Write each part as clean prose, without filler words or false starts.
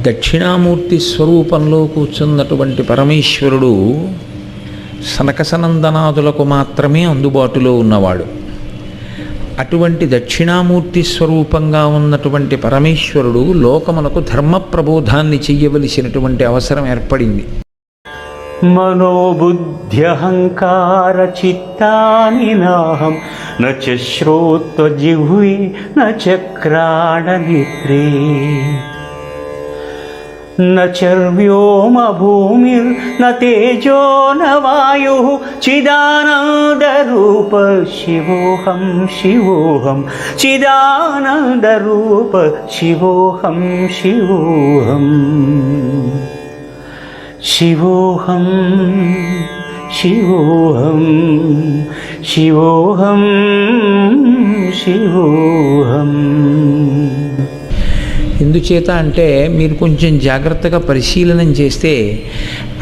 దక్షిణామూర్తి స్వరూపంలో కూర్చున్నటువంటి పరమేశ్వరుడు సనకసనందనాదులకు మాత్రమే అందుబాటులో ఉన్నవాడు. అటువంటి దక్షిణామూర్తి స్వరూపంగా ఉన్నటువంటి పరమేశ్వరుడు లోకమునకు ధర్మ ప్రబోధాన్ని చెయ్యవలసినటువంటి అవసరం ఏర్పడింది. మనోబుద్ధ్యహంకార చిత్తాని నాహం న చ శ్రోత్వజిహ్వే న చక్రాణనేత్రే న చర్వ్యోమ భూమిర్న తేజో న వాయుః చిదానందరూప శివోహం శివోహం చిదానందరూప శివోహం శివోహం శివోహం శివోహం శివోహం శివోహం. ఎందుచేత అంటే మీరు కొంచెం జాగ్రత్తగా పరిశీలనం చేస్తే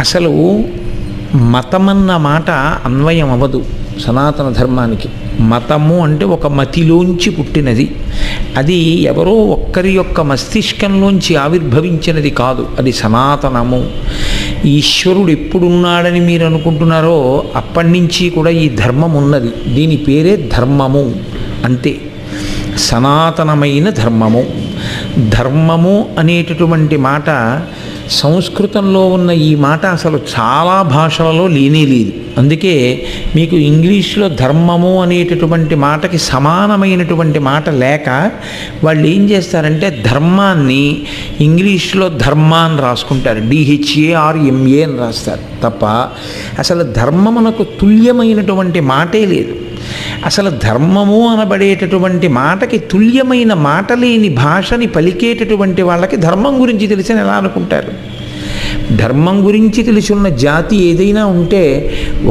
అసలు మతమన్న మాట అన్వయం అవ్వదు సనాతన ధర్మానికి. మతము అంటే ఒక మతిలోంచి పుట్టినది, అది ఎవరో ఒక్కరి యొక్క మస్తిష్కంలోంచి ఆవిర్భవించినది కాదు, అది సనాతనము. ఈశ్వరుడు ఎప్పుడున్నాడని మీరు అనుకుంటున్నారో అప్పటి నుంచి కూడా ఈ ధర్మం ఉన్నది. దీని పేరే ధర్మము, అంతే, సనాతనమైన ధర్మము. ధర్మము అనేటటువంటి మాట సంస్కృతంలో ఉన్న ఈ మాట అసలు చాలా భాషలలో లేనే లేదు. అందుకే మీకు ఇంగ్లీష్లో ధర్మము అనేటటువంటి మాటకి సమానమైనటువంటి మాట లేక వాళ్ళు ఏం చేస్తారంటే ధర్మాన్ని ఇంగ్లీష్లో ధర్మ అని రాసుకుంటారు, DHARMA అని రాస్తారు తప్ప అసలు ధర్మమునకు తుల్యమైనటువంటి మాటే లేదు. అసలు ధర్మము అనబడేటటువంటి మాటకి తుల్యమైన మాట లేని భాషని పలికేటటువంటి వాళ్ళకి ధర్మం గురించి తెలిసిన ఎలా అనుకుంటారు? ధర్మం గురించి తెలుసున్న జాతి ఏదైనా ఉంటే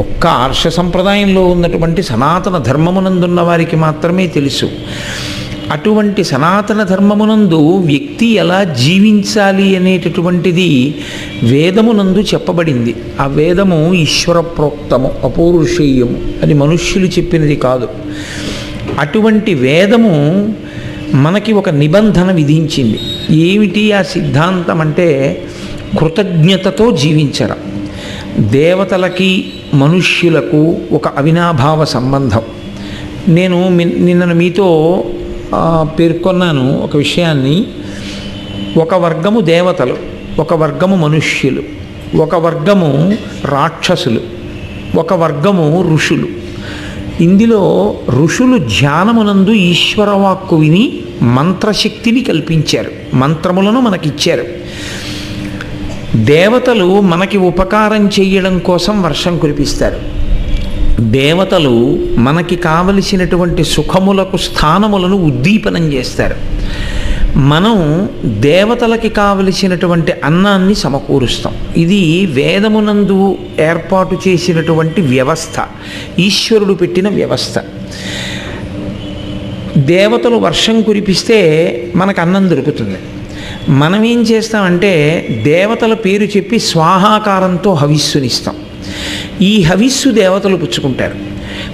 ఒక్క ఆర్ష సంప్రదాయంలో ఉన్నటువంటి సనాతన ధర్మమునందున్న వారికి మాత్రమే తెలుసు. అటువంటి సనాతన ధర్మమునందు వ్యక్తి ఎలా జీవించాలి అనేటటువంటిది వేదమునందు చెప్పబడింది. ఆ వేదము ఈశ్వర ప్రోక్తము, అపౌరుషేయము, అది మనుష్యులు చెప్పినది కాదు. అటువంటి వేదము మనకి ఒక నిబంధన విధించింది. ఏమిటి ఆ సిద్ధాంతం అంటే కృతజ్ఞతతో జీవించడం. దేవతలకి మనుష్యులకు ఒక అవినాభావ సంబంధం. నేను నిన్న మీతో పేర్కొన్నాను ఒక విషయాన్ని. ఒక వర్గము దేవతలు, ఒక వర్గము మనుష్యులు, ఒక వర్గము రాక్షసులు, ఒక వర్గము ఋషులు. ఇందులో ఋషులు ధ్యానమునందు ఈశ్వరవాక్కు విని మంత్రశక్తిని కల్పించారు, మంత్రములను మనకిచ్చారు. దేవతలు మనకి ఉపకారం చేయడం కోసం వర్షం కురిపిస్తారు. దేవతలు మనకి కావలసినటువంటి సుఖములకు స్థానములను ఉద్దీపనం చేస్తారు. మనం దేవతలకి కావలసినటువంటి అన్నాన్ని సమకూరుస్తాం. ఇది వేదమునందు ఏర్పాటు చేసినటువంటి వ్యవస్థ, ఈశ్వరుడు పెట్టిన వ్యవస్థ. దేవతలు వర్షం కురిపిస్తే మనకు అన్నం దొరుకుతుంది. మనం ఏం చేస్తామంటే దేవతల పేరు చెప్పి స్వాహాకారంతో హవిస్సునిస్తాం. ఈ హవిస్సు దేవతలు పుచ్చుకుంటారు.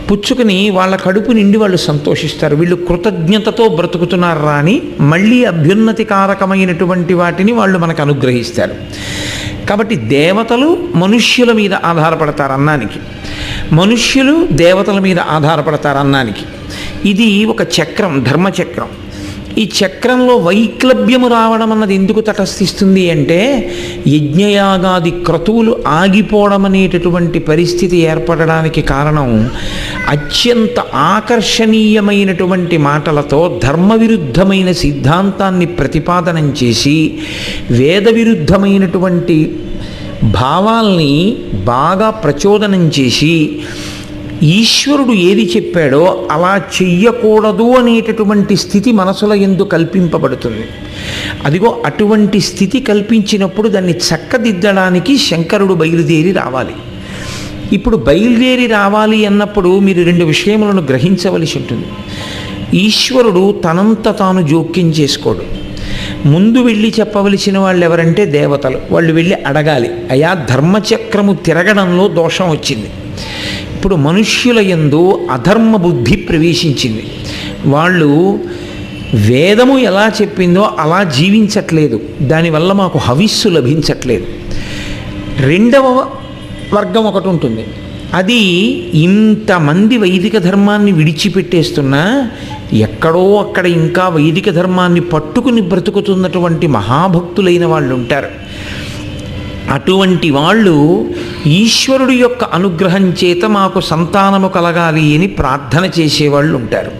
పుచ్చుకుని వాళ్ళ కడుపు నిండి వాళ్ళు సంతోషిస్తారు. వీళ్ళు కృతజ్ఞతతో బ్రతుకుతున్నారా అని మళ్ళీ అభ్యున్నతికారకమైనటువంటి వాటిని వాళ్ళు మనకు అనుగ్రహిస్తారు. కాబట్టి దేవతలు మనుష్యుల మీద ఆధారపడతారు అన్నానికి, మనుష్యులు దేవతల మీద ఆధారపడతారు అన్నానికి. ఇది ఒక చక్రం, ధర్మచక్రం. ఈ చక్రంలో వైక్లభ్యము రావడం అన్నది ఎందుకు తటస్థిస్తుంది అంటే యజ్ఞయాగాది క్రతువులు ఆగిపోవడం అనేటటువంటి పరిస్థితి ఏర్పడడానికి కారణం అత్యంత ఆకర్షణీయమైనటువంటి మాటలతో ధర్మ విరుద్ధమైన సిద్ధాంతాన్ని ప్రతిపాదనం చేసి వేద విరుద్ధమైనటువంటి భావాల్ని బాగా ప్రచోదనం చేసి ఈశ్వరుడు ఏది చెప్పాడో అలా చెయ్యకూడదు అనేటటువంటి స్థితి మనసులో ఎందుకు కల్పింపబడుతుంది. అదిగో అటువంటి స్థితి కల్పించినప్పుడు దాన్ని చక్కదిద్దడానికి శంకరుడు బయలుదేరి రావాలి. ఇప్పుడు బయలుదేరి రావాలి అన్నప్పుడు మీరు రెండు విషయములను గ్రహించవలసి ఉంటుంది. ఈశ్వరుడు తనంత తాను జోక్యం చేసుకోడు. ముందు వెళ్ళి చెప్పవలసిన వాళ్ళు ఎవరంటే దేవతలు. వాళ్ళు వెళ్ళి అడగాలి, అయా ధర్మచక్రము తిరగడంలో దోషం వచ్చింది. ఇప్పుడు మనుష్యుల యందు అధర్మ బుద్ధి ప్రవేశించింది. వాళ్ళు వేదము ఎలా చెప్పిందో అలా జీవించట్లేదు, దానివల్ల మాకు హవిస్సు లభించట్లేదు. రెండవ వర్గం ఒకటి ఉంటుంది, అది ఇంతమంది వైదిక ధర్మాన్ని విడిచిపెట్టేస్తున్నా ఎక్కడో అక్కడ ఇంకా వైదిక ధర్మాన్ని పట్టుకుని బ్రతుకుతున్నటువంటి మహాభక్తులైన వాళ్ళు ఉంటారు. అటువంటి వాళ్ళు ఈశ్వరుడి యొక్క అనుగ్రహం చేత మాకు సంతానము కలగాలి అని ప్రార్థన చేసేవాళ్ళు ఉంటారు.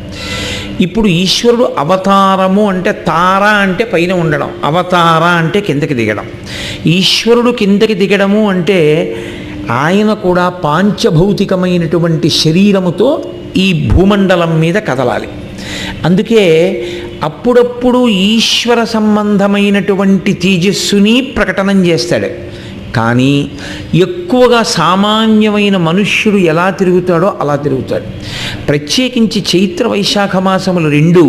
ఇప్పుడు ఈశ్వరుడు అవతారము అంటే తార అంటే పైన ఉండడం, అవతార అంటే కిందకి దిగడం. ఈశ్వరుడు కిందకి దిగడము అంటే ఆయన కూడా పాంచభౌతికమైనటువంటి శరీరముతో ఈ భూమండలం మీద కదలాలి. అందుకే అప్పుడప్పుడు ఈశ్వర సంబంధమైనటువంటి తేజస్సుని ప్రకటనం చేస్తాడు. కానీ ఎక్కువగా సామాన్యమైన మనుష్యుడు ఎలా తిరుగుతాడో అలా తిరుగుతాడు. ప్రత్యేకించి చైత్ర వైశాఖ మాసములు రెండు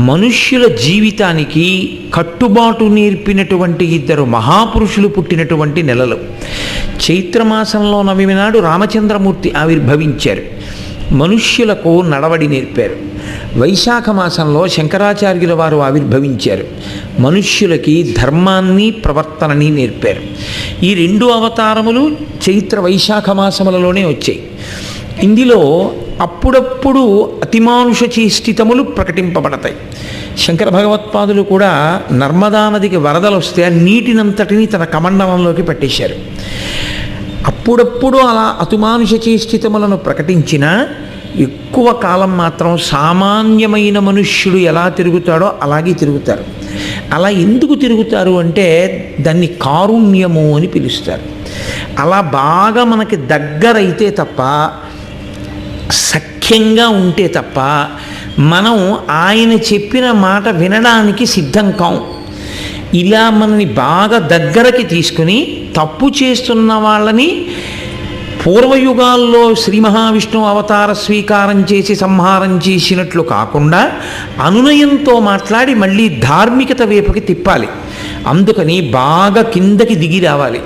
మనుష్యుల జీవితానికి కట్టుబాటు నేర్పినటువంటి ఇద్దరు మహాపురుషులు పుట్టినటువంటి నెలలు. చైత్రమాసంలో నవమి నాడు రామచంద్రమూర్తి ఆవిర్భవించారు, మనుష్యులకు నడవడి నేర్పారు. వైశాఖ మాసంలో శంకరాచార్యుల వారు ఆవిర్భవించారు, మనుష్యులకి ధర్మాన్ని ప్రవర్తనని నేర్పారు. ఈ రెండు అవతారములు చైత్ర వైశాఖ మాసములలోనే వచ్చాయి. ఇందులో అప్పుడప్పుడు అతిమానుష చేష్టితములు ప్రకటింపబడతాయి. శంకర భగవత్పాదులు కూడా నర్మదా నదికి వరదలు వస్తే ఆ నీటినంతటినీ తన కమండలంలోకి పెట్టేశారు. అప్పుడప్పుడు అలా అతిమానుష చేష్టితములను ప్రకటించినా ఎక్కువ కాలం మాత్రం సామాన్యమైన మనుష్యుడు ఎలా తిరుగుతాడో అలాగే తిరుగుతారు. అలా ఎందుకు తిరుగుతారు అంటే దాన్ని కారుణ్యము అని పిలుస్తారు. అలా బాగా మనకి దగ్గరైతే తప్ప, సఖ్యంగా ఉంటే తప్ప మనం ఆయన చెప్పిన మాట వినడానికి సిద్ధం కాం. ఇలా మనని బాగా దగ్గరకి తీసుకుని తప్పు చేస్తున్న వాళ్ళని పూర్వయుగాల్లో శ్రీ మహావిష్ణువు అవతార స్వీకారం చేసి సంహారం చేసినట్లు కాకుండా అనునయంతో మాట్లాడి మళ్ళీ ధార్మికత వైపుకి తిప్పాలి. అందుకని బాగా కిందకి దిగి రావాలి.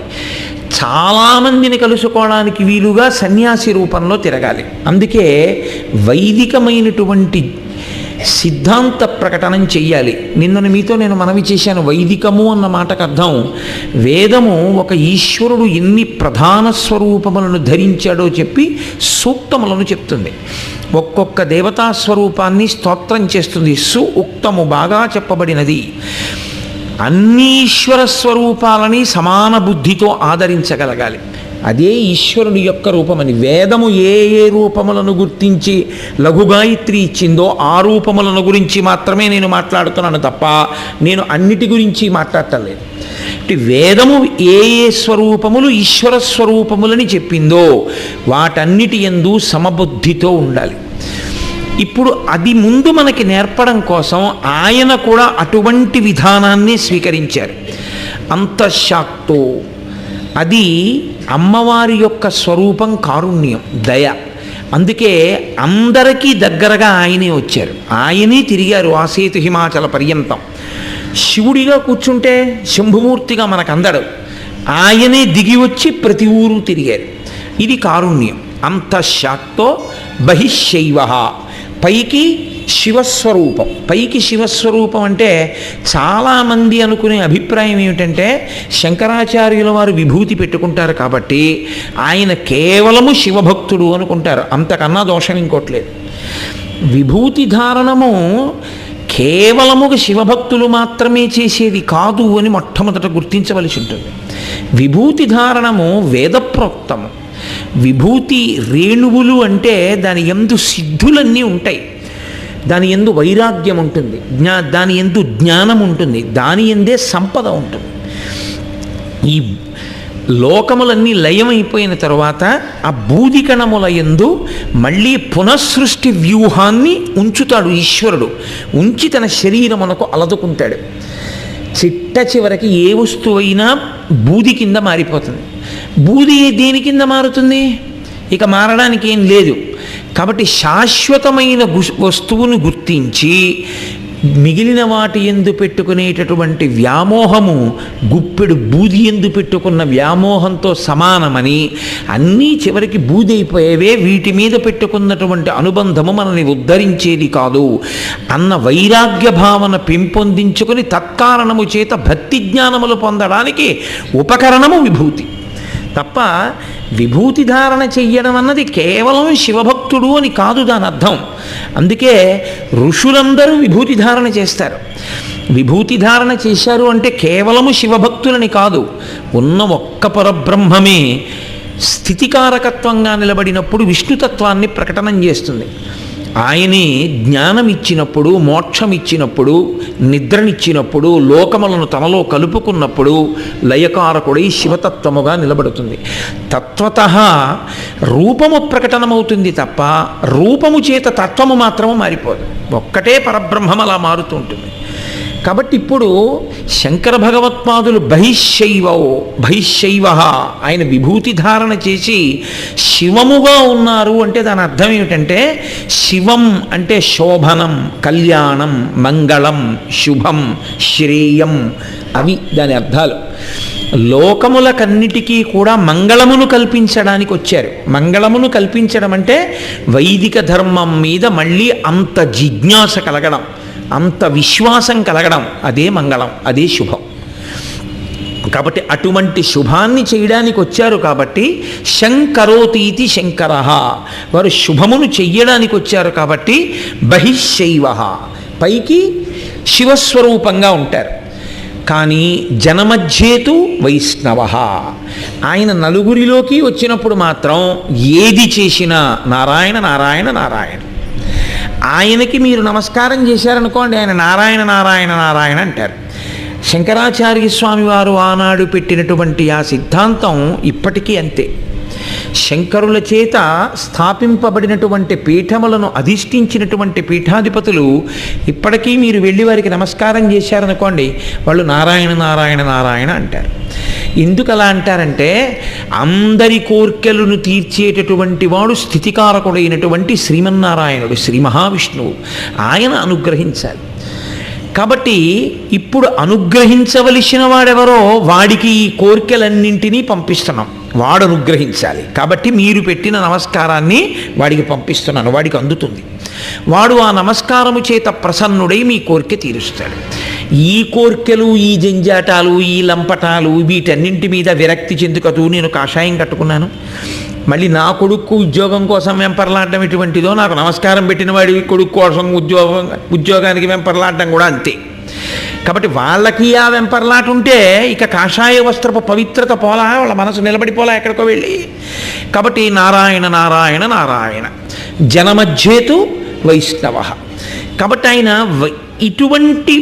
చాలామందిని కలుసుకోవడానికి వీలుగా సన్యాసి రూపంలో తిరగాలి. అందుకే వైదికమైనటువంటి సిద్ధాంత ప్రకటనం చెయ్యాలి. నిన్న మీతో నేను మనవి చేశాను, వైదికము అన్న మాటకు అర్థం వేదము ఒక ఈశ్వరుడు ఎన్ని ప్రధాన స్వరూపములను ధరించాడో చెప్పి సూక్తములను చెప్తుంది. ఒక్కొక్క దేవతా స్వరూపాన్ని స్తోత్రం చేస్తుంది. ఉక్తము బాగా చెప్పబడినది. అన్ని ఈశ్వర స్వరూపాలని సమాన బుద్ధితో ఆదరించగలగాలి. అదే ఈశ్వరుని యొక్క రూపమని. వేదము ఏ ఏ రూపములను గుర్తించి లఘుగాయత్రి ఇచ్చిందో ఆ రూపములను గురించి మాత్రమే నేను మాట్లాడుతున్నాను తప్ప నేను అన్నిటి గురించి మాట్లాడటం లేదు. వేదము ఏ ఏ స్వరూపములు ఈశ్వర స్వరూపములని చెప్పిందో వాటన్నిటి యందు సమబుద్ధితో ఉండాలి. ఇప్పుడు అది ముందు మనకి నేర్పడం కోసం ఆయన కూడా అటువంటి విధానాన్ని స్వీకరించారు. అంతఃశాక్తో, అది అమ్మవారి యొక్క స్వరూపం కారుణ్యం, దయ. అందుకే అందరికీ దగ్గరగా ఆయనే వచ్చారు, ఆయనే తిరిగారు ఆసేతు హిమాచల పర్యంతం. శివుడిగా కూర్చుంటే శంభుమూర్తిగా మనకు అందడు, ఆయనే దిగి వచ్చి ప్రతి ఊరు తిరిగారు. ఇది కారుణ్యం. అంతఃశాక్తో బహిశైవ, పైకి శివస్వరూపం. పైకి శివస్వరూపం అంటే చాలామంది అనుకునే అభిప్రాయం ఏమిటంటే శంకరాచార్యుల వారు విభూతి పెట్టుకుంటారు కాబట్టి ఆయన కేవలము శివభక్తుడు అనుకుంటారు. అంతకన్నా దోషం ఇంకోట్లేదు. విభూతి ధారణము కేవలముగా శివభక్తులు మాత్రమే చేసేది కాదు అని మొట్టమొదట గుర్తించవలసి ఉంటుంది. విభూతి ధారణము వేదప్రోక్తము. విభూతి రేణువులు అంటే దాని యందు సిద్ధులన్నీ ఉంటాయి, దాని యందు వైరాగ్యం ఉంటుంది, దాని యందు జ్ఞానం ఉంటుంది, దాని యందే సంపద ఉంటుంది. ఈ లోకములన్నీ లయమైపోయిన తర్వాత ఆ బూదికణముల యందు మళ్ళీ పునఃసృష్టి వ్యూహాన్ని ఉంచుతాడు ఈశ్వరుడు. ఉంచి తన శరీరమునకు అలదుకుంటాడు. చిట్ట చివరికి ఏ వస్తువైనా బూది కింద మారిపోతుంది. బూది దేని కింద మారుతుంది? ఇక మారడానికి ఏం లేదు. కాబట్టి శాశ్వతమైన వస్తువును గుర్తించి మిగిలిన వాటి ఎందు పెట్టుకునేటటువంటి వ్యామోహము గుప్పెడు బూది ఎందు పెట్టుకున్న వ్యామోహంతో సమానమని, అన్నీ చివరికి బూది అయిపోయేవే, వీటి మీద పెట్టుకున్నటువంటి అనుబంధము మనల్ని ఉద్ధరించేది కాదు అన్న వైరాగ్య భావన పెంపొందించుకుని తత్కారణము చేత భక్తి జ్ఞానములు పొందడానికి ఉపకరణము విభూతి తప్ప, విభూతి ధారణ చెయ్యడం అన్నది కేవలం శివభక్తుడు అని కాదు దాని అర్థం. అందుకే ఋషులందరూ విభూతి ధారణ చేస్తారు. విభూతి ధారణ చేశారు అంటే కేవలము శివభక్తులని కాదు, ఉన్న ఒక్క పరబ్రహ్మమే స్థితికారకత్వంగా నిలబడినప్పుడు విష్ణుతత్వాన్ని ప్రకటనం చేస్తుంది. ఆయనే జ్ఞానం ఇచ్చినప్పుడు, మోక్షం ఇచ్చినప్పుడు, నిద్రనిచ్చినప్పుడు, లోకములను తనలో కలుపుకున్నప్పుడు లయకారకుడై శివతత్వముగా నిలబడుతుంది. తత్వతః రూపము ప్రకటనమవుతుంది తప్ప రూపము చేత తత్వము మాత్రము మారిపోదు. ఒక్కటే పరబ్రహ్మం అలా మారుతూ ఉంటుంది. కాబట్టి ఇప్పుడు శంకర భగవత్పాదులు బహిశ్శైవ ఆయన విభూతి ధారణ చేసి శివముగా ఉన్నారు అంటే దాని అర్థం ఏమిటంటే, శివం అంటే శోభనం, కళ్యాణం, మంగళం, శుభం, శ్రేయం, అవి దాని అర్థాలు. లోకములకన్నిటికీ కూడా మంగళమును కల్పించడానికి వచ్చారు. మంగళమును కల్పించడం అంటే వైదిక ధర్మం మీద మళ్ళీ అంత జిజ్ఞాస కలగడం, అంత విశ్వాసం కలగడం, అదే మంగళం, అదే శుభం. కాబట్టి అటువంటి శుభాన్ని చేయడానికి వచ్చారు. కాబట్టి శంకరోతీతి శంకర, వారు శుభమును చెయ్యడానికి వచ్చారు. కాబట్టి బహిశ్శైవ, పైకి శివస్వరూపంగా ఉంటారు. కానీ జనమధ్యేతు వైష్ణవ, ఆయన నలుగురిలోకి వచ్చినప్పుడు మాత్రం ఏది చేసినా నారాయణ నారాయణ నారాయణ. ఆయనకి మీరు నమస్కారం చేశారనుకోండి, ఆయన నారాయణ నారాయణ నారాయణ అంటారు. శంకరాచార్య స్వామి వారు ఆనాడు పెట్టినటువంటి ఆ సిద్ధాంతం ఇప్పటికీ అంతే. శంకరుల చేత స్థాపింపబడినటువంటి పీఠములను అధిష్ఠించినటువంటి పీఠాధిపతులు ఇప్పటికీ మీరు వెళ్ళి వారికి నమస్కారం చేశారనుకోండి, వాళ్ళు నారాయణ నారాయణ నారాయణ అంటారు. ఎందుకు అలా అంటారంటే, అందరి కోర్కెలను తీర్చేటటువంటి వాడు స్థితికారకుడైనటువంటి శ్రీమన్నారాయణుడు, శ్రీ మహావిష్ణువు, ఆయన అనుగ్రహించాలి. కాబట్టి ఇప్పుడు అనుగ్రహించవలసిన వాడెవరో వాడికి ఈ కోరికలన్నింటినీ పంపిస్తున్నాం, వాడు అనుగ్రహించాలి. కాబట్టి మీరు పెట్టిన నమస్కారాన్ని వాడికి పంపిస్తున్నాను, వాడికి అందుతుంది. వాడు ఆ నమస్కారము చేత ప్రసన్నుడై మీ కోరిక తీరుస్తాడు. ఈ కోర్కెలు, ఈ జంజాటాలు, ఈ లంపటాలు, వీటన్నింటి మీద విరక్తి చెందుకతూ నేను కాషాయం కట్టుకున్నాను, మళ్ళీ నా కొడుకు ఉద్యోగం కోసం వెంపర్లాడడం ఎటువంటిదో, నాకు నమస్కారం పెట్టిన వాడి కొడుకు కోసం ఉద్యోగానికి వెంపర్లాడడం కూడా అంతే. కాబట్టి వాళ్ళకి ఆ వెంపర్లాట ఉంటే ఇక కాషాయ వస్త్రపు పవిత్రత పోలా, వాళ్ళ మనసు నిలబడిపోలా ఎక్కడికో వెళ్ళి. కాబట్టి నారాయణ నారాయణ నారాయణ, జనమధ్యేతు వైష్ణవ. కాబట్టి ఆయన ఇటువంటి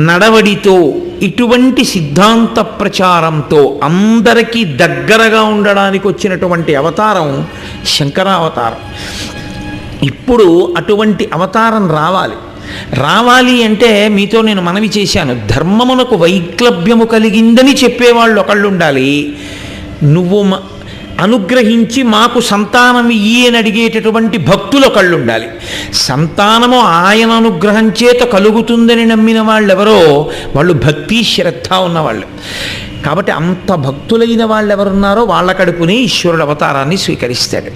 నడవడితో, ఇటువంటి సిద్ధాంత ప్రచారంతో అందరికీ దగ్గరగా ఉండడానికి వచ్చినటువంటి అవతారం శంకరావతారం. ఇప్పుడు అటువంటి అవతారం రావాలి అంటే మీతో నేను మనవి చేశాను, ధర్మమునకు వైక్లభ్యము కలిగిందని చెప్పేవాళ్ళు ఒకళ్ళు ఉండాలి, నువ్వు అనుగ్రహించి మాకు సంతానం ఇయ్యి అని అడిగేటటువంటి భక్తులు ఒకళ్ళు ఉండాలి. సంతానము ఆయన అనుగ్రహం చేత కలుగుతుందని నమ్మిన వాళ్ళెవరో వాళ్ళు భక్తి శ్రద్ధ ఉన్నవాళ్ళు. కాబట్టి అంత భక్తులైన వాళ్ళు ఎవరున్నారో వాళ్ళ కడుపునే ఈశ్వరుడు అవతారాన్ని స్వీకరిస్తాడు.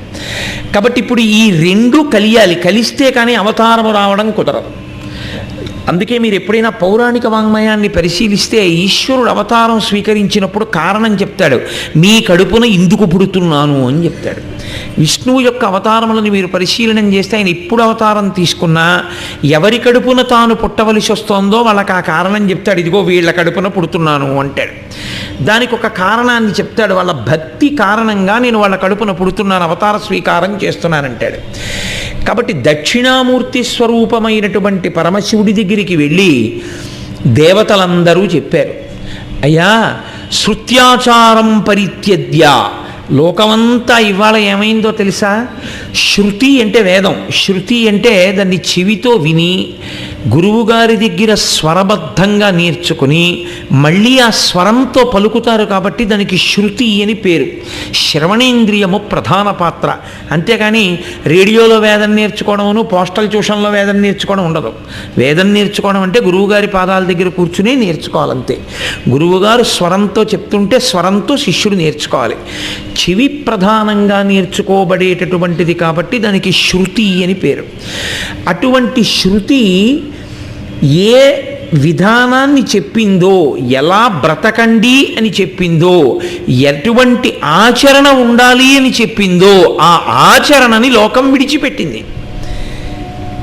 కాబట్టి ఇప్పుడు ఈ రెండు కలియాలి, కలిస్తే కానీ అవతారము రావడం కుదరదు. అందుకే మీరు ఎప్పుడైనా పౌరాణిక వాంగ్మయాన్ని పరిశీలిస్తే ఈశ్వరుడు అవతారం స్వీకరించినప్పుడు కారణం చెప్తాడు, మీ కడుపున ఇందుకు పుడుతున్నాను అని చెప్తాడు. విష్ణువు యొక్క అవతారములను మీరు పరిశీలనం చేస్తే ఆయన ఎప్పుడు అవతారం తీసుకున్నా ఎవరి కడుపున తాను పుట్టవలసి వస్తోందో వాళ్ళకి ఆ కారణం చెప్తాడు, ఇదిగో వీళ్ళ కడుపున పుడుతున్నాను అంటాడు. దానికి ఒక కారణాన్ని చెప్తాడు, వాళ్ళ భక్తి కారణంగా నేను వాళ్ళ కడుపున పుడుతున్నాను, అవతార స్వీకారం చేస్తున్నానంటాడు. కాబట్టి దక్షిణామూర్తి స్వరూపమైనటువంటి పరమశివుడి దగ్గరికి వెళ్ళి దేవతలందరూ చెప్పారు, అయ్యా శృత్యాచారం పరిత్యజ్య. లోకమంతా ఇవాళ ఏమైందో తెలుసా? శృతి అంటే వేదం, శృతి అంటే దాన్ని చెవితో విని గురువుగారి దగ్గర స్వరబద్ధంగా నేర్చుకుని మళ్ళీ ఆ స్వరంతో పలుకుతారు కాబట్టి దానికి శృతి అని పేరు. శ్రవణేంద్రియము ప్రధాన పాత్ర. అంతేకాని రేడియోలో వేదం నేర్చుకోవడమును పోస్టల్ ట్యూషన్లో వేదం నేర్చుకోవడం ఉండదు. వేదం నేర్చుకోవడం అంటే గురువుగారి పాదాల దగ్గర కూర్చుని నేర్చుకోవాలంతే. గురువుగారు స్వరంతో చెప్తుంటే స్వరంతో శిష్యుడు నేర్చుకోవాలి. చెవి ప్రధానంగా నేర్చుకోబడేటటువంటిది కాబట్టి దానికి శృతి అని పేరు. అటువంటి శృతి ఏ విధానాన్ని చెప్పిందో, ఎలా బ్రతకండి అని చెప్పిందో, ఎటువంటి ఆచరణ ఉండాలి అని చెప్పిందో ఆ ఆచరణని లోకం విడిచిపెట్టింది.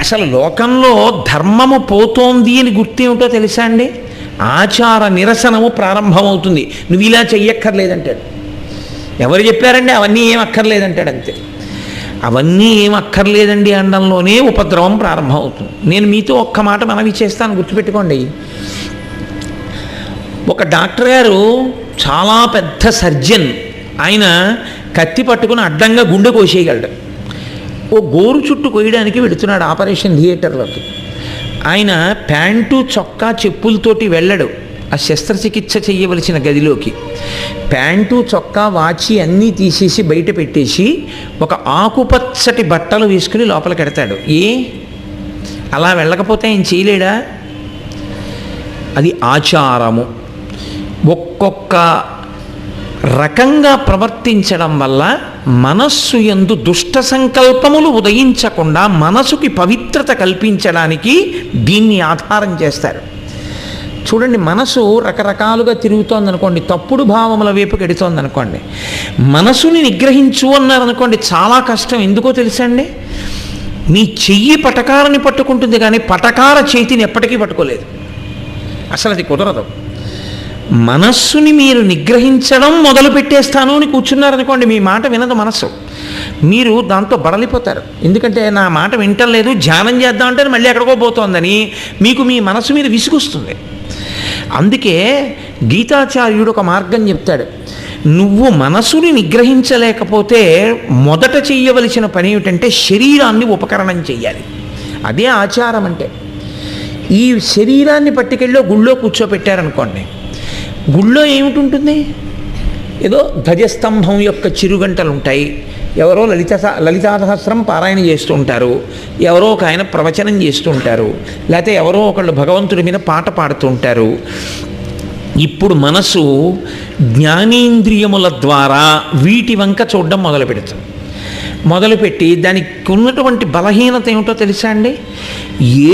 అసలు లోకంలో ధర్మము పోతోంది అని గుర్తేమిటో తెలుసా అండి? ఆచార నిరసనము ప్రారంభమవుతుంది. నువ్వు ఇలా చెయ్యక్కర్లేదంటాడు. ఎవరు చెప్పారండి? అవన్నీ ఏం అక్కర్లేదంటాడు అంతే. అవన్నీ ఏం అక్కర్లేదండి అనడంలోనే ఉపద్రవం ప్రారంభమవుతుంది. నేను మీతో ఒక్క మాట మనవి చేస్తాను, గుర్తుపెట్టుకోండి. ఒక డాక్టర్ గారు చాలా పెద్ద సర్జన్. ఆయన కత్తి పట్టుకుని అడ్డంగా గుండె కోసేయగలడు. ఓ గోరు చుట్టు కొయ్యడానికి వెళుతున్నాడు ఆపరేషన్ థియేటర్లోకి. ఆయన ప్యాంటు చొక్కా చెప్పులతోటి వెళ్ళడు ఆ శస్త్రచికిత్స చేయవలసిన గదిలోకి. ప్యాంటు చొక్కా వాచి అన్నీ తీసేసి బయట పెట్టేసి ఒక ఆకుపచ్చటి బట్టలు వేసుకుని లోపలికి వెడతాడు. అలా వెళ్ళకపోతే ఆయన చేయలేడా? అది ఆచారము. ఒక్కొక్క రకంగా ప్రవర్తించడం వల్ల మనస్సు యందు దుష్ట సంకల్పములు ఉదయించకుండా మనసుకి పవిత్రత కల్పించడానికి దీన్ని ఆధారం చేస్తారు. చూడండి, మనసు రకరకాలుగా తిరుగుతోందనుకోండి, తప్పుడు భావముల వైపు ఎడుతోందనుకోండి, మనసుని నిగ్రహించు అన్నారనుకోండి, చాలా కష్టం. ఎందుకో తెలుసా అండి? మీ చెయ్యి పటకారని పట్టుకుంటుంది కానీ పటకార చేతిని ఎప్పటికీ పట్టుకోలేదు. అసలు అది కుదరదు. మనస్సుని మీరు నిగ్రహించడం మొదలు పెట్టేస్తాను అని కూర్చున్నారనుకోండి, మీ మాట వినదు మనస్సు. మీరు దాంతో బడలిపోతారు. ఎందుకంటే నా మాట వింటలేదు, ధ్యానం చేద్దామంటే మళ్ళీ ఎక్కడికో పోతోందని మీకు మీ మనస్సు మీద విసుగుస్తుంది. అందుకే గీతాచార్యుడు ఒక మార్గం చెప్తాడు. నువ్వు మనసుని నిగ్రహించలేకపోతే మొదట చెయ్యవలసిన పని ఏమిటంటే శరీరాన్ని ఉపకరణం చెయ్యాలి. అదే ఆచారం అంటే. ఈ శరీరాన్ని పట్టుకెళ్ళి గుళ్ళో కూర్చోపెట్టారనుకోండి, గుళ్ళో ఏమిటి? ఏదో ధ్వజస్తంభం యొక్క చిరుగంటలు ఉంటాయి. ఎవరో లలితా సహస్రం పారాయణ చేస్తూ ఉంటారు, ఎవరో ఒక ఆయన ప్రవచనం చేస్తూ ఉంటారు, లేకపోతే ఎవరో ఒకళ్ళు భగవంతుడి మీద పాట పాడుతూ ఉంటారు. ఇప్పుడు మనసు జ్ఞానేంద్రియముల ద్వారా వీటి వంక చూడడం మొదలుపెట్టి దానికి ఉన్నటువంటి బలహీనత ఏమిటో తెలుసా అండి?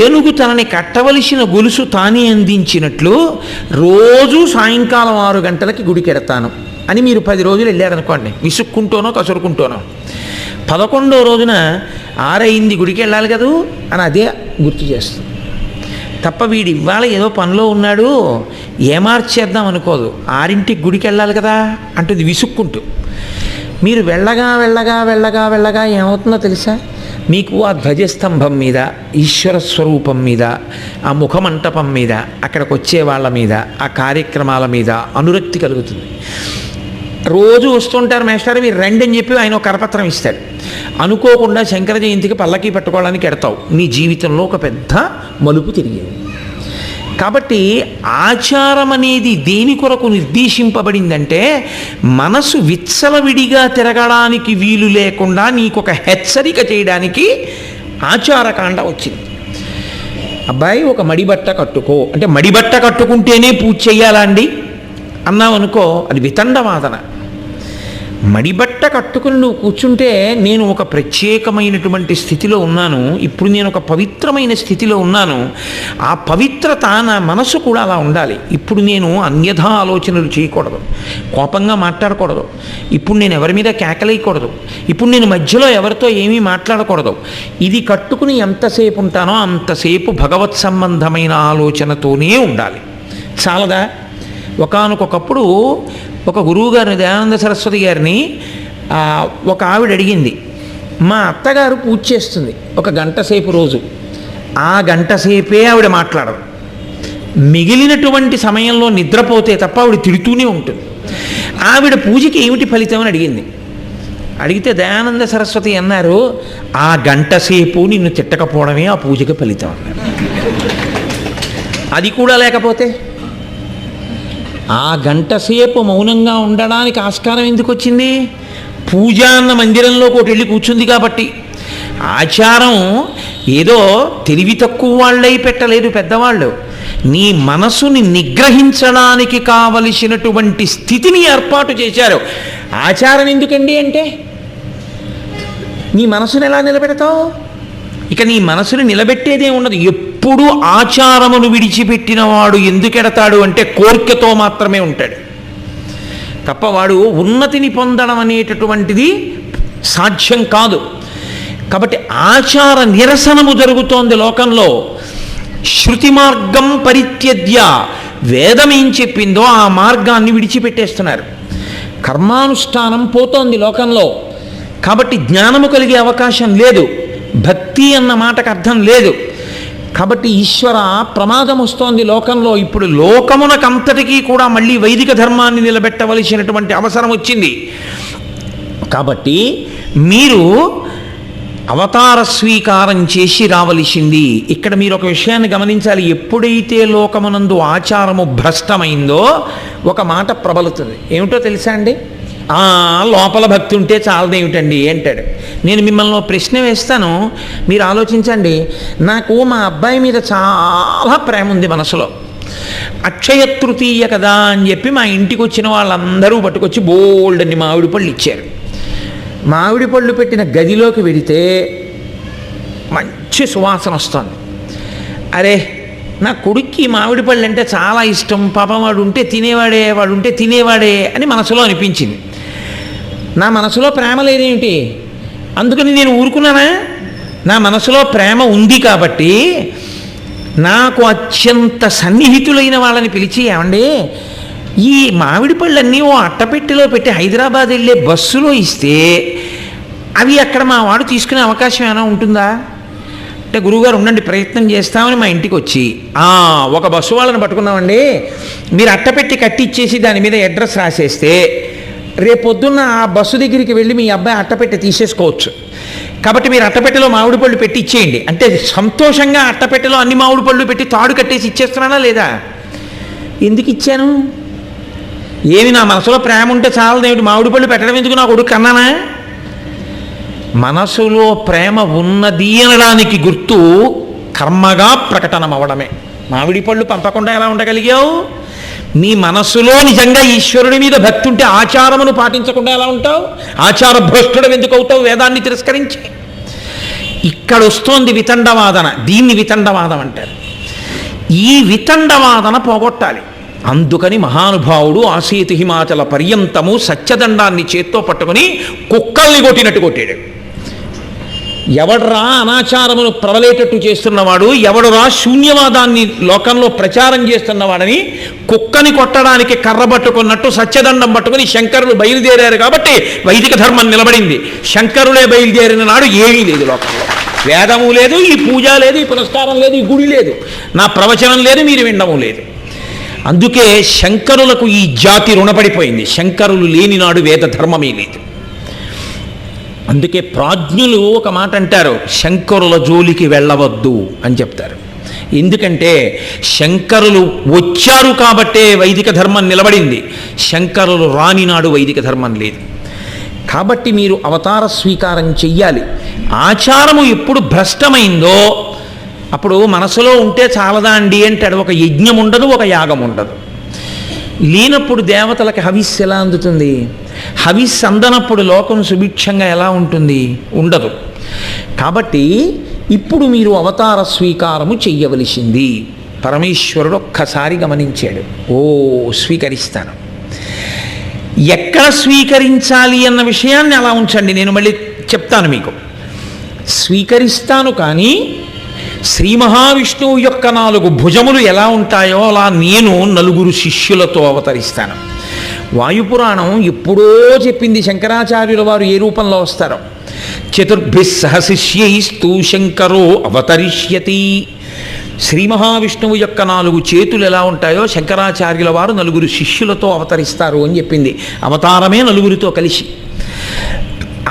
ఏనుగు తనని కట్టవలసిన గొలుసు తానే అందించినట్లు రోజు సాయంకాలం 6 గంటలకి గుడికెడతాను అని మీరు 10 రోజులు వెళ్ళారనుకోండి, విసుక్కుంటూనో కసురుకుంటూనో, 11వ రోజున 6 అయింది గుడికి వెళ్ళాలి కదూ అని అదే గుర్తు చేస్తుంది తప్ప వీడు ఇవాళ ఏదో పనిలో ఉన్నాడు ఏమార్చేద్దాం అనుకోదు. 6ంటికి గుడికి వెళ్ళాలి కదా అంటుంది విసుక్కుంటూ. మీరు వెళ్ళగా ఏమవుతుందో తెలుసా? మీకు ఆ ధ్వజస్తంభం మీద, ఈశ్వర స్వరూపం మీద, ఆ ముఖమంటపం మీద, అక్కడికి వచ్చే వాళ్ళ మీద, ఆ కార్యక్రమాల మీద అనురక్తి కలుగుతుంది. రోజు వస్తుంటారు మేస్టారు, మీరు రండి అని చెప్పి ఆయన ఒక కరపత్రం ఇస్తాడు. అనుకోకుండా శంకర జయంతికి పల్లకి పట్టుకోవడానికి ఎడతావు. నీ జీవితంలో ఒక పెద్ద మలుపు తిరిగింది. కాబట్టి ఆచారం అనేది దేని కొరకు నిర్దేశింపబడిందంటే మనసు విచ్చలవిడిగా తిరగడానికి వీలు లేకుండా నీకొక హెచ్చరిక చేయడానికి ఆచారకాండ వచ్చింది. అబ్బాయి ఒక మడిబట్ట కట్టుకో అంటే, మడిబట్ట కట్టుకుంటేనే పూజ చేయాలా అండి అన్నావనుకో, అది వితండవాదన. మడిబట్ట కట్టుకుని నువ్వు కూర్చుంటే నేను ఒక ప్రత్యేకమైనటువంటి స్థితిలో ఉన్నాను, ఇప్పుడు నేను ఒక పవిత్రమైన స్థితిలో ఉన్నాను, ఆ పవిత్రత నా మనసు కూడా అలా ఉండాలి. ఇప్పుడు నేను అన్యథా ఆలోచనలు చేయకూడదు, కోపంగా మాట్లాడకూడదు, ఇప్పుడు నేను ఎవరి మీద కేకలేయకూడదు, ఇప్పుడు నేను మధ్యలో ఎవరితో ఏమీ మాట్లాడకూడదు. ఇది కట్టుకుని ఎంతసేపు ఉంటానో అంతసేపు భగవత్ సంబంధమైన ఆలోచనతోనే ఉండాలి. చాలదా? ఒకానొకప్పుడు ఒక గురువుగారిని, దయానంద సరస్వతి గారిని ఒక ఆవిడ అడిగింది, మా అత్తగారు పూజ చేస్తుంది 1 గంట సేపు రోజు, ఆ గంట సేపే ఆవిడ మాట్లాడరు, మిగిలినటువంటి సమయంలో నిద్రపోతే తప్ప ఆవిడ తిడుతూనే ఉంటుంది. ఆవిడ పూజకి ఏమిటి ఫలితం అని అడిగింది. అడిగితే దయానంద సరస్వతి అన్నారు, ఆ గంట సేపు నిన్ను తిట్టకపోవడమే ఆ పూజకి ఫలితం అన్నారు. అది కూడా లేకపోతే ఆ గంట సేపు మౌనంగా ఉండడానికి ఆస్కారం ఎందుకు వచ్చింది? పూజ అన్న మందిరంలోకి ఒకటి వెళ్ళి కూర్చుంది కాబట్టి. ఆచారం ఏదో తెలివి తక్కువ వాళ్ళై పెట్టలేదు పెద్దవాళ్ళు. నీ మనసుని నిగ్రహించడానికి కావలసినటువంటి స్థితిని ఏర్పాటు చేశారు. ఆచారం ఎందుకండి అంటే నీ మనసుని ఎలా నిలబెడతావు? ఇక నీ మనసుని నిలబెట్టేదే ఉండదు. ఎప్పుడు ఆచారమును విడిచిపెట్టిన వాడు ఎందుకెడతాడు అంటే కోరికతో మాత్రమే ఉంటాడు తప్ప వాడు ఉన్నతిని పొందడం అనేటటువంటిది సాధ్యం కాదు. కాబట్టి ఆచార నిరసనము జరుగుతోంది లోకంలో. శృతి మార్గం పరిత్యజ్య, వేదం ఏం చెప్పిందో ఆ మార్గాన్ని విడిచిపెట్టేస్తున్నారు. కర్మానుష్ఠానం పోతోంది లోకంలో. కాబట్టి జ్ఞానము కలిగే అవకాశం లేదు. భక్తి అన్న మాటకు అర్థం లేదు. కాబట్టి ఈశ్వర ప్రమాదం వస్తోంది లోకంలో. ఇప్పుడు లోకమునకంతటికీ కూడా మళ్ళీ వైదిక ధర్మాన్ని నిలబెట్టవలసినటువంటి అవసరం వచ్చింది. కాబట్టి మీరు అవతార స్వీకారం చేసి రావలసింది. ఇక్కడ మీరు ఒక విషయాన్ని గమనించాలి. ఎప్పుడైతే లోకమునందు ఆచారము భ్రష్టమైందో ఒక మాట ప్రబలుతుంది. ఏమిటో తెలుసా అండి? లోపల భక్తి ఉంటే చాలదేమిటండి అంటాడు. నేను మిమ్మల్ని ప్రశ్న వేస్తాను, మీరు ఆలోచించండి. నాకు మా అబ్బాయి మీద చాలా ప్రేమ ఉంది మనసులో. అక్షయ తృతీయ కదా అని చెప్పి మా ఇంటికి వచ్చిన వాళ్ళందరూ పట్టుకొచ్చి బోల్డ్ అన్ని మామిడి పళ్ళు ఇచ్చారు. మామిడి పళ్ళు పెట్టిన గదిలోకి వెడితే మంచి సువాసన వస్తుంది. అరే, నా కొడుక్కి మామిడి పళ్ళు అంటే చాలా ఇష్టం, పాపం వాడు ఉంటే తినేవాడే అని మనసులో అనిపించింది. నా మనసులో ప్రేమ లేదేమిటి? అందుకని నేను ఊరుకున్నానా? నా మనసులో ప్రేమ ఉంది కాబట్టి నాకు అత్యంత సన్నిహితులైన వాళ్ళని పిలిచి, ఏమండి ఈ మామిడి పళ్ళన్నీ ఓ అట్టపెట్టెలో పెట్టి హైదరాబాద్ వెళ్ళే బస్సులో ఇస్తే అవి అక్కడ మా వాడు తీసుకునే అవకాశం ఏమైనా ఉంటుందా అంటే, గురువుగారు ఉండండి ప్రయత్నం చేస్తామని మా ఇంటికి వచ్చి ఒక బస్సు వాళ్ళని పట్టుకున్నామండి, మీరు అట్టపెట్టి కట్టిచ్చేసి దాని మీద అడ్రస్ రాసేస్తే రేపొద్దున్న ఆ బస్సు దగ్గరికి వెళ్ళి మీ అబ్బాయి అట్టపెట్టె తీసేసుకోవచ్చు. కాబట్టి మీరు అట్టపెట్టెలో మామిడి పళ్ళు పెట్టి ఇచ్చేయండి అంటే సంతోషంగా అట్టపెట్టెలో అన్ని మామిడి పళ్ళు పెట్టి తాడు కట్టేసి ఇచ్చేస్తున్నానా లేదా? ఎందుకు ఇచ్చాను? ఏమి నా మనసులో ప్రేమ ఉంటే చాలదేమిటి? మామిడి పళ్ళు పెట్టడం ఎందుకు? నా కొడుకు కన్నానా? మనసులో ప్రేమ ఉన్నది అనడానికి గుర్తు కర్మగా ప్రకటనం అవడమే. మామిడి పళ్ళు పంపకుండా ఎలా ఉండగలిగావు? నీ మనస్సులో నిజంగా ఈశ్వరుడి మీద భక్తి ఉంటే ఆచారమును పాటించకుండా ఎలా ఉంటావు? ఆచార భ్రష్టుడు ఎందుకు అవుతావు వేదాన్ని తిరస్కరించి? ఇక్కడ వస్తోంది వితండవాదన. దీన్ని వితండవాదం అంటారు. ఈ వితండవాదన పోగొట్టాలి. అందుకని మహానుభావుడు ఆసీతి హిమాచల పర్యంతము సత్యదండాన్ని చేత్తో పట్టుకుని కుక్కల్ని కొట్టినట్టు కొట్టాడు. ఎవడరా అనాచారమును ప్రబలేటట్టు చేస్తున్నవాడు, ఎవడరా శూన్యవాదాన్ని లోకంలో ప్రచారం చేస్తున్నవాడని కుక్కని కొట్టడానికి కర్ర పట్టుకున్నట్టు సత్యదండం పట్టుకుని శంకరులు బయలుదేరారు కాబట్టి వైదిక ధర్మం నిలబడింది. శంకరులే బయలుదేరిన నాడు ఏమీ లేదు లోకంలో. వేదము లేదు, ఈ పూజ లేదు, ఈ పురస్కారం లేదు, ఈ గుడి లేదు, నా ప్రవచనం లేదు, మీరు వినడము లేదు. అందుకే శంకరులకు ఈ జాతి రుణపడిపోయింది. శంకరులు లేని నాడు వేద ధర్మమే లేదు. అందుకే ప్రాజ్ఞులు ఒక మాట అంటారు, శంకరుల జోలికి వెళ్ళవద్దు అని చెప్తారు. ఎందుకంటే శంకరులు వచ్చారు కాబట్టే వైదిక ధర్మం నిలబడింది. శంకరులు రాని నాడు వైదిక ధర్మం లేదు. కాబట్టి మీరు అవతార స్వీకారం చెయ్యాలి. ఆచారము ఎప్పుడు భ్రష్టమైందో అప్పుడు మనసులో ఉంటే చాలదా అండి అంటాడు. ఒక యజ్ఞం ఉండదు, ఒక యాగం ఉండదు. లేనప్పుడు దేవతలకు హవిస్సు ఎలా అందుతుంది? హవిస్సు అందనప్పుడు లోకం సుభిక్షంగా ఎలా ఉంటుంది? ఉండదు. కాబట్టి ఇప్పుడు మీరు అవతార స్వీకారము చెయ్యవలసింది. పరమేశ్వరుడు ఒక్కసారి గమనించాడు, స్వీకరిస్తాను. ఎక్కడ స్వీకరించాలి అన్న విషయాన్ని అలా ఉంచండి, నేను మళ్ళీ చెప్తాను మీకు. స్వీకరిస్తాను, కానీ శ్రీ మహావిష్ణువు యొక్క 4 భుజములు ఎలా ఉంటాయో అలా నేను 9 శిష్యులతో అవతరిస్తాను. వాయుపురాణం ఎప్పుడో చెప్పింది శంకరాచార్యుల వారు ఏ రూపంలో వస్తారో. చతుర్భిః సహ శిష్యైస్తు శంకరో అవతరిష్యతి. శ్రీ మహావిష్ణువు యొక్క 4 చేతులు ఎలా ఉంటాయో శంకరాచార్యుల వారు 9 శిష్యులతో అవతరిస్తారు అని చెప్పింది. అవతారమే 9తో కలిసి.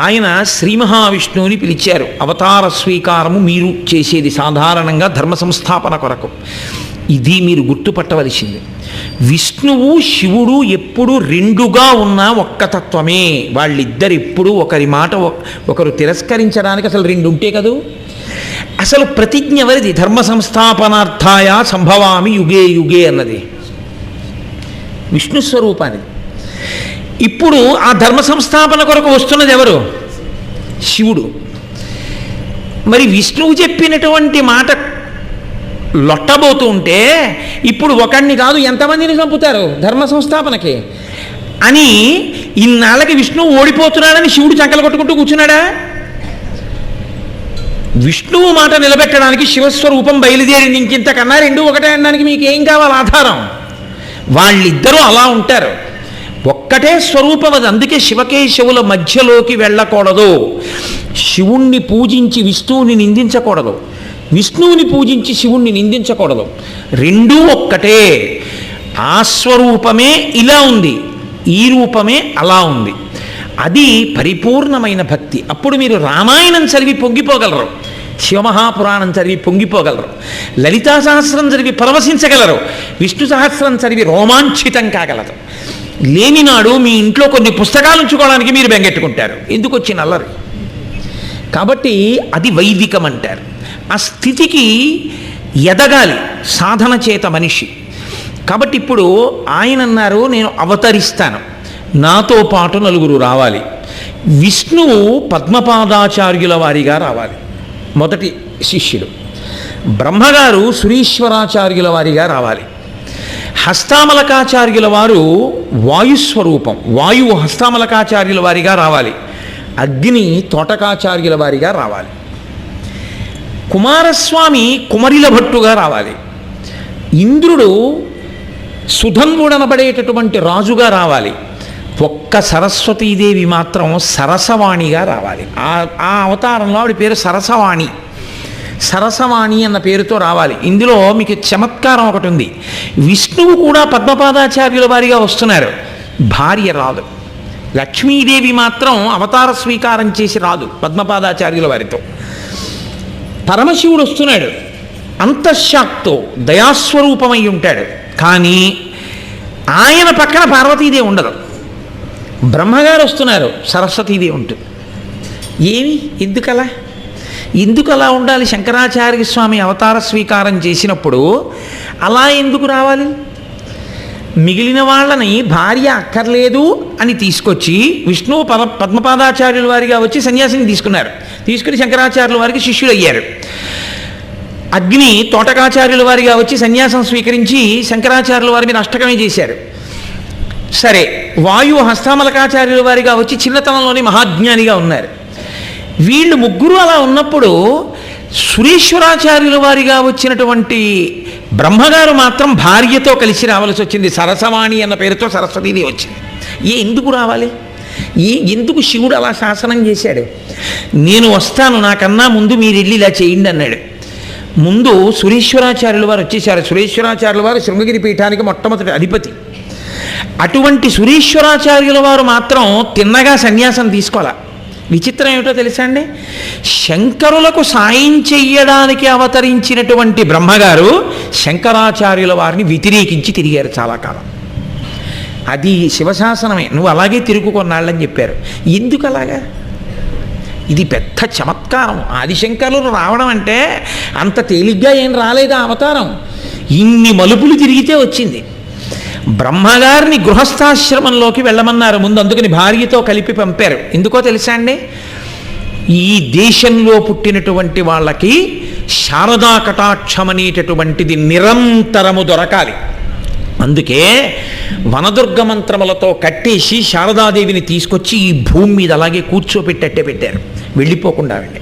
ఆయన శ్రీ మహావిష్ణువుని పిలిచారు. అవతార స్వీకారము మీరు చేసేది సాధారణంగా ధర్మ సంస్థాపన కొరకు. ఇది మీరు గుర్తుపట్టవలసింది. విష్ణువు శివుడు ఎప్పుడు రెండుగా ఉన్న ఒక్క తత్వమే. వాళ్ళిద్దరు ఎప్పుడు ఒకరి మాట ఒకరు తిరస్కరించడానికి అసలు రెండు ఉంటే కదూ. అసలు ప్రతిజ్ఞ ఎవరిది? ధర్మ సంస్థాపనార్థాయ సంభవామి యుగే యుగే అన్నది విష్ణు స్వరూపాన్ని. ఇప్పుడు ఆ ధర్మ సంస్థాపన కొరకు వస్తున్నది ఎవరు? శివుడు. మరి విష్ణువు చెప్పినటువంటి మాట లొట్టబోతూ ఉంటే ఇప్పుడు ఒకడిని కాదు ఎంతమందిని చంపుతారు ధర్మ సంస్థాపనకి అని ఇన్నాళ్ళకి విష్ణువు ఓడిపోతున్నాడని శివుడు చంకలు కొట్టుకుంటూ కూర్చున్నాడా? విష్ణువు మాట నిలబెట్టడానికి శివస్వరూపం బయలుదేరింది. ఇంకింతకన్నా రెండు ఒకటే అనడానికి మీకు ఏం కావాలి ఆధారం? వాళ్ళిద్దరూ అలా ఉంటారు, ఒక్కటే స్వరూపం అది. అందుకే శివకేశవుల మధ్యలోకి వెళ్ళకూడదు. శివుణ్ణి పూజించి విష్ణువుని నిందించకూడదు, విష్ణువుని పూజించి శివుణ్ణి నిందించకూడదు. రెండూ ఒక్కటే. ఆ స్వరూపమే ఇలా ఉంది, ఈ రూపమే అలా ఉంది. అది పరిపూర్ణమైన భక్తి. అప్పుడు మీరు రామాయణం చదివి పొంగిపోగలరు, శివమహాపురాణం చదివి పొంగిపోగలరు, లలితా సహస్రం చదివి పరవశించగలరు, విష్ణు సహస్రం చదివి రోమాంచితం కాగలరు. లేనినాడు మీ ఇంట్లో కొన్ని పుస్తకాలు ఉంచుకోవడానికి మీరు బెంగెట్టుకుంటారు. ఎందుకు వచ్చిన అల్లరి? కాబట్టి అది వైదికం అంటారు. ఆ స్థితికి ఎదగాలి సాధన చేత మనిషి. కాబట్టి ఇప్పుడు ఆయన అన్నారు, నేను అవతరిస్తాను, నాతో పాటు నలుగురు రావాలి. విష్ణువు పద్మపాదాచార్యుల వారిగా రావాలి, మొదటి శిష్యుడు. బ్రహ్మగారు సురీశ్వరాచార్యుల వారిగా రావాలి. హస్తామలకాచార్యుల వారు వాయుస్వరూపం, వాయువు హస్తామలకాచార్యుల వారిగా రావాలి. అగ్ని తోటకాచార్యుల వారిగా రావాలి. కుమారస్వామి కుమరిల భట్టుగా రావాలి. ఇంద్రుడు సుధన్వుడనబడేటటువంటి రాజుగా రావాలి. ఒక్క సరస్వతీదేవి మాత్రం సరసవాణిగా రావాలి. ఆ అవతారంలో ఆవిడ పేరు సరసవాణి. సరసవాణి అన్న పేరుతో రావాలి. ఇందులో మీకు చమత్కారం ఒకటి ఉంది. విష్ణువు కూడా పద్మపాదాచార్యుల వారిగా వస్తున్నారు, భార్య రాదు. లక్ష్మీదేవి మాత్రం అవతార స్వీకారం చేసి రాదు పద్మపాదాచార్యుల వారితో. పరమశివుడు వస్తున్నాడు, అంతఃశాక్తో దయాస్వరూపమై ఉంటాడు. కానీ ఆయన పక్కన పార్వతీదేవి ఉండదు. బ్రహ్మగారు వస్తున్నారు, సరస్వతీదేవి ఉంటుంది. ఏమి ఎందుకు అలా ఉండాలి? శంకరాచార్య స్వామి అవతార స్వీకారం చేసినప్పుడు అలా ఎందుకు రావాలి? మిగిలిన వాళ్ళని భార్య అక్కర్లేదు అని తీసుకొచ్చి విష్ణువు పద్మపాదాచార్యుల వారిగా వచ్చి సన్యాసిని తీసుకుని శంకరాచార్యుల వారికి శిష్యులు అయ్యారు. అగ్ని తోటకాచార్యుల వారిగా వచ్చి సన్యాసం స్వీకరించి శంకరాచార్యుల వారి మీద అష్టకమే చేశారు. సరే, వాయువు హస్తామలకాచార్యుల వారిగా వచ్చి చిన్నతనంలోని మహాజ్ఞానిగా ఉన్నారు. వీళ్ళు ముగ్గురు అలా ఉన్నప్పుడు సురేశ్వరాచార్యుల వారిగా వచ్చినటువంటి బ్రహ్మగారు మాత్రం భార్యతో కలిసి రావాల్సి వచ్చింది. సరసవాణి అన్న పేరుతో సరస్వతీదేవి వచ్చింది. ఎందుకు రావాలి? ఎందుకు శివుడు అలా శాసనం చేశాడు? నేను వస్తాను, నాకన్నా ముందు మీరు వెళ్ళి ఇలా చేయండి అన్నాడు. ముందు సురేశ్వరాచార్యుల వారు వచ్చేసారు. సురేశ్వరాచార్యుల వారు శృంగగిరి పీఠానికి మొట్టమొదటి అధిపతి. అటువంటి సురేశ్వరాచార్యుల వారు మాత్రం తిన్నగా సన్యాసం తీసుకోవాల. విచిత్రం ఏమిటో తెలుసా అండి? శంకరులకు సాయం చెయ్యడానికి అవతరించినటువంటి బ్రహ్మగారు శంకరాచార్యుల వారిని వ్యతిరేకించి తిరిగారు చాలా కాలం. అది శివశాసనమే, నువ్వు అలాగే తిరుగుకొన్నాళ్ళని చెప్పారు. ఎందుకు అలాగా? ఇది పెద్ద చమత్కారం. ఆదిశంకరులు రావడం అంటే అంత తేలిగ్గా ఏం రాలేదా అవతారం? ఇన్ని మలుపులు తిరిగితే వచ్చింది. బ్రహ్మగారిని గృహస్థాశ్రమంలోకి వెళ్ళమన్నారు ముందు, అందుకని భార్యతో కలిపి పంపారు. ఎందుకో తెలుసా అండి? ఈ దేశంలో పుట్టినటువంటి వాళ్ళకి శారదా కటాక్షం అనేటటువంటిది నిరంతరము దొరకాలి. అందుకే వనదుర్గ మంత్రములతో కట్టేసి శారదాదేవిని తీసుకొచ్చి ఈ భూమి మీద అలాగే కూర్చోపెట్టట్టే పెట్టారు, వెళ్ళిపోకుండా వెళ్ళి.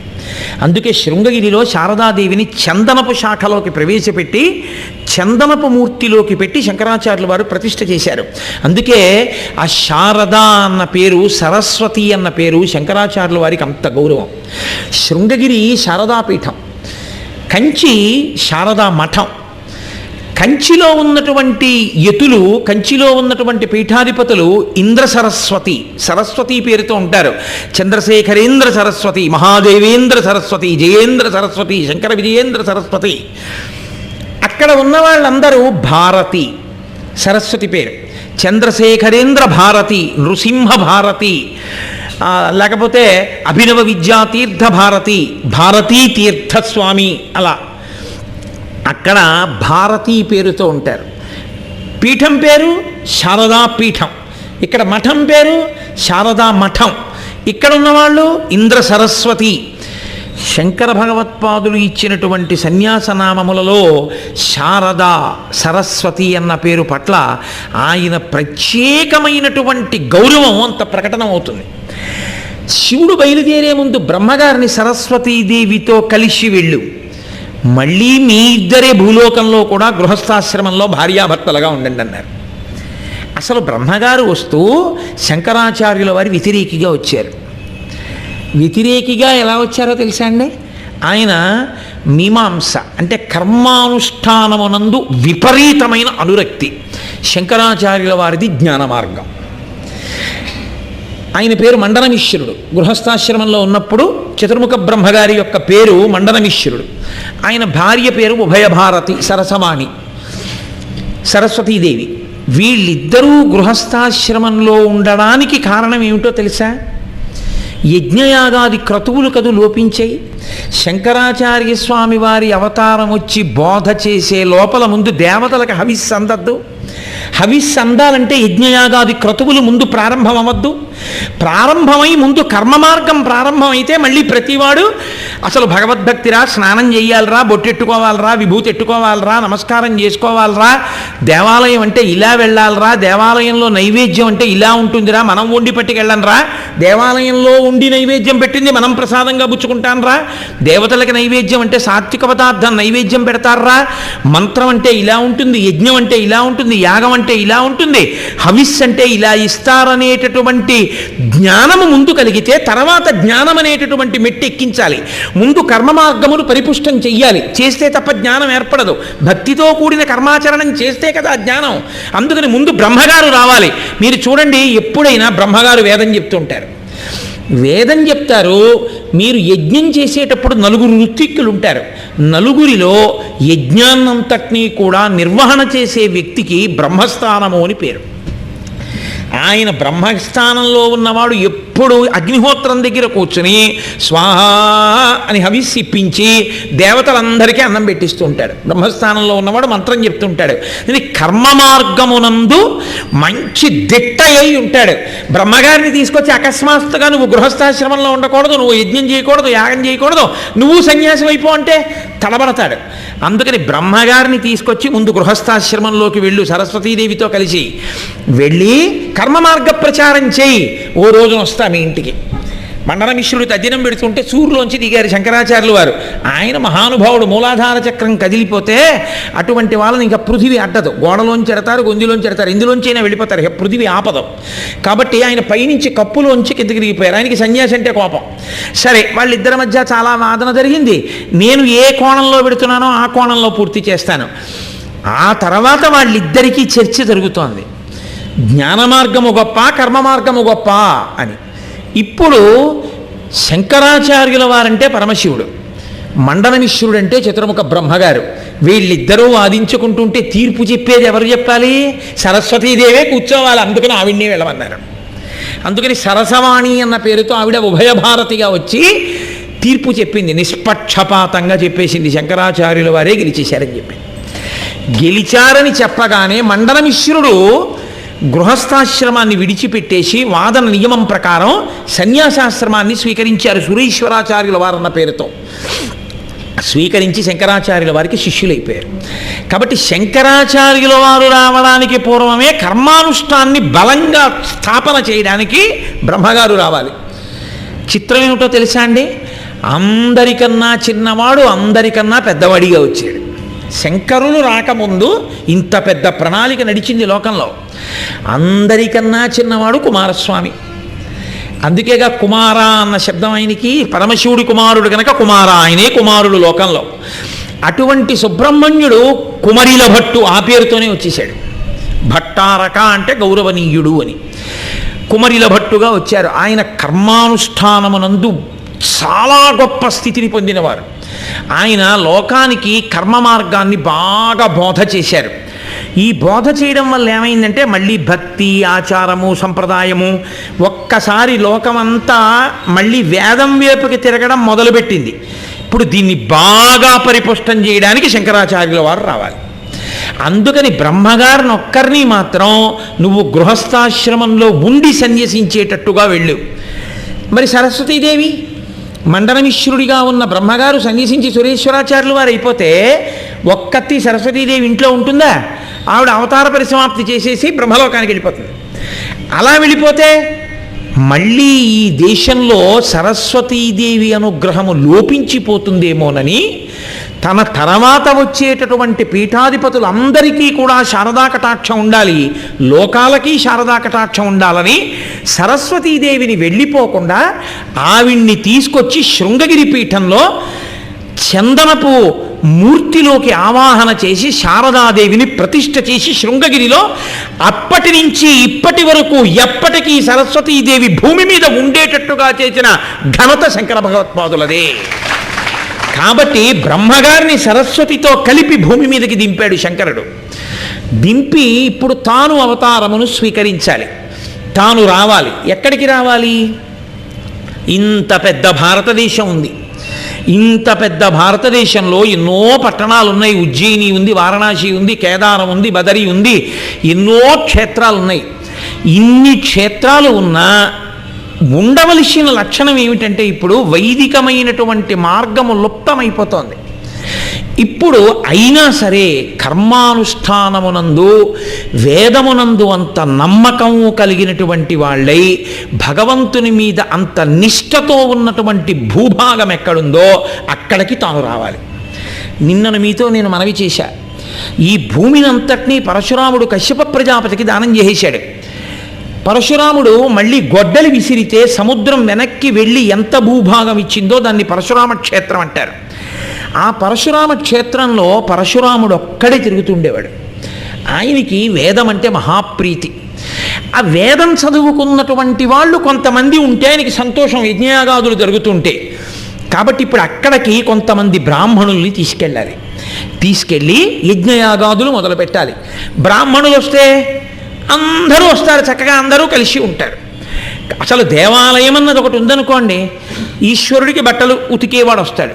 అందుకే శృంగగిరిలో శారదాదేవిని చందనపు శాఖలోకి ప్రవేశపెట్టి చందనపు మూర్తిలోకి పెట్టి శంకరాచార్యుల వారు ప్రతిష్ఠ చేశారు. అందుకే ఆ శారద అన్న పేరు, సరస్వతి అన్న పేరు శంకరాచార్యుల వారికి అంత గౌరవం. శృంగగిరి శారదాపీఠం, కంచి శారదా మఠం. కంచిలో ఉన్నటువంటి యతులు, కంచిలో ఉన్నటువంటి పీఠాధిపతులు ఇంద్ర సరస్వతి, సరస్వతి పేరుతో ఉంటారు. చంద్రశేఖరేంద్ర సరస్వతి, మహాదేవేంద్ర సరస్వతి, జయేంద్ర సరస్వతి, శంకర విజయేంద్ర సరస్వతి. అక్కడ ఉన్న వాళ్ళందరూ భారతి, సరస్వతి పేరు, చంద్రశేఖరేంద్ర భారతి, నృసింహ భారతి, లేకపోతే అభినవ విద్యాతీర్థ భారతి, భారతీ తీర్థస్వామి, అలా అక్కడ భారతీ పేరుతో ఉంటారు. పీఠం పేరు శారదా పీఠం, ఇక్కడ మఠం పేరు శారదా మఠం. ఇక్కడ ఉన్నవాళ్ళు ఇంద్ర సరస్వతి. శంకర భగవత్పాదులు ఇచ్చినటువంటి సన్యాసనామములలో శారద, సరస్వతి అన్న పేరు పట్ల ఆయన ప్రత్యేకమైనటువంటి గౌరవం అంత ప్రకటనమవుతుంది. శివుడు బయలుదేరే ముందు బ్రహ్మగారిని సరస్వతీదేవితో కలిసి వెళ్ళు, మళ్ళీ మీ ఇద్దరే భూలోకంలో కూడా గృహస్థాశ్రమంలో భార్యాభర్తలుగా ఉండండి అన్నారు. అసలు బ్రహ్మగారు వస్తూ శంకరాచార్యుల వారి వ్యతిరేకిగా వచ్చారు. వ్యతిరేకిగా ఎలా వచ్చారో తెలుసా అండి? ఆయన మీమాంస అంటే కర్మానుష్ఠానమునందు విపరీతమైన అనురక్తి. శంకరాచార్యుల వారిది జ్ఞాన మార్గం. ఆయన పేరు మండనమిశ్రుడు. గృహస్థాశ్రమంలో ఉన్నప్పుడు చతుర్ముఖ బ్రహ్మగారి యొక్క పేరు మండనమిశ్రుడు. ఆయన భార్య పేరు ఉభయభారతి సరసవాణి, సరస్వతీదేవి. వీళ్ళిద్దరూ గృహస్థాశ్రమంలో ఉండడానికి కారణం ఏమిటో తెలుసా? యజ్ఞయాగాది క్రతువులు కదు లోపించాయి. శంకరాచార్య స్వామి వారి అవతారం వచ్చి బోధ చేసే లోపల ముందు దేవతలకు హవిస్సు అందద్దు. హవిస్సు అందాలంటే యజ్ఞయాగాది క్రతువులు ముందు ప్రారంభం అవ్వద్దు. ప్రారంభమై ముందు కర్మ మార్గం ప్రారంభమైతే మళ్ళీ ప్రతివాడు అసలు భగవద్భక్తిరా, స్నానం చేయాలరా, బొట్టెట్టుకోవాలరా, విభూతి ఎట్టుకోవాలరా, నమస్కారం చేసుకోవాలరా, దేవాలయం అంటే ఇలా వెళ్ళాలరా, దేవాలయంలో నైవేద్యం అంటే ఇలా ఉంటుందిరా, మనం వండి పట్టుకెళ్ళనరా, దేవాలయంలో ఉండి నైవేద్యం పెట్టింది మనం ప్రసాదంగా పుచ్చుకుంటానరా, దేవతలకి నైవేద్యం అంటే సాత్విక పదార్థం నైవేద్యం పెడతారా, మంత్రం అంటే ఇలా ఉంటుంది, యజ్ఞం అంటే ఇలా ఉంటుంది, యాగం అంటే ఇలా ఉంటుంది, హవిస్సు అంటే ఇలా ఇస్తారనేటటువంటి జ్ఞానము ముందు కలిగితే తర్వాత జ్ఞానం అనేటటువంటి మెట్టు ఎక్కించాలి. ముందు కర్మ మార్గమును పరిపుష్టం చెయ్యాలి. చేస్తే తప్ప జ్ఞానం ఏర్పడదు. భక్తితో కూడిన కర్మాచరణం చేస్తే కదా జ్ఞానం. అందుకని ముందు బ్రహ్మగారు రావాలి. మీరు చూడండి, ఎప్పుడైనా బ్రహ్మగారు వేదం చెప్తుంటారు. వేదం చెప్తారు. మీరు యజ్ఞం చేసేటప్పుడు నలుగురు ఋత్విక్కులు ఉంటారు. నలుగురిలో యజ్ఞాన్నంతటినీ కూడా నిర్వహణ చేసే వ్యక్తికి బ్రహ్మస్థానము అని పేరు. ఆయన బ్రహ్మస్థానంలో ఉన్నవాడు ఎప్పుడు అగ్నిహోత్రం దగ్గర కూర్చుని స్వాహ అని హవిస్సు ఇప్పించి దేవతలందరికీ అన్నం పెట్టిస్తూ ఉంటాడు. బ్రహ్మస్థానంలో ఉన్నవాడు మంత్రం చెప్తుంటాడు. ఇది కర్మ మార్గమునందు మంచి దిట్ట అయి ఉంటాడు. బ్రహ్మగారిని తీసుకొచ్చి అకస్మాత్తుగా నువ్వు గృహస్థాశ్రమంలో ఉండకూడదు, నువ్వు యజ్ఞం చేయకూడదు, యాగం చేయకూడదు, నువ్వు సన్యాసం అయిపో అంటే తడబడతాడు. అందుకని బ్రహ్మగారిని తీసుకొచ్చి ముందు గృహస్థాశ్రమంలోకి వెళ్ళు, సరస్వతీదేవితో కలిసి వెళ్ళి కర్మ మార్గ ప్రచారం చేయి. ఓ రోజున వస్తా మీ ఇంటికి. మండనమిశ్రుడు తద్దినం పెడుతుంటే సూర్యులోంచి దిగారు శంకరాచార్యులు వారు. ఆయన మహానుభావుడు. మూలాధార చక్రం కదిలిపోతే అటువంటి వాళ్ళని ఇంకా పృథివీ అడ్డదు. గోడలోంచి ఎడతారు, గొంతులోంచి ఎడతారు, ఇందులోంచి అయినా వెళ్ళిపోతారు. ఇక పృథివీ ఆపదు. కాబట్టి ఆయన పైనుంచి కప్పులోంచి కిందకి దిగిపోయారు. ఆయనకి సన్యాసి అంటే కోపం. సరే, వాళ్ళిద్దరి మధ్య చాలా వాదన జరిగింది. నేను ఏ కోణంలో పెడుతున్నానో ఆ కోణంలో పూర్తి చేస్తాను. ఆ తర్వాత వాళ్ళిద్దరికీ చర్చ జరుగుతోంది. జ్ఞాన మార్గము గొప్ప, కర్మ మార్గము గొప్ప అని. ఇప్పుడు శంకరాచార్యుల వారంటే పరమశివుడు, మండనమిశ్రుడు అంటే చతుర్ముఖ బ్రహ్మగారు. వీళ్ళిద్దరూ వాదించుకుంటుంటే తీర్పు చెప్పేది ఎవరు చెప్పాలి? సరస్వతీదేవే కూర్చోవాలి. అందుకని ఆవిడ్ని వెళ్ళమన్నారు. అందుకని సరసవాణి అన్న పేరుతో ఆవిడ ఉభయభారతిగా వచ్చి తీర్పు చెప్పింది. నిష్పక్షపాతంగా చెప్పేసింది. శంకరాచార్యుల వారే గెలిచేశారని చెప్పింది. గెలిచారని చెప్పగానే మండనమిశ్రుడు గృహస్థాశ్రమాన్ని విడిచిపెట్టేసి వాదన నియమం ప్రకారం సన్యాసాశ్రమాన్ని స్వీకరించారు. సురేశ్వరాచార్యుల వారన్న పేరుతో స్వీకరించి శంకరాచార్యుల వారికి శిష్యులైపోయారు. కాబట్టి శంకరాచార్యుల వారు రావడానికి పూర్వమే కర్మానుష్ఠాన్ని బలంగా స్థాపన చేయడానికి బ్రహ్మగారు రావాలి. చిత్రం ఏమిటో తెలుసా అండి? అందరికన్నా చిన్నవాడు అందరికన్నా పెద్దవాడిగా వచ్చాడు. శంకరులు రాకముందు ఇంత పెద్ద ప్రణాళిక నడిచింది లోకంలో. అందరికన్నా చిన్నవాడు కుమారస్వామి. అందుకేగా కుమార అన్న శబ్దం ఆయనకి. పరమశివుడి కుమారుడు కనుక కుమార, ఆయనే కుమారుడు లోకంలో. అటువంటి సుబ్రహ్మణ్యుడు కుమరిల భట్టు ఆ పేరుతోనే వచ్చేసాడు. భట్టారక అంటే గౌరవనీయుడు అని. కుమరిల భట్టుగా వచ్చారు. ఆయన కర్మానుష్ఠానమునందు చాలా గొప్ప స్థితిని పొందినవారు. ఆయన లోకానికి కర్మ మార్గాన్ని బాగా బోధ చేశారు. ఈ బోధ చేయడం వల్ల ఏమైందంటే మళ్ళీ భక్తి, ఆచారము, సంప్రదాయము ఒక్కసారి లోకమంతా మళ్ళీ వేదం వైపుకి తిరగడం మొదలుపెట్టింది. ఇప్పుడు దీన్ని బాగా పరిపుష్టం చేయడానికి శంకరాచార్యుల వారు రావాలి. అందుకని బ్రహ్మగారిని ఒక్కరిని మాత్రం నువ్వు గృహస్థాశ్రమంలో ఉండి సన్యసించేటట్టుగా వెళ్ళు. మరి సరస్వతీదేవి మండనమిశ్రుడిగా ఉన్న బ్రహ్మగారు సన్యసించి సురేశ్వరాచార్యులు వారు అయిపోతే ఒక్కత్తి సరస్వతీదేవి ఇంట్లో ఉంటుందా? ఆవిడ అవతార పరిసమాప్తి చేసేసి బ్రహ్మలోకానికి వెళ్ళిపోతుంది. అలా వెళ్ళిపోతే మళ్ళీ ఈ దేశంలో సరస్వతీదేవి అనుగ్రహము లోపించిపోతుందేమోనని తన తర్వాత వచ్చేటటువంటి పీఠాధిపతులందరికీ కూడా శారదా కటాక్షం ఉండాలి, లోకాలకి శారదా కటాక్షం ఉండాలని సరస్వతీదేవిని వెళ్ళిపోకుండా ఆవిడ్ని తీసుకొచ్చి శృంగగిరి పీఠంలో చందనపు మూర్తిలోకి ఆవాహన చేసి శారదాదేవిని ప్రతిష్ఠ చేసి శృంగగిరిలో అప్పటి నుంచి ఇప్పటి వరకు ఎప్పటికీ సరస్వతీదేవి భూమి మీద ఉండేటట్టుగా చేసిన ఘనత శంకర భగవత్పాదులదే. కాబట్టి బ్రహ్మగారిని సరస్వతితో కలిపి భూమి మీదకి దింపాడు శంకరుడు. దింపి ఇప్పుడు తాను అవతారమును స్వీకరించాలి, తాను రావాలి. ఎక్కడికి రావాలి? ఇంత పెద్ద భారతదేశం ఉంది. ఇంత పెద్ద భారతదేశంలో ఎన్నో పట్టణాలు ఉన్నాయి. ఉజ్జయిని ఉంది, వారణాసి ఉంది, కేదారం ఉంది, బదరి ఉంది, ఎన్నో క్షేత్రాలు ఉన్నాయి. ఇన్ని క్షేత్రాలు ఉన్నా ఉండవలసిన లక్షణం ఏమిటంటే ఇప్పుడు వైదికమైనటువంటి మార్గము లుప్తమైపోతోంది. ఇప్పుడు అయినా సరే కర్మానుష్ఠానమునందు వేదమునందు అంత నమ్మకము కలిగినటువంటి వాళ్ళై భగవంతుని మీద అంత నిష్ఠతో ఉన్నటువంటి భూభాగం ఎక్కడుందో అక్కడికి తాను రావాలి. నిన్నను మీతో నేను మనవి చేశా, ఈ భూమిని అంతటినీ పరశురాముడు కశ్యప ప్రజాపతికి దానం చేసేశాడు. పరశురాముడు మళ్ళీ గొడ్డలి విసిరితే సముద్రం వెనక్కి వెళ్ళి ఎంత భూభాగం ఇచ్చిందో దాన్ని పరశురామ క్షేత్రం అంటారు. ఆ పరశురామ క్షేత్రంలో పరశురాముడు ఒక్కడే తిరుగుతుండేవాడు. ఆయనకి వేదం అంటే మహాప్రీతి. ఆ వేదం చదువుకున్నటువంటి వాళ్ళు కొంతమంది ఉంటే ఆయనకి సంతోషం, యజ్ఞయాగాదులు జరుగుతుంటే. కాబట్టి ఇప్పుడు అక్కడికి కొంతమంది బ్రాహ్మణుల్ని తీసుకెళ్ళి యజ్ఞయాగాదులు మొదలు పెట్టాలి. బ్రాహ్మణులు వస్తే అందరూ వస్తారు, చక్కగా అందరూ కలిసి ఉంటారు. అసలు దేవాలయం అన్నది ఒకటి ఉందనుకోండి, ఈశ్వరుడికి బట్టలు ఉతికేవాడు వస్తాడు,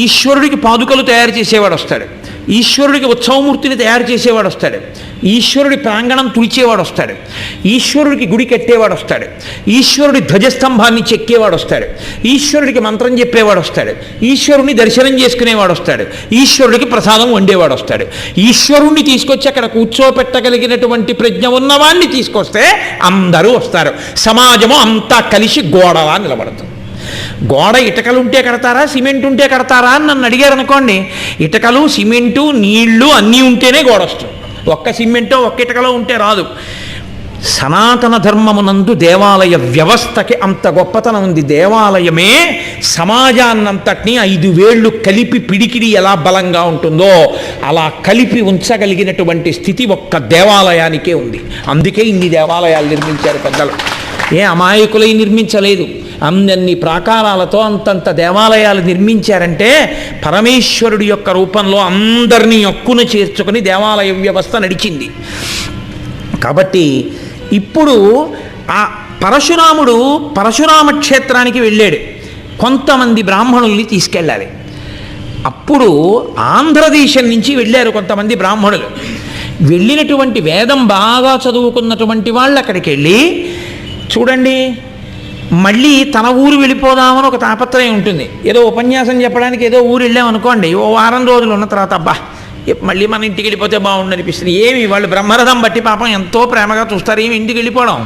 ఈశ్వరుడికి పాదుకలు తయారు చేసేవాడు వస్తాడు, ఈశ్వరుడికి ఉత్సవమూర్తిని తయారు చేసేవాడు వస్తాడు, ఈశ్వరుడి ప్రాంగణం తుడిచేవాడు వస్తాడు, ఈశ్వరుడికి గుడి కట్టేవాడు వస్తాడు, ఈశ్వరుడి ధ్వజస్తంభాన్ని చెక్కేవాడు వస్తాడు, ఈశ్వరుడికి మంత్రం చెప్పేవాడు వస్తాడు, ఈశ్వరుని దర్శనం చేసుకునేవాడు వస్తాడు, ఈశ్వరుడికి ప్రసాదం వండేవాడు వస్తాడు. ఈశ్వరుణ్ణి తీసుకొచ్చి అక్కడ కూర్చోపెట్టగలిగినటువంటి ప్రజ్ఞ ఉన్నవాడిని తీసుకొస్తే అందరూ వస్తారు. సమాజము అంతా కలిసి గోడలా నిలబడుతుంది. గోడ ఇటుకలు ఉంటే కడతారా, సిమెంట్ ఉంటే కడతారా అని నన్ను అడిగారు అనుకోండి, ఇటుకలు, సిమెంటు, నీళ్లు అన్నీ ఉంటేనే గోడ వస్తుంది. ఒక్క సిమెంటో ఒక్క ఇటుకలో ఉంటే రాదు. సనాతన ధర్మమునందు దేవాలయ వ్యవస్థకి అంత గొప్పతనం ఉంది. దేవాలయమే సమాజాన్నంతటినీ 5 వేళ్ళు కలిపి పిడికిడి ఎలా బలంగా ఉంటుందో అలా కలిపి ఉంచగలిగినటువంటి స్థితి ఒక్క దేవాలయానికే ఉంది. అందుకే ఇన్ని దేవాలయాలు నిర్మించారు పెద్దలు. ఏ అమాయకులై నిర్మించలేదు. అన్ని ప్రాకారాలతో అంతంత దేవాలయాలు నిర్మించారంటే పరమేశ్వరుడి యొక్క రూపంలో అందరినీ హక్కున చేర్చుకొని దేవాలయ వ్యవస్థ నడిచింది. కాబట్టి ఇప్పుడు ఆ పరశురాముడు పరశురామ క్షేత్రానికి వెళ్ళాడు. కొంతమంది బ్రాహ్మణుల్ని తీసుకెళ్ళాలి. అప్పుడు ఆంధ్రదేశం నుంచి వెళ్ళారు కొంతమంది బ్రాహ్మణులు. వెళ్ళినటువంటి వేదం బాగా చదువుకున్నటువంటి వాళ్ళు అక్కడికి వెళ్ళి, చూడండి మళ్ళీ తన ఊరు వెళ్ళిపోదామని ఒక తాపత్రయం ఉంటుంది. ఏదో ఉపన్యాసం చెప్పడానికి ఏదో ఊరు వెళ్ళామనుకోండి, ఓ వారం రోజులు ఉన్న తర్వాత అబ్బా మళ్ళీ మన ఇంటికి వెళ్ళిపోతే బాగుండు అనిపిస్తుంది. ఏమి వాళ్ళు బ్రహ్మరథం బట్టి పాపం ఎంతో ప్రేమగా చూస్తారు. ఏమి ఇంటికి వెళ్ళిపోవడం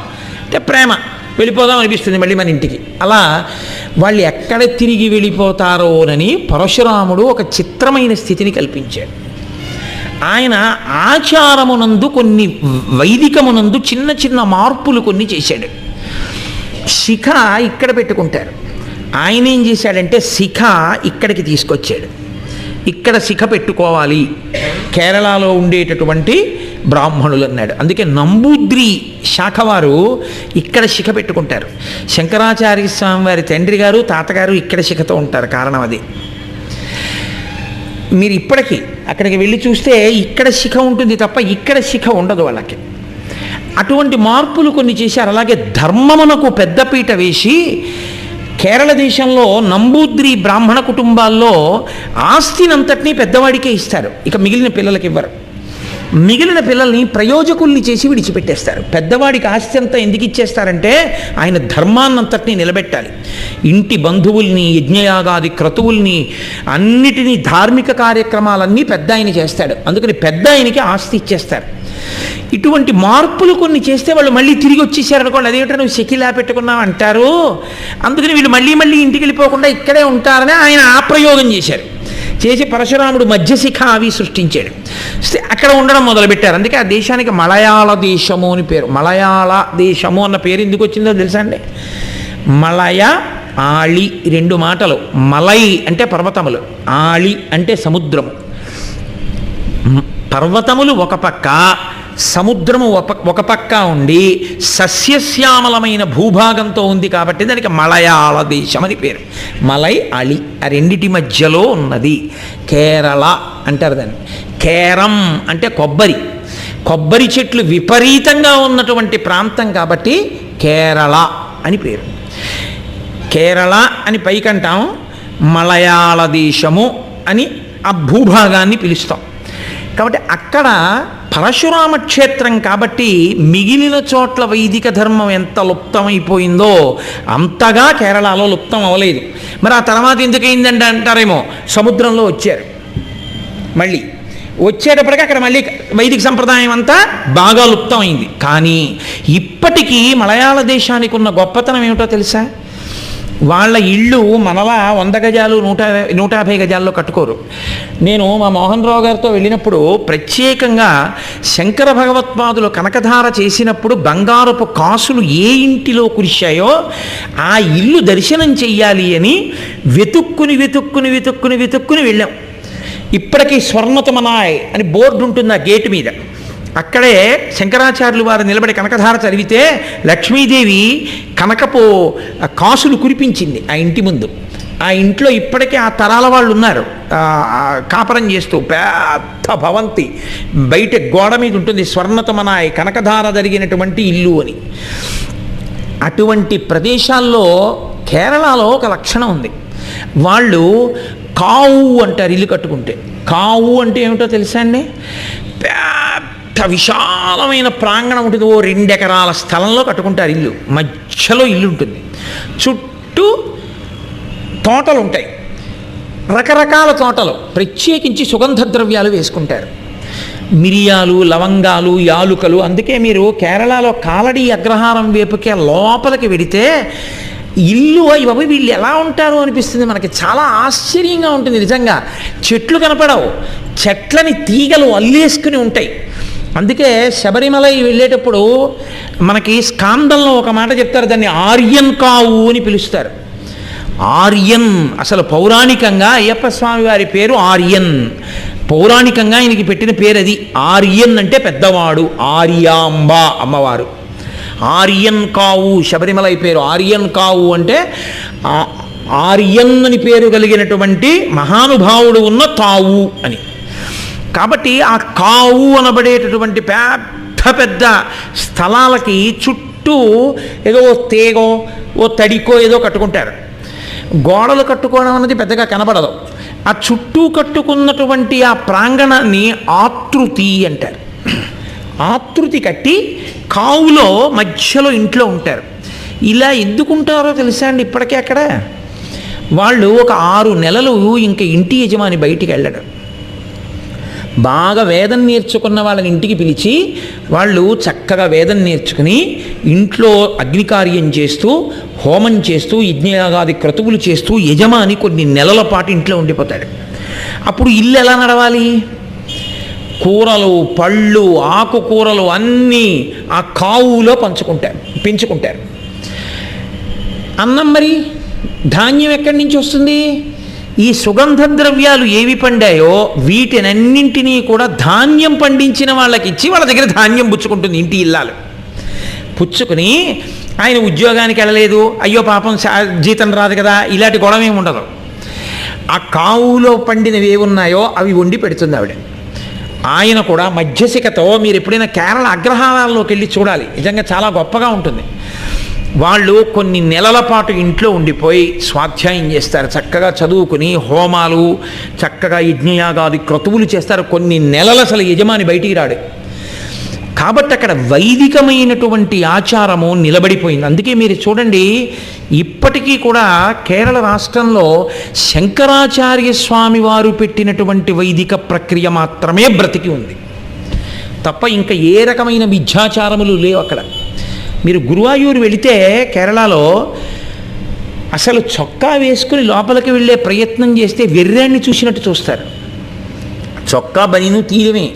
అంటే ప్రేమ, వెళ్ళిపోదాం అనిపిస్తుంది మళ్ళీ మన ఇంటికి. అలా వాళ్ళు ఎక్కడ తిరిగి వెళ్ళిపోతారోనని పరశురాముడు ఒక చిత్రమైన స్థితిని కల్పించాడు. ఆయన ఆచారమునందు కొన్ని, వైదికమునందు చిన్న చిన్న మార్పులు కొన్ని చేశాడు. శిఖ ఇక్కడ పెట్టుకుంటారు. ఆయన ఏం చేశాడంటే శిఖ ఇక్కడికి తీసుకొచ్చాడు. ఇక్కడ శిఖ పెట్టుకోవాలి కేరళలో ఉండేటటువంటి బ్రాహ్మణులు అన్నాడు. అందుకే నంబూద్రి శాఖ వారు ఇక్కడ శిఖ పెట్టుకుంటారు. శంకరాచార్య స్వామి వారి తండ్రి గారు తాతగారు ఇక్కడ శిఖతో ఉంటారు. కారణం అది. మీరు ఇప్పటికీ అక్కడికి వెళ్ళి చూస్తే ఇక్కడ శిఖ ఉంటుంది తప్ప ఇక్కడ శిఖ ఉండదు వాళ్ళకి. అటువంటి మార్పులు కొన్ని చేశారు. అలాగే ధర్మమునకు పెద్దపీట వేసి కేరళ దేశంలో నంబూద్రి బ్రాహ్మణ కుటుంబాల్లో ఆస్తినంతటినీ పెద్దవాడికే ఇస్తారు, ఇక మిగిలిన పిల్లలకి ఇవ్వరు. మిగిలిన పిల్లల్ని ప్రయోజకుల్ని చేసి విడిచిపెట్టేస్తారు. పెద్దవాడికి ఆస్తి అంతా ఎందుకు ఇచ్చేస్తారంటే ఆయన ధర్మాన్నంతటినీ నిలబెట్టాలి. ఇంటి బంధువుల్ని, యజ్ఞయాగాది క్రతువుల్ని, అన్నిటినీ ధార్మిక కార్యక్రమాలన్నీ పెద్ద ఆయన చేస్తాడు. అందుకని పెద్ద ఆయనకి ఆస్తి ఇచ్చేస్తారు. ఇటువంటి మార్పులు కొన్ని చేస్తే వాళ్ళు మళ్ళీ తిరిగి వచ్చేసారనుకోండి, అదేమిటో నువ్వు శకిలా పెట్టుకున్నావు అంటారు. అందుకని వీళ్ళు మళ్ళీ మళ్ళీ ఇంటికి వెళ్ళిపోకుండా ఇక్కడే ఉంటారని ఆయన ఆ ప్రయోగం చేశారు. చేసి పరశురాముడు మధ్యశిఖ అవి సృష్టించాడు. అక్కడ ఉండడం మొదలుపెట్టారు. అందుకే ఆ దేశానికి మలయాళ దేశము అని పేరు. మలయాళ దేశము అన్న పేరు ఎందుకు వచ్చిందో తెలుసా అండి? మలయ ఆళి రెండు మాటలు. మలై అంటే పర్వతములు, ఆళి అంటే సముద్రము. పర్వతములు ఒక పక్క, సముద్రము ఒక పక్క ఉండి సస్యశ్యామలమైన భూభాగంతో ఉంది కాబట్టి దానికి మలయాళ దేశం అని పేరు. మలై అళి ఆ రెండిటి మధ్యలో ఉన్నది. కేరళ అంటారు దాన్ని. కేరం అంటే కొబ్బరి, కొబ్బరి చెట్లు విపరీతంగా ఉన్నటువంటి ప్రాంతం కాబట్టి కేరళ అని పేరు. కేరళ అని పైకంటాం, మలయాళ దేశము అని ఆ భూభాగాన్ని పిలుస్తాం. కాబట్టి అక్కడ పరశురామ క్షేత్రం కాబట్టి మిగిలిన చోట్ల వైదిక ధర్మం ఎంత లుప్తమైపోయిందో అంతగా కేరళలో లుప్తం అవ్వలేదు. మరి ఆ తర్వాత ఎందుకైందంటే అంటారేమో, సముద్రంలో వచ్చారు. మళ్ళీ వచ్చేటప్పటికి అక్కడ మళ్ళీ వైదిక సంప్రదాయం అంతా బాగా లుప్తమైంది. కానీ ఇప్పటికీ మలయాళ దేశానికి ఉన్న గొప్పతనం ఏమిటో తెలుసా? వాళ్ళ ఇళ్ళు మనలా 100 గజాలు 150 గజాల్లో కట్టుకోరు. నేను మా మోహన్ రావు గారితో వెళ్ళినప్పుడు ప్రత్యేకంగా శంకర భగవత్పాదులు కనకధార చేసినప్పుడు బంగారపు కాసులు ఏ ఇంటిలో కురిశాయో ఆ ఇల్లు దర్శనం చెయ్యాలి అని వెతుక్కుని వెళ్ళాం. ఇప్పటికీ స్వర్ణతమనాయ్ అని బోర్డు ఉంటుంది ఆ గేటు మీద. అక్కడే శంకరాచార్యులు వారు నిలబడి కనకధార చదివితే లక్ష్మీదేవి కనకపు కాసులు కురిపించింది ఆ ఇంటి ముందు. ఆ ఇంట్లో ఇప్పటికే ఆ తరాల వాళ్ళు ఉన్నారు కాపరం చేస్తూ. పెద్ద భవంతి బయట గోడ మీద ఉంటుంది, స్వర్ణతమనాయ్ కనకధార జరిగినటువంటి ఇల్లు అని. అటువంటి ప్రదేశాల్లో కేరళలో ఒక లక్షణం ఉంది. వాళ్ళు కావు అంటారు ఇల్లు కట్టుకుంటే. కావు అంటే ఏమిటో తెలుసా అండి? పెద్ద విశాలమైన ప్రాంగణం ఉంటుంది, ఓ 2 ఎకరాల స్థలంలో కట్టుకుంటారు ఇల్లు. మధ్యలో ఇల్లు ఉంటుంది, చుట్టూ తోటలు ఉంటాయి, రకరకాల తోటలు. ప్రత్యేకించి సుగంధ ద్రవ్యాలు వేసుకుంటారు, మిరియాలు, లవంగాలు, యాలుకలు. అందుకే మీరు కేరళలో కాలడీ అగ్రహారం వైపుకే లోపలికి వెడితే ఇల్లు అయ్యి వీళ్ళు ఎలా ఉంటారు అనిపిస్తుంది మనకి. చాలా ఆశ్చర్యంగా ఉంటుంది నిజంగా. చెట్లు కనపడవు, చెట్లని తీగలు అల్లేసుకుని ఉంటాయి. అందుకే శబరిమల వెళ్ళేటప్పుడు మనకి స్కాందంలో ఒక మాట చెప్తారు, దాన్ని ఆర్యన్ కావు అని పిలుస్తారు. ఆర్యన్ అసలు పౌరాణికంగా అయ్యప్ప స్వామి వారి పేరు ఆర్యన్. పౌరాణికంగా ఆయనకి పెట్టిన పేరు అది. ఆర్యన్ అంటే పెద్దవాడు, ఆర్యాంబ అమ్మవారు. ఆర్యన్ కావు శబరిమలై పేరు. ఆర్యన్ కావు అంటే ఆర్యన్ అని పేరు కలిగినటువంటి మహానుభావుడు ఉన్న తావు అని. కాబట్టి ఆ కావు అనబడేటటువంటి పెద్ద పెద్ద స్థలాలకి చుట్టూ ఏదో తేగో ఓ తడికో ఏదో కట్టుకుంటారు. గోడలు కట్టుకోవడం అనేది పెద్దగా కనబడదు. ఆ చుట్టూ కట్టుకున్నటువంటి ఆ ప్రాంగణాన్ని ఆతృతి అంటారు. ఆతృతి కట్టి కావులో మధ్యలో ఇంట్లో ఉంటారు. ఇలా ఎందుకుంటారో తెలుసా అండి? ఇప్పటికే అక్కడ వాళ్ళు ఒక 6 నెలలు ఇంకా ఇంటి యజమాని బయటికి వెళ్ళడం. బాగా వేదం నేర్చుకున్న వాళ్ళని ఇంటికి పిలిచి వాళ్ళు చక్కగా వేదం నేర్చుకుని ఇంట్లో అగ్నికార్యం చేస్తూ, హోమం చేస్తూ, యజ్ఞయాగాది క్రతువులు చేస్తూ యజమాని కొన్ని నెలల పాటు ఇంట్లో ఉండిపోతాడు. అప్పుడు ఇల్లు ఎలా నడవాలి? కూరలు, పళ్ళు, ఆకుకూరలు అన్నీ ఆ కావులో పెంచుకుంటారు. అన్నం మరి ధాన్యం ఎక్కడి నుంచి వస్తుంది? ఈ సుగంధ ద్రవ్యాలు ఏవి పండాయో వీటినన్నింటినీ కూడా ధాన్యం పండించిన వాళ్ళకి ఇచ్చి వాళ్ళ దగ్గర ధాన్యం పుచ్చుకుంటుంది ఇంటి ఇల్లాలు. పుచ్చుకుని ఆయన ఉద్యోగానికి వెళ్ళలేదు, అయ్యో పాపం జీతం రాదు కదా, ఇలాంటి గొడవ ఏమి ఉండదు. ఆ కావులో పండినవి ఏమున్నాయో అవి వండి పెడుతుంది ఆవిడ. ఆయన కూడా మధ్యసికతో, మీరు ఎప్పుడైనా కేరళ అగ్రహారాల్లోకి వెళ్ళి చూడాలి, నిజంగా చాలా గొప్పగా ఉంటుంది. వాళ్ళు కొన్ని నెలల పాటు ఇంట్లో ఉండిపోయి స్వాధ్యాయం చేస్తారు, చక్కగా చదువుకుని హోమాలు, చక్కగా యజ్ఞయాగాది క్రతువులు చేస్తారు. కొన్ని నెలలు అసలు యజమాని బయటికి రాడు. కాబట్టి అక్కడ వైదికమైనటువంటి ఆచారము నిలబడిపోయింది. అందుకే మీరు చూడండి, ఇప్పటికీ కూడా కేరళ రాష్ట్రంలో శంకరాచార్య స్వామి వారు పెట్టినటువంటి వైదిక ప్రక్రియ మాత్రమే బ్రతికి ఉంది తప్ప ఇంకా ఏ రకమైన మిథ్యాచారములు లేవు అక్కడ. మీరు గురువాయూరు వెళితే కేరళలో అసలు చొక్కా వేసుకుని లోపలికి వెళ్ళే ప్రయత్నం చేస్తే వెర్రాన్ని చూసినట్టు చూస్తారు. చొక్కా బనీను తీయమే,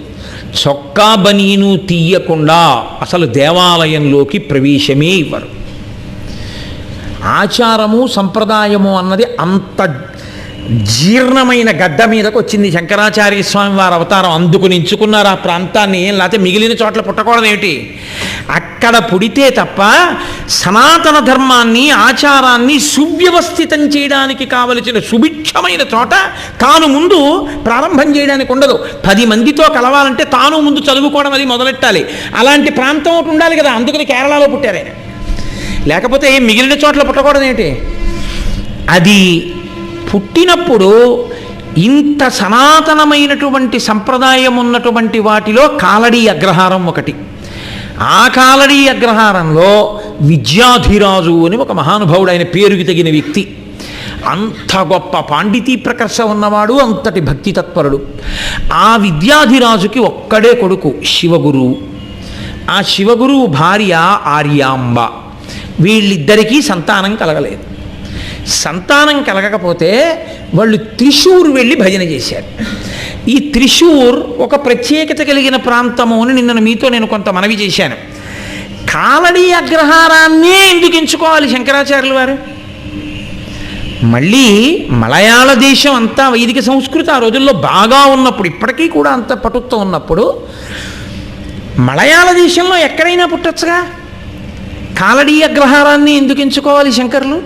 చొక్కా బనీను తీయకుండా అసలు దేవాలయంలోకి ప్రవేశమే ఇవ్వరు. ఆచారము సంప్రదాయము అన్నది అంత జీర్ణమైన గడ్డ మీదకు వచ్చింది. శంకరాచార్య స్వామి వారి అవతారం అందుకుని ఎంచుకున్నారు ఆ ప్రాంతాన్ని, లేకపోతే మిగిలిన చోట్ల పుట్టకూడదు ఏమిటి? అక్కడ పుడితే తప్ప సనాతన ధర్మాన్ని, ఆచారాన్ని సువ్యవస్థితం చేయడానికి కావలసిన సుభిక్షమైన చోట తాను ముందు ప్రారంభం చేయడానికి ఉండదు. 10 మందితో కలవాలంటే తాను ముందు చదువుకోవడం అది మొదలెట్టాలి. అలాంటి ప్రాంతం ఒకటి ఉండాలి కదా, అందుకని కేరళలో పుట్టారు ఆయన. లేకపోతే మిగిలిన చోట్ల పుట్టకూడదు ఏంటి? అది పుట్టినప్పుడు ఇంత సనాతనమైనటువంటి సంప్రదాయం ఉన్నటువంటి వాటిలో కాలడీ అగ్రహారం ఒకటి. ఆ కాలడీ అగ్రహారంలో విద్యాధిరాజు అని ఒక మహానుభావుడు, ఆయన పేరుకి తగిన వ్యక్తి, అంత గొప్ప పాండితీ ప్రకర్ష ఉన్నవాడు, అంతటి భక్తి తత్పరుడు. ఆ విద్యాధిరాజుకి ఒక్కడే కొడుకు శివగురువు. ఆ శివగురువు భార్య ఆర్యాంబ. వీళ్ళిద్దరికీ సంతానం కలగలేదు. సంతానం కలగకపోతే వాళ్ళు త్రిశూర్ వెళ్ళి భజన చేశారు. ఈ త్రిశూర్ ఒక ప్రత్యేకత కలిగిన ప్రాంతము అని నిన్న మీతో నేను కొంత మనవి చేశాను. కాలడీ అగ్రహారాన్నే ఎందుకు ఎంచుకోవాలి శంకరాచార్యుల వారు? మళ్ళీ మలయాళ దేశం అంతా వైదిక సంస్కృతి ఆ రోజుల్లో బాగా ఉన్నప్పుడు, ఇప్పటికీ కూడా అంత పటుత్వం ఉన్నప్పుడు, మలయాళ దేశంలో ఎక్కడైనా పుట్టచ్చుగా. కాలడీ అగ్రహారాన్ని ఎందుకు ఎంచుకోవాలి శంకరులు?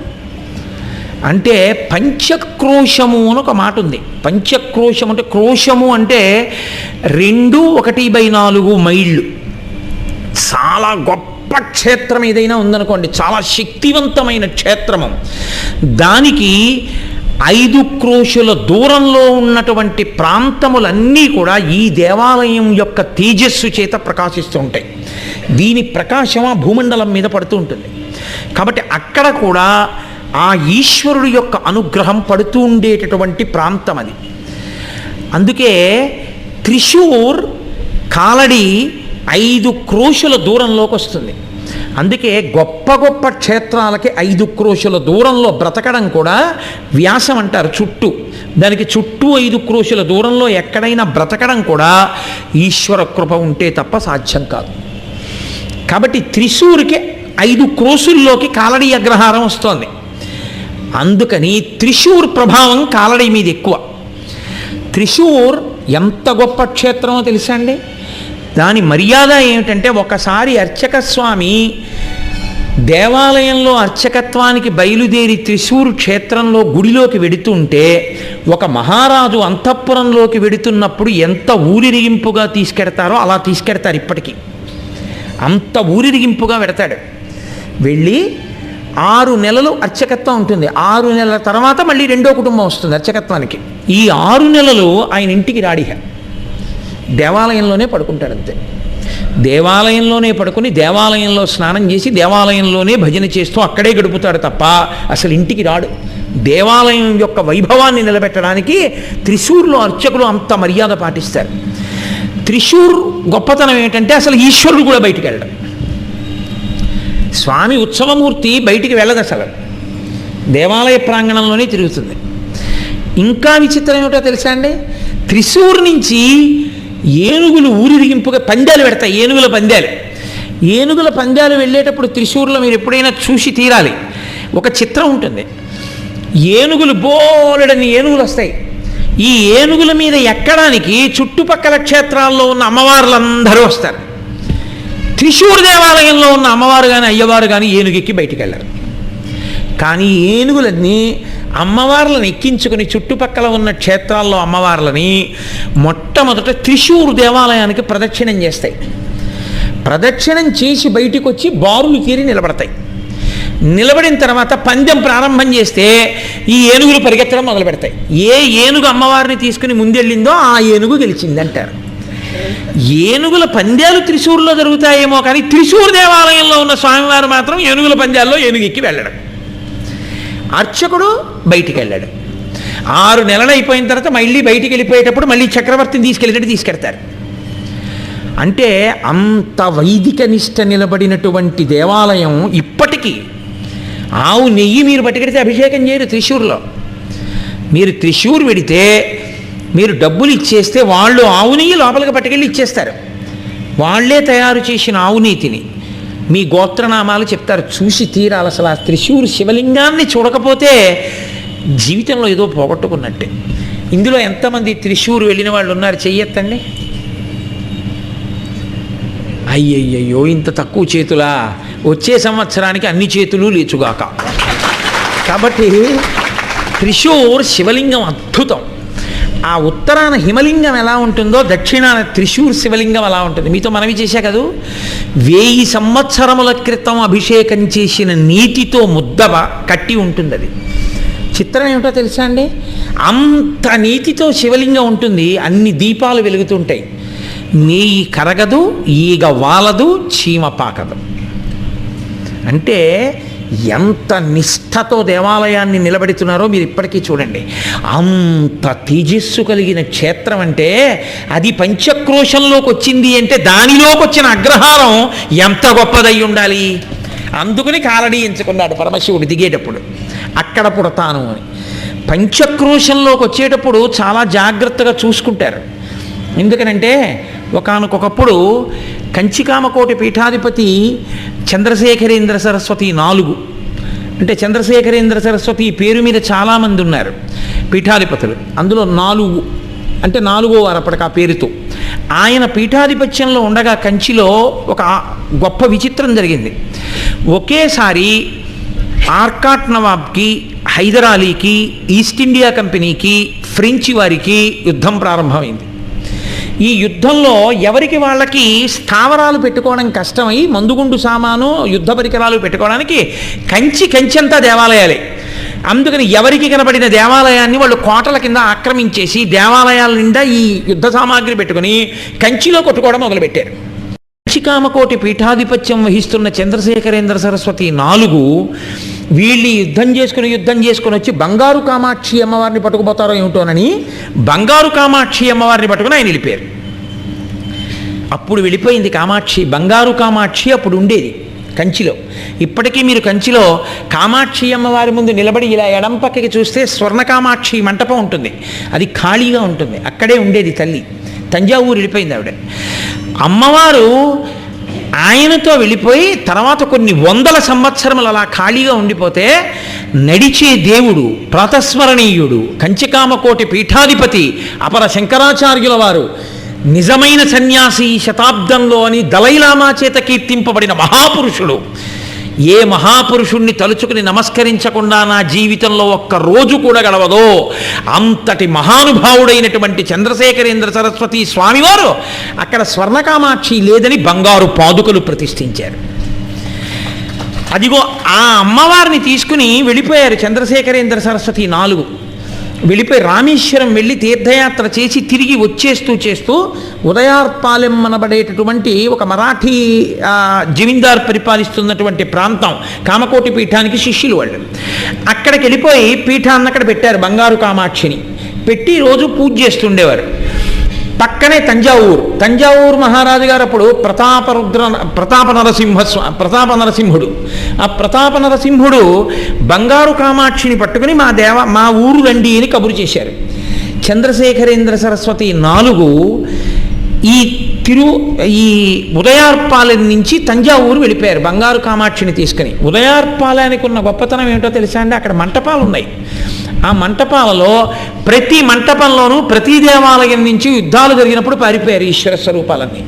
అంటే పంచక్రోశము అని ఒక మాట ఉంది. పంచక్రోశం అంటే, క్రోశము అంటే 2/1/4 మైళ్ళు. చాలా గొప్ప క్షేత్రం ఏదైనా ఉందనుకోండి, చాలా శక్తివంతమైన క్షేత్రము, దానికి 5 క్రోశుల దూరంలో ఉన్నటువంటి ప్రాంతములన్నీ కూడా ఈ దేవాలయం యొక్క తేజస్సు చేత ప్రకాశిస్తూ ఉంటాయి. దీని ప్రకాశం ఆ భూమండలం మీద పడుతూ ఉంటుంది. కాబట్టి అక్కడ కూడా ఆ ఈశ్వరుడు యొక్క అనుగ్రహం పడుతూ ఉండేటటువంటి ప్రాంతం అది. అందుకే త్రిశూర్ కాలడి 5 క్రోశుల దూరంలోకి వస్తుంది. అందుకే గొప్ప గొప్ప క్షేత్రాలకి 5 క్రోశుల దూరంలో బ్రతకడం కూడా వ్యాసం అంటారు. చుట్టూ దానికి చుట్టూ 5 క్రోశుల దూరంలో ఎక్కడైనా బ్రతకడం కూడా ఈశ్వర కృప ఉంటే తప్ప సాధ్యం కాదు. కాబట్టి త్రిశూర్కి 5 క్రోశుల్లోకి కాలడీ అగ్రహారం వస్తోంది. అందుకని త్రిశూర్ ప్రభావం కాలడీ మీద ఎక్కువ. త్రిశూర్ ఎంత గొప్ప క్షేత్రమో తెలుసా అండి? దాని మర్యాద ఏమిటంటే, ఒకసారి అర్చక స్వామి దేవాలయంలో అర్చకత్వానికి బయలుదేరి త్రిశూర్ క్షేత్రంలో గుడిలోకి వెడుతుంటే, ఒక మహారాజు అంతఃపురంలోకి వెడుతున్నప్పుడు ఎంత ఊరిరిగింపుగా తీసుకెడతారో అలా తీసుకెడతారు. ఇప్పటికీ అంత ఊరిరిగింపుగా వెడతాడు. వెళ్ళి 6 నెలలు అర్చకత్వం ఉంటుంది. 6 నెలల తర్వాత మళ్ళీ రెండో కుటుంబం వస్తుంది అర్చకత్వానికి. ఈ 6 నెలలు ఆయన ఇంటికి రాడిహ, దేవాలయంలోనే పడుకుంటాడు అంతే. దేవాలయంలోనే పడుకుని దేవాలయంలో స్నానం చేసి దేవాలయంలోనే భజన చేస్తూ అక్కడే గడుపుతాడు తప్ప అసలు ఇంటికి రాడు. దేవాలయం యొక్క వైభవాన్ని నిలబెట్టడానికి త్రిశూర్లో అర్చకులు అంత మర్యాద పాటిస్తారు. త్రిశూర్ గొప్పతనం ఏంటంటే, అసలు ఈశ్వరుడు కూడా బయటికి వెళ్ళడం. స్వామి ఉత్సవమూర్తి బయటికి వెళ్ళదు, అసలు దేవాలయ ప్రాంగణంలోనే తిరుగుతుంది. ఇంకా విచిత్రం ఏమిటో తెలుసా అండి? త్రిశూర్ నుంచి ఏనుగులు ఊరిరిగింపుగా పందాలు పెడతాయి. ఏనుగుల పందాలు వెళ్ళేటప్పుడు త్రిశూర్లో మీరు ఎప్పుడైనా చూసి తీరాలి. ఒక చిత్రం ఉంటుంది. ఏనుగులు బోలెడని ఏనుగులు వస్తాయి. ఈ ఏనుగుల మీద ఎక్కడానికి చుట్టుపక్కల క్షేత్రాల్లో ఉన్న అమ్మవార్లందరూ వస్తారు. త్రిశూర్ దేవాలయంలో ఉన్న అమ్మవారు కానీ అయ్యవారు కానీ ఏనుగెక్కి బయటికి వెళ్ళారు. కానీ ఏనుగులన్నీ అమ్మవార్లను ఎక్కించుకుని చుట్టుపక్కల ఉన్న క్షేత్రాల్లో అమ్మవార్లని మొట్టమొదట త్రిశూర్ దేవాలయానికి ప్రదక్షిణం చేస్తాయి. ప్రదక్షిణం చేసి బయటికి వచ్చి బారులు తీరి నిలబడతాయి. నిలబడిన తర్వాత పందెం ప్రారంభం చేస్తే ఈ ఏనుగులు పరిగెత్తడం మొదలు పెడతాయి. ఏ ఏనుగు అమ్మవారిని తీసుకుని ముందెళ్ళిందో ఆ ఏనుగు గెలిచింది అంటారు. ఏనుగుల పందాలు త్రిశూర్లో జరుగుతాయేమో కానీ త్రిశూర్ దేవాలయంలో ఉన్న స్వామివారు మాత్రం ఏనుగుల పందాల్లో ఏనుగెక్కి వెళ్ళడం, అర్చకుడు బయటికి వెళ్ళాడు. 6 నెలలు అయిపోయిన తర్వాత మళ్ళీ బయటికి వెళ్ళిపోయేటప్పుడు మళ్ళీ చక్రవర్తిని తీసుకెళ్ళినట్టు తీసుకెడతారు. అంటే అంత వైదిక నిష్ట నిలబడినటువంటి దేవాలయం ఇప్పటికీ. ఆవు నెయ్యి మీరు పట్టుకెడితే అభిషేకం చేయరు త్రిశూర్లో. మీరు త్రిశూర్ వెడితే మీరు డబ్బులు ఇచ్చేస్తే వాళ్ళు ఆవు నెయ్యి లోపలికి పట్టుకెళ్ళి ఇచ్చేస్తారు. వాళ్లే తయారు చేసిన ఆవు నీతిని మీ గోత్రనామాలు చెప్తారు. చూసి తీరాలి. అసలు ఆ త్రిశూర్ శివలింగాన్ని చూడకపోతే జీవితంలో ఏదో పోగొట్టుకున్నట్టే. ఇందులో ఎంతమంది త్రిశూర్ వెళ్ళిన వాళ్ళు ఉన్నారు? చెయ్యొద్దండి. అయ్యయ్యో, ఇంత తక్కువ చేతులా? వచ్చే సంవత్సరానికి అన్ని చేతులు లేచుగాక. కాబట్టి త్రిశూర్ శివలింగం అద్భుతం. ఆ ఉత్తరాన హిమలింగం ఎలా ఉంటుందో దక్షిణాన త్రిశూర్ శివలింగం అలా ఉంటుంది. మీతో మనవి చేశా కదూ, 1000 సంవత్సరముల క్రితం అభిషేకం చేసిన నీటితో ముద్దవ కట్టి ఉంటుంది. అది చిత్రం ఏమిటో తెలుసా అండి? అంత నీతితో శివలింగం ఉంటుంది. అన్ని దీపాలు వెలుగుతుంటాయి. నెయ్యి కరగదు, ఈగ వాలదు, చీమ పాకదు. అంటే ఎంత నిష్ఠతో దేవాలయాన్ని నిలబెడుతున్నారో మీరు ఇప్పటికీ చూడండి. అంత తేజస్సు కలిగిన క్షేత్రం అంటే అది పంచక్రోశంలోకి వచ్చింది అంటే దానిలోకి వచ్చిన అగ్రహారం ఎంత గొప్పదై ఉండాలి. అందుకని కాలడి ఎంచుకున్నాడు పరమశివుడు దిగేటప్పుడు, అక్కడ పుడతాను అని. పంచక్రోశంలోకి వచ్చేటప్పుడు చాలా జాగ్రత్తగా చూసుకుంటారు. ఎందుకనంటే ఒకానొకప్పుడు కంచికామకోటి పీఠాధిపతి చంద్రశేఖరేంద్ర సరస్వతి 4, అంటే చంద్రశేఖరేంద్ర సరస్వతి పేరు మీద చాలామంది ఉన్నారు పీఠాధిపతులు. అందులో 4 అంటే 4వ వారు అప్పటికి ఆ పేరుతో. ఆయన పీఠాధిపత్యంలో ఉండగా కంచిలో ఒక గొప్ప విచిత్రం జరిగింది. ఒకేసారి ఆర్కాట్ నవాబ్కి, హైదర్ అలీకి, ఈస్ట్ ఇండియా కంపెనీకి, ఫ్రెంచి వారికి యుద్ధం ప్రారంభమైంది. ఈ యుద్ధంలో ఎవరికి వాళ్ళకి స్థావరాలు పెట్టుకోవడం కష్టమై మందుగుండు సామాను, యుద్ధ పరికరాలు పెట్టుకోవడానికి కంచెంతా దేవాలయాలే. అందుకని ఎవరికి కనబడిన దేవాలయాన్ని వాళ్ళు కోటల కింద ఆక్రమించేసి దేవాలయాల నిండా ఈ యుద్ధ సామాగ్రి పెట్టుకుని కంచిలో కొట్టుకోవడం మొదలుపెట్టారు. కంచికామకోటి పీఠాధిపత్యం వహిస్తున్న చంద్రశేఖరేంద్ర సరస్వతి 4 వీళ్ళు యుద్ధం చేసుకుని వచ్చి బంగారు కామాక్షి అమ్మవారిని పట్టుకుపోతారో ఏమిటోనని బంగారు కామాక్షి అమ్మవారిని పట్టుకుని ఆయన వెళ్ళిపోయారు. అప్పుడు వెళ్ళిపోయింది కామాక్షి. బంగారు కామాక్షి అప్పుడు ఉండేది కంచిలో. ఇప్పటికీ మీరు కంచిలో కామాక్షి అమ్మవారి ముందు నిలబడి ఇలా ఎడం పక్కకి చూస్తే స్వర్ణ కామాక్షి మంటపం ఉంటుంది. అది ఖాళీగా ఉంటుంది. అక్కడే ఉండేది తల్లి. తంజావూరు వెళ్ళిపోయింది ఆవిడ. అమ్మవారు ఆయనతో వెళ్ళిపోయి తర్వాత కొన్ని 100 సంవత్సరములు అలా ఖాళీగా ఉండిపోతే నడిచే దేవుడు, ప్రాతస్మరణీయుడు, కంచికామకోటి పీఠాధిపతి అపర శంకరాచార్యుల వారు, నిజమైన సన్యాసి శతాబ్దంలో అని దలైలామా చేత కీర్తింపబడిన మహాపురుషుడు. ఏ మహాపురుషుణ్ణి తలుచుకుని నమస్కరించకుండా నా జీవితంలో ఒక్క రోజు కూడా గడవదో అంతటి మహానుభావుడైనటువంటి చంద్రశేఖరేంద్ర సరస్వతి స్వామివారు అక్కడ స్వర్ణకామాక్షి లేదని బంగారు పాదుకలు ప్రతిష్ఠించారు. అదిగో ఆ అమ్మవారిని తీసుకుని వెళ్ళిపోయారు చంద్రశేఖరేంద్ర సరస్వతి 4. వెళ్ళిపోయి రామేశ్వరం వెళ్ళి తీర్థయాత్ర చేసి తిరిగి చేస్తూ ఉదయార్పాలెం అనబడేటటువంటి ఒక మరాఠీ జమీందార్ పరిపాలిస్తున్నటువంటి ప్రాంతం, కామకోటి పీఠానికి శిష్యులు వాళ్ళు. అక్కడికి వెళ్ళిపోయి పీఠాన్ని అక్కడ పెట్టారు, బంగారు కామాక్షిని పెట్టి రోజు పూజ చేస్తుండేవారు. పక్కనే తంజావూరు మహారాజు గారు అప్పుడు ప్రతాప నరసింహుడు. ఆ ప్రతాప నరసింహుడు బంగారు కామాక్షిని పట్టుకుని మా ఊరు రండి అని కబురు చేశారు. చంద్రశేఖరేంద్ర సరస్వతి 4 ఈ ఉదయార్పాలెం నుంచి తంజావూరు వెళ్ళిపోయారు బంగారు కామాక్షిని తీసుకుని. ఉదయార్పాలెనికి ఉన్న గొప్పతనం ఏమిటో తెలుసా అండి? అక్కడ మంటపాలు ఉన్నాయి. ఆ మంటపాలలో ప్రతి మంటపంలోనూ ప్రతి దేవాలయం నుంచి యుద్ధాలు జరిగినప్పుడు పారిపోయారు ఈశ్వర స్వరూపాలన్నీ.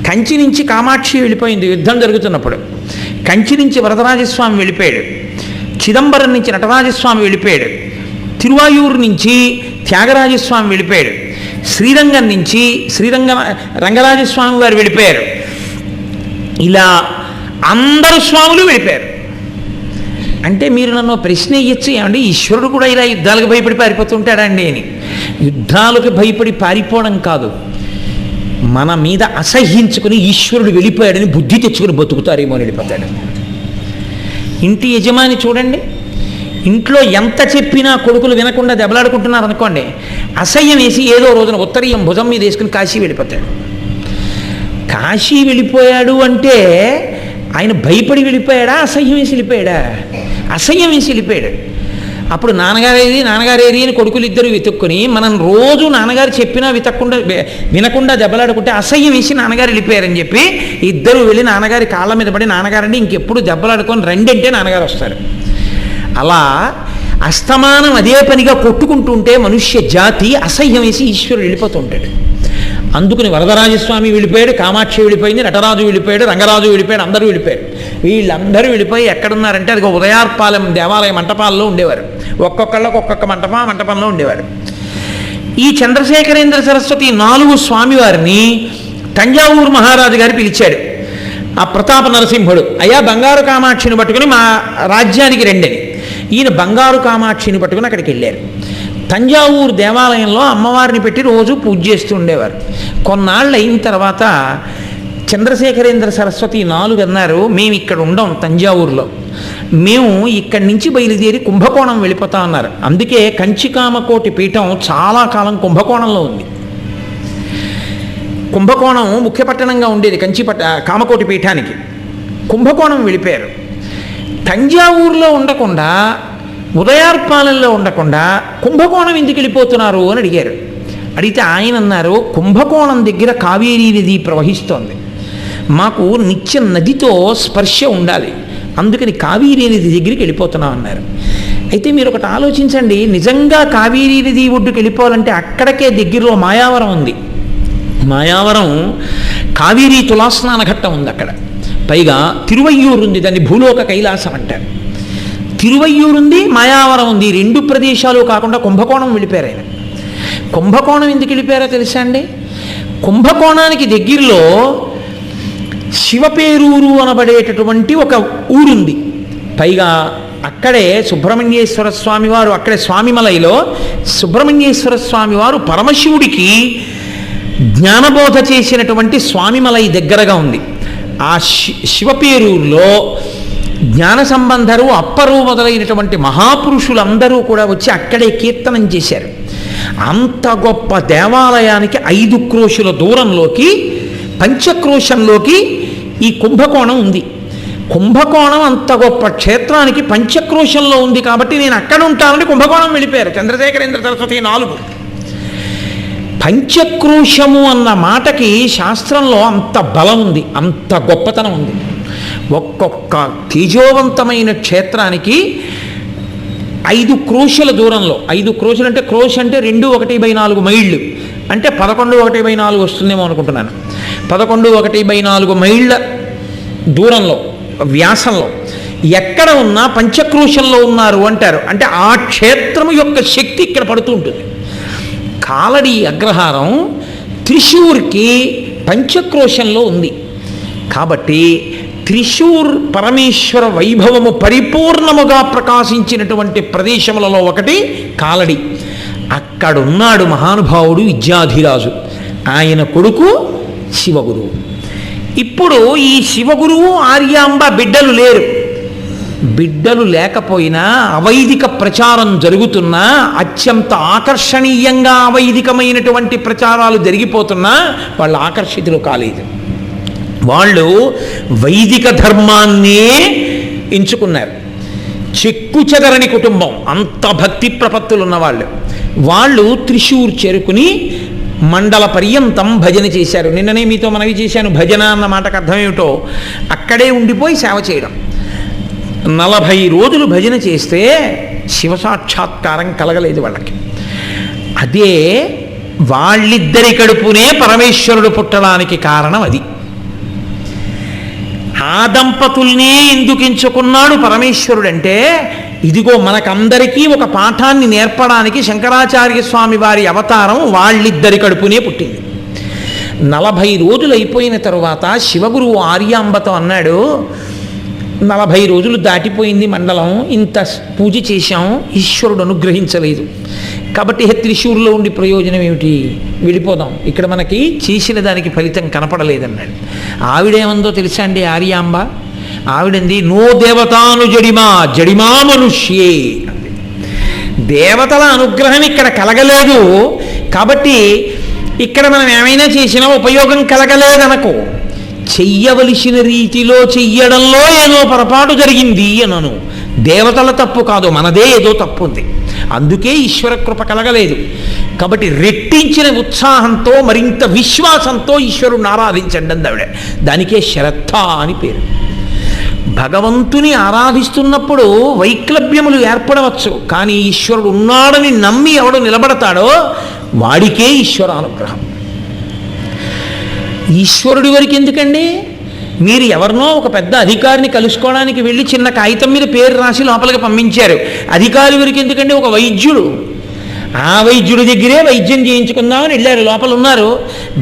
కంచి నుంచి కామాక్షి వెళ్ళిపోయింది యుద్ధం జరుగుతున్నప్పుడు. కంచి నుంచి వరదరాజస్వామి వెళ్ళిపోయాడు. చిదంబరం నుంచి నటరాజస్వామి వెళ్ళిపోయాడు, తిరువాయూరు నుంచి త్యాగరాజస్వామి వెళ్ళిపోయాడు, శ్రీరంగం నుంచి రంగరాజస్వామి వారు వెళ్ళిపోయారు. ఇలా అందరు స్వాములు వెళ్ళిపోయారు. అంటే మీరు నన్ను ప్రశ్న ఇయ్యచ్చు, ఏమండి ఈశ్వరుడు కూడా ఇలా యుద్ధాలకు భయపడి పారిపోతుంటాడా అండి అని. యుద్ధాలకు భయపడి పారిపోవడం కాదు, మన మీద అసహ్యించుకుని ఈశ్వరుడు వెళ్ళిపోయాడని బుద్ధి తెచ్చుకుని బతుకుతారేమో అని వెళ్ళిపోతాడు. ఇంటి యజమాని చూడండి, ఇంట్లో ఎంత చెప్పినా కొడుకులు వినకుండా దెబ్బలాడుకుంటున్నారు అనుకోండి, అసహ్యం వేసి ఏదో రోజున ఉత్తరీయం భుజం మీద వేసుకుని కాశీ వెళ్ళిపోతాడు. కాశీ వెళ్ళిపోయాడు అంటే ఆయన భయపడి వెళ్ళిపోయాడా, అసహ్యం వేసి వెళ్ళిపోయాడా? అసహ్యం వేసి వెళ్ళిపోయాడు. అప్పుడు నాన్నగారేది అని కొడుకులు ఇద్దరు వెతుక్కుని మనం రోజు నాన్నగారు చెప్పినా వినకుండా దెబ్బలాడుకుంటే అసహ్యం వేసి నాన్నగారు వెళ్ళిపోయారని చెప్పి ఇద్దరు వెళ్ళి నాన్నగారి కాళ్ళ మీద పడి, నాన్నగారండి ఇంకెప్పుడు దెబ్బలాడుకొని రెండంటే నాన్నగారు వస్తారు. అలా అస్తమానం అదే పనిగా కొట్టుకుంటుంటే మనుష్య జాతి అసహ్యం వేసి ఈశ్వరుడు వెళ్ళిపోతూ ఉంటాడు. అందుకుని వరదరాజస్వామి వెళ్ళిపోయాడు, కామాక్షి వెళ్ళిపోయింది, నటరాజు వెళ్ళిపోయాడు, రంగరాజు వెళ్ళిపోయాడు, అందరూ వెళ్ళిపోయారు. వీళ్ళందరూ వెళ్ళిపోయి ఎక్కడున్నారంటే అది ఉదయార్పాలెం దేవాలయ మంటపాల్లో ఉండేవారు. ఒక్కొక్కళ్ళకు ఒక్కొక్క మంటపంలో ఉండేవారు. ఈ చంద్రశేఖరేంద్ర సరస్వతి 4 స్వామివారిని తంజావూరు మహారాజు గారు పిలిచాడు. ఆ ప్రతాప నరసింహుడు, అయ్యా బంగారు కామాక్షిని పట్టుకుని మా రాజ్యానికి రండని. ఈయన బంగారు కామాక్షిని పట్టుకుని అక్కడికి వెళ్ళారు. తంజావూరు దేవాలయంలో అమ్మవారిని పెట్టి రోజు పూజ చేస్తూ ఉండేవారు. కొన్నాళ్ళు అయిన తర్వాత చంద్రశేఖరేంద్ర సరస్వతి 4 అన్నారు, మేము ఇక్కడ ఉండం తంజావూరులో, మేము ఇక్కడి నుంచి బయలుదేరి కుంభకోణం వెళ్ళిపోతా ఉన్నారు. అందుకే కంచికామకోటి పీఠం చాలా కాలం కుంభకోణంలో ఉంది. కుంభకోణం ముఖ్య పట్టణంగా ఉండేది కామకోటి పీఠానికి. కుంభకోణం వెళ్ళిపోయారు. తంజావూరులో ఉండకుండా, ఉదయార్పాలెంలో ఉండకుండా కుంభకోణం ఎందుకు వెళ్ళిపోతున్నారు అని అడిగారు. అడిగితే ఆయన అన్నారు, కుంభకోణం దగ్గర కావేరీ నది ప్రవహిస్తోంది, మాకు నిత్య నదితో స్పర్శ ఉండాలి, అందుకని కావేరీ నది దగ్గరికి వెళ్ళిపోతున్నాం అన్నారు. అయితే మీరు ఒకటి ఆలోచించండి, నిజంగా కావేరీ నది ఒడ్డుకు వెళ్ళిపోవాలంటే అక్కడికే దగ్గరలో మాయావరం ఉంది. మాయావరం కావేరీ తులాస్నాన ఘట్టం ఉంది అక్కడ. పైగా తిరువయ్యూరు ఉంది, దాన్ని భూలోక కైలాసం అంటారు. తిరువయ్యూరు ఉంది, మాయావరం ఉంది, 2 ప్రదేశాలు కాకుండా కుంభకోణం వెళ్ళిపోయారు ఆయన. కుంభకోణం ఎందుకు వెళ్ళిపోయారో తెలుసా అండి? కుంభకోణానికి దగ్గరలో శివపేరూరు అనబడేటటువంటి ఒక ఊరుంది. పైగా అక్కడే సుబ్రహ్మణ్యేశ్వర స్వామి వారు, అక్కడే స్వామిమలైలో సుబ్రహ్మణ్యేశ్వర స్వామి వారు పరమశివుడికి జ్ఞానబోధ చేసినటువంటి స్వామిమలై దగ్గరగా ఉంది. ఆ శివపేరూరులో జ్ఞాన సంబంధరు, అప్పరు మొదలైనటువంటి మహాపురుషులందరూ కూడా వచ్చి అక్కడే కీర్తనం చేశారు. అంత గొప్ప దేవాలయానికి 5 క్రోశుల దూరంలోకి, పంచక్రోశంలోకి ఈ కుంభకోణం ఉంది. కుంభకోణం అంత గొప్ప క్షేత్రానికి పంచక్రోశంలో ఉంది కాబట్టి నేను అక్కడ ఉంటానని కుంభకోణం వెళ్ళిపోయారు చంద్రశేఖరేంద్ర సరస్వతి 4. పంచక్రోశము అన్న మాటకి శాస్త్రంలో అంత బలం ఉంది, అంత గొప్పతనం ఉంది. ఒక్కొక్క తేజోవంతమైన క్షేత్రానికి 5 క్రోశల దూరంలో, 5 క్రోశలు అంటే క్రోశ అంటే 2 1/4 మైళ్ళు అంటే 11 1/4 వస్తుందేమో అనుకుంటున్నాను. 11 1/4 మైళ్ళ దూరంలో, వ్యాసంలో ఎక్కడ ఉన్నా పంచక్రోశంలో ఉన్నారు అంటారు. అంటే ఆ క్షేత్రము యొక్క శక్తి ఇక్కడ పడుతూ ఉంటుంది. కాలడి అగ్రహారం త్రిశూర్కి పంచక్రోశంలో ఉంది కాబట్టి త్రిశూర్ పరమేశ్వర వైభవము పరిపూర్ణముగా ప్రకాశించినటువంటి ప్రదేశములలో ఒకటి కాలడి. అక్కడున్నాడు మహానుభావుడు విద్యాధిరాజు, ఆయన కొడుకు శివగురువు. ఇప్పుడు ఈ శివగురువు ఆర్యాంబ బిడ్డలు లేరు. బిడ్డలు లేకపోయినా అవైదిక ప్రచారం జరుగుతున్నా, అత్యంత ఆకర్షణీయంగా అవైదికమైనటువంటి ప్రచారాలు జరిగిపోతున్నా వాళ్ళు ఆకర్షితులు కాలేదు. వాళ్ళు వైదిక ధర్మాన్నే ఎంచుకున్నారు. చెక్కు చెదరని కుటుంబం, అంత భక్తి ప్రపత్తులు ఉన్నవాళ్ళు. వాళ్ళు త్రిశూర్ చేరుకుని మండల పర్యంతం భజన చేశారు. నిన్ననే మీతో మనవి చేశాను, భజన అన్న మాటకు అర్థం ఏమిటో. అక్కడే ఉండిపోయి సేవ చేయడం. 40 రోజులు భజన చేస్తే శివ సాక్షాత్కారం కలగలేదు వాళ్ళకి. అదే వాళ్ళిద్దరి కడుపునే పరమేశ్వరుడు పుట్టడానికి కారణం అది. ఆ దంపతుల్నే ఎందుకు ఎంచుకున్నాడు పరమేశ్వరుడు అంటే, ఇదిగో మనకందరికీ ఒక పాఠాన్ని నేర్పడానికి శంకరాచార్య స్వామి వారి అవతారం వాళ్ళిద్దరి కడుపునే పుట్టింది. 40 రోజులు అయిపోయిన తరువాత శివగురువు ఆర్యాంబతో అన్నాడు, 40 రోజులు దాటిపోయింది మండలం, ఇంత పూజ చేశాం, ఈశ్వరుడు అనుగ్రహించలేదు, కాబట్టి త్రిశూర్లో ఉండి ప్రయోజనం ఏమిటి, వెళ్ళిపోదాం, ఇక్కడ మనకి చేసిన దానికి ఫలితం కనపడలేదన్నాడు. ఆవిడేమందో తెలుసా అండి ఆర్యాంబ? ఆవిడంది, నో దేవతాను జడిమా మనుష్యే అంది. దేవతల అనుగ్రహం ఇక్కడ కలగలేదు కాబట్టి ఇక్కడ మనం ఏమైనా చేసినా ఉపయోగం కలగలేదనకో, చెయ్యవలసిన రీతిలో చెయ్యడంలో ఏదో పొరపాటు జరిగింది అనను. దేవతల తప్పు కాదు, మనదే ఏదో తప్పు ఉంది, అందుకే ఈశ్వర కృప కలగలేదు. కాబట్టి రెట్టించిన ఉత్సాహంతో మరింత విశ్వాసంతో ఈశ్వరుని ఆరాధించండి అంది ఆవిడ. దానికే శ్రద్ధ అని పేరు. భగవంతుని ఆరాధిస్తున్నప్పుడు వైక్లభ్యములు ఏర్పడవచ్చు, కానీ ఈశ్వరుడు ఉన్నాడని నమ్మి ఎవడు నిలబడతాడో వాడికే ఈశ్వరానుగ్రహం. ఈశ్వరుడి వరకు ఎందుకండి? మీరు ఎవరినో ఒక పెద్ద అధికారిని కలుసుకోవడానికి వెళ్ళి చిన్న కాగితం మీద పేరు రాసి లోపలికి పంపించారు. అధికారి వరకు ఎందుకండి? ఒక వైద్యుడు, ఆ వైద్యుడి దగ్గరే వైద్యం చేయించుకుందామని వెళ్ళారు, లోపల ఉన్నారు,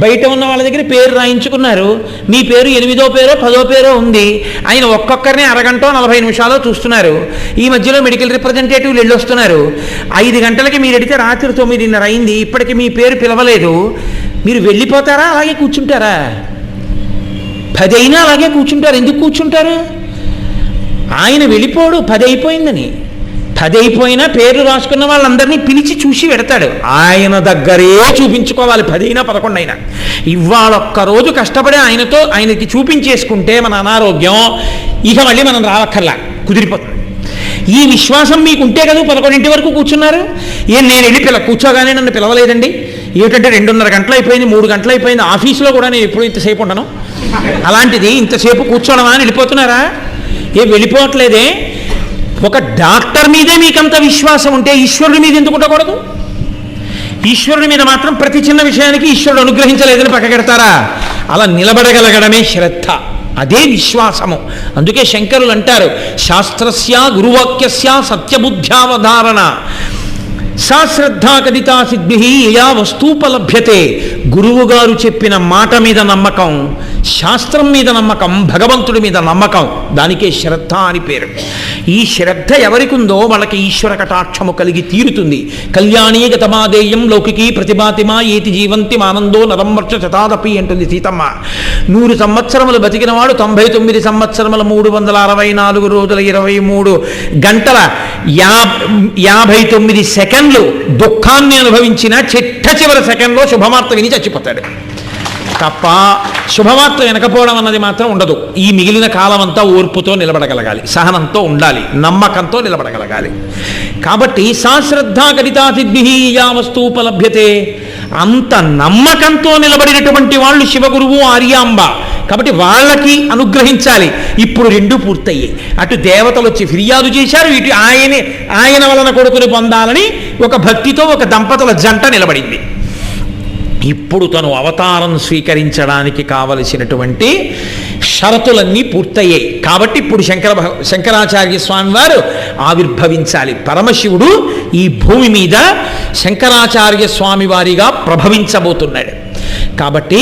బయట ఉన్న వాళ్ళ దగ్గర పేరు రాయించుకున్నారు. మీ పేరు 8వ పేరో 10వ పేరో ఉంది. ఆయన ఒక్కొక్కరిని అరగంటో 40 నిమిషాలు చూస్తున్నారు. ఈ మధ్యలో మెడికల్ రిప్రజెంటేటివ్లు వెళ్ళొస్తున్నారు. 5 గంటలకి మీరు అడిగితే రాత్రి 9:30 అయింది, ఇప్పటికి మీ పేరు పిలవలేదు. మీరు వెళ్ళిపోతారా, అలాగే కూర్చుంటారా? 10 అయినా అలాగే కూర్చుంటారు. ఎందుకు కూర్చుంటారు? ఆయన వెళ్ళిపోడు 10 అయిపోయిందని. 10 అయిపోయినా పేర్లు రాసుకున్న వాళ్ళందరినీ పిలిచి చూసి పెడతాడు. ఆయన దగ్గరే చూపించుకోవాలి, 10 అయినా 11 అయినా. ఇవాళ ఒక్కరోజు కష్టపడి ఆయనకి చూపించేసుకుంటే మన అనారోగ్యం ఇక మళ్ళీ మనం రావక్కర్లా, కుదిరిపోతుంది. ఈ విశ్వాసం మీకు ఉంటే కదా 11 వరకు కూర్చున్నారు. నేను వెళ్ళి కూర్చోగానే నన్ను పిలవలేదండి, ఏమిటంటే 2:30 గంటలు అయిపోయింది, 3 గంటలు అయిపోయింది, ఆఫీసులో కూడా నేను ఎప్పుడు ఇంతసేపు ఉండను, అలాంటిది ఇంతసేపు కూర్చోవడమా అని వెళ్ళిపోతున్నారా? వెళ్ళిపోవట్లేదే. ఒక డాక్టర్ మీదే మీకంత విశ్వాసం ఉంటే ఈశ్వరుడి మీద ఎందుకు ఉండకూడదు? ఈశ్వరుడి మీద మాత్రం ప్రతి చిన్న విషయానికి ఈశ్వరుడు అనుగ్రహించలేదని పక్కకెడతారా? అలా నిలబడగలగడమే శ్రద్ధ, అదే విశ్వాసము. అందుకే శంకరులు అంటారు, శాస్త్రస్య గురువాక్యస్య సత్యబుద్ధ్యావధారణ సా శ్రద్ధా కదితా సిద్ధి యయా వస్తూపలభ్యతే. గురువుగారు చెప్పిన మాట మీద నమ్మకం, శాస్త్రం మీద నమ్మకం, భగవంతుడి మీద నమ్మకం, దానికే శ్రద్ధ అని పేరు. ఈ శ్రద్ధ ఎవరికి ఉందో వాళ్ళకి ఈశ్వర కటాక్షము కలిగి తీరుతుంది. కళ్యాణీ గతమాదేయం లౌకికీ ప్రతిభాతిమా ఏతి జీవంతి ఆనందో నరంవర్ష శతాదపి అంటుంది సీతమ్మ. 100 సంవత్సరములు బతికినవాడు 99 సంవత్సరముల 364 రోజుల 23 గంటల 59 సెకండ్లు దుఃఖాన్ని అనుభవించిన చిట్ట సెకండ్లో శుభవార్త విని చచ్చిపోతాడు తప్ప శుభవార్త వెనకపోవడం అన్నది మాత్రం ఉండదు. ఈ మిగిలిన కాలం అంతా ఓర్పుతో నిలబడగలగాలి, సహనంతో ఉండాలి, నమ్మకంతో నిలబడగలగాలి. కాబట్టి సాశ్రద్ధా కరితాసిద్భి యా వస్తూపలభ్యతే. అంత నమ్మకంతో నిలబడినటువంటి వాళ్ళు శివగురువు ఆర్యాంబ. కాబట్టి వాళ్ళకి అనుగ్రహించాలి. ఇప్పుడు 2 పూర్తయ్యాయి. అటు దేవతలు వచ్చి ఫిర్యాదు చేశారు, ఇటు ఆయన వలన కొడుకుని పొందాలని ఒక భక్తితో ఒక దంపతుల జంట నిలబడింది. ఇప్పుడు తను అవతారం స్వీకరించడానికి కావలసినటువంటి షరతులన్నీ పూర్తయ్యాయి. కాబట్టి ఇప్పుడు శంకరాచార్య స్వామి వారు ఆవిర్భవించాలి. పరమశివుడు ఈ భూమి మీద శంకరాచార్య స్వామి వారిగా ప్రభవించబోతున్నాడు. కాబట్టి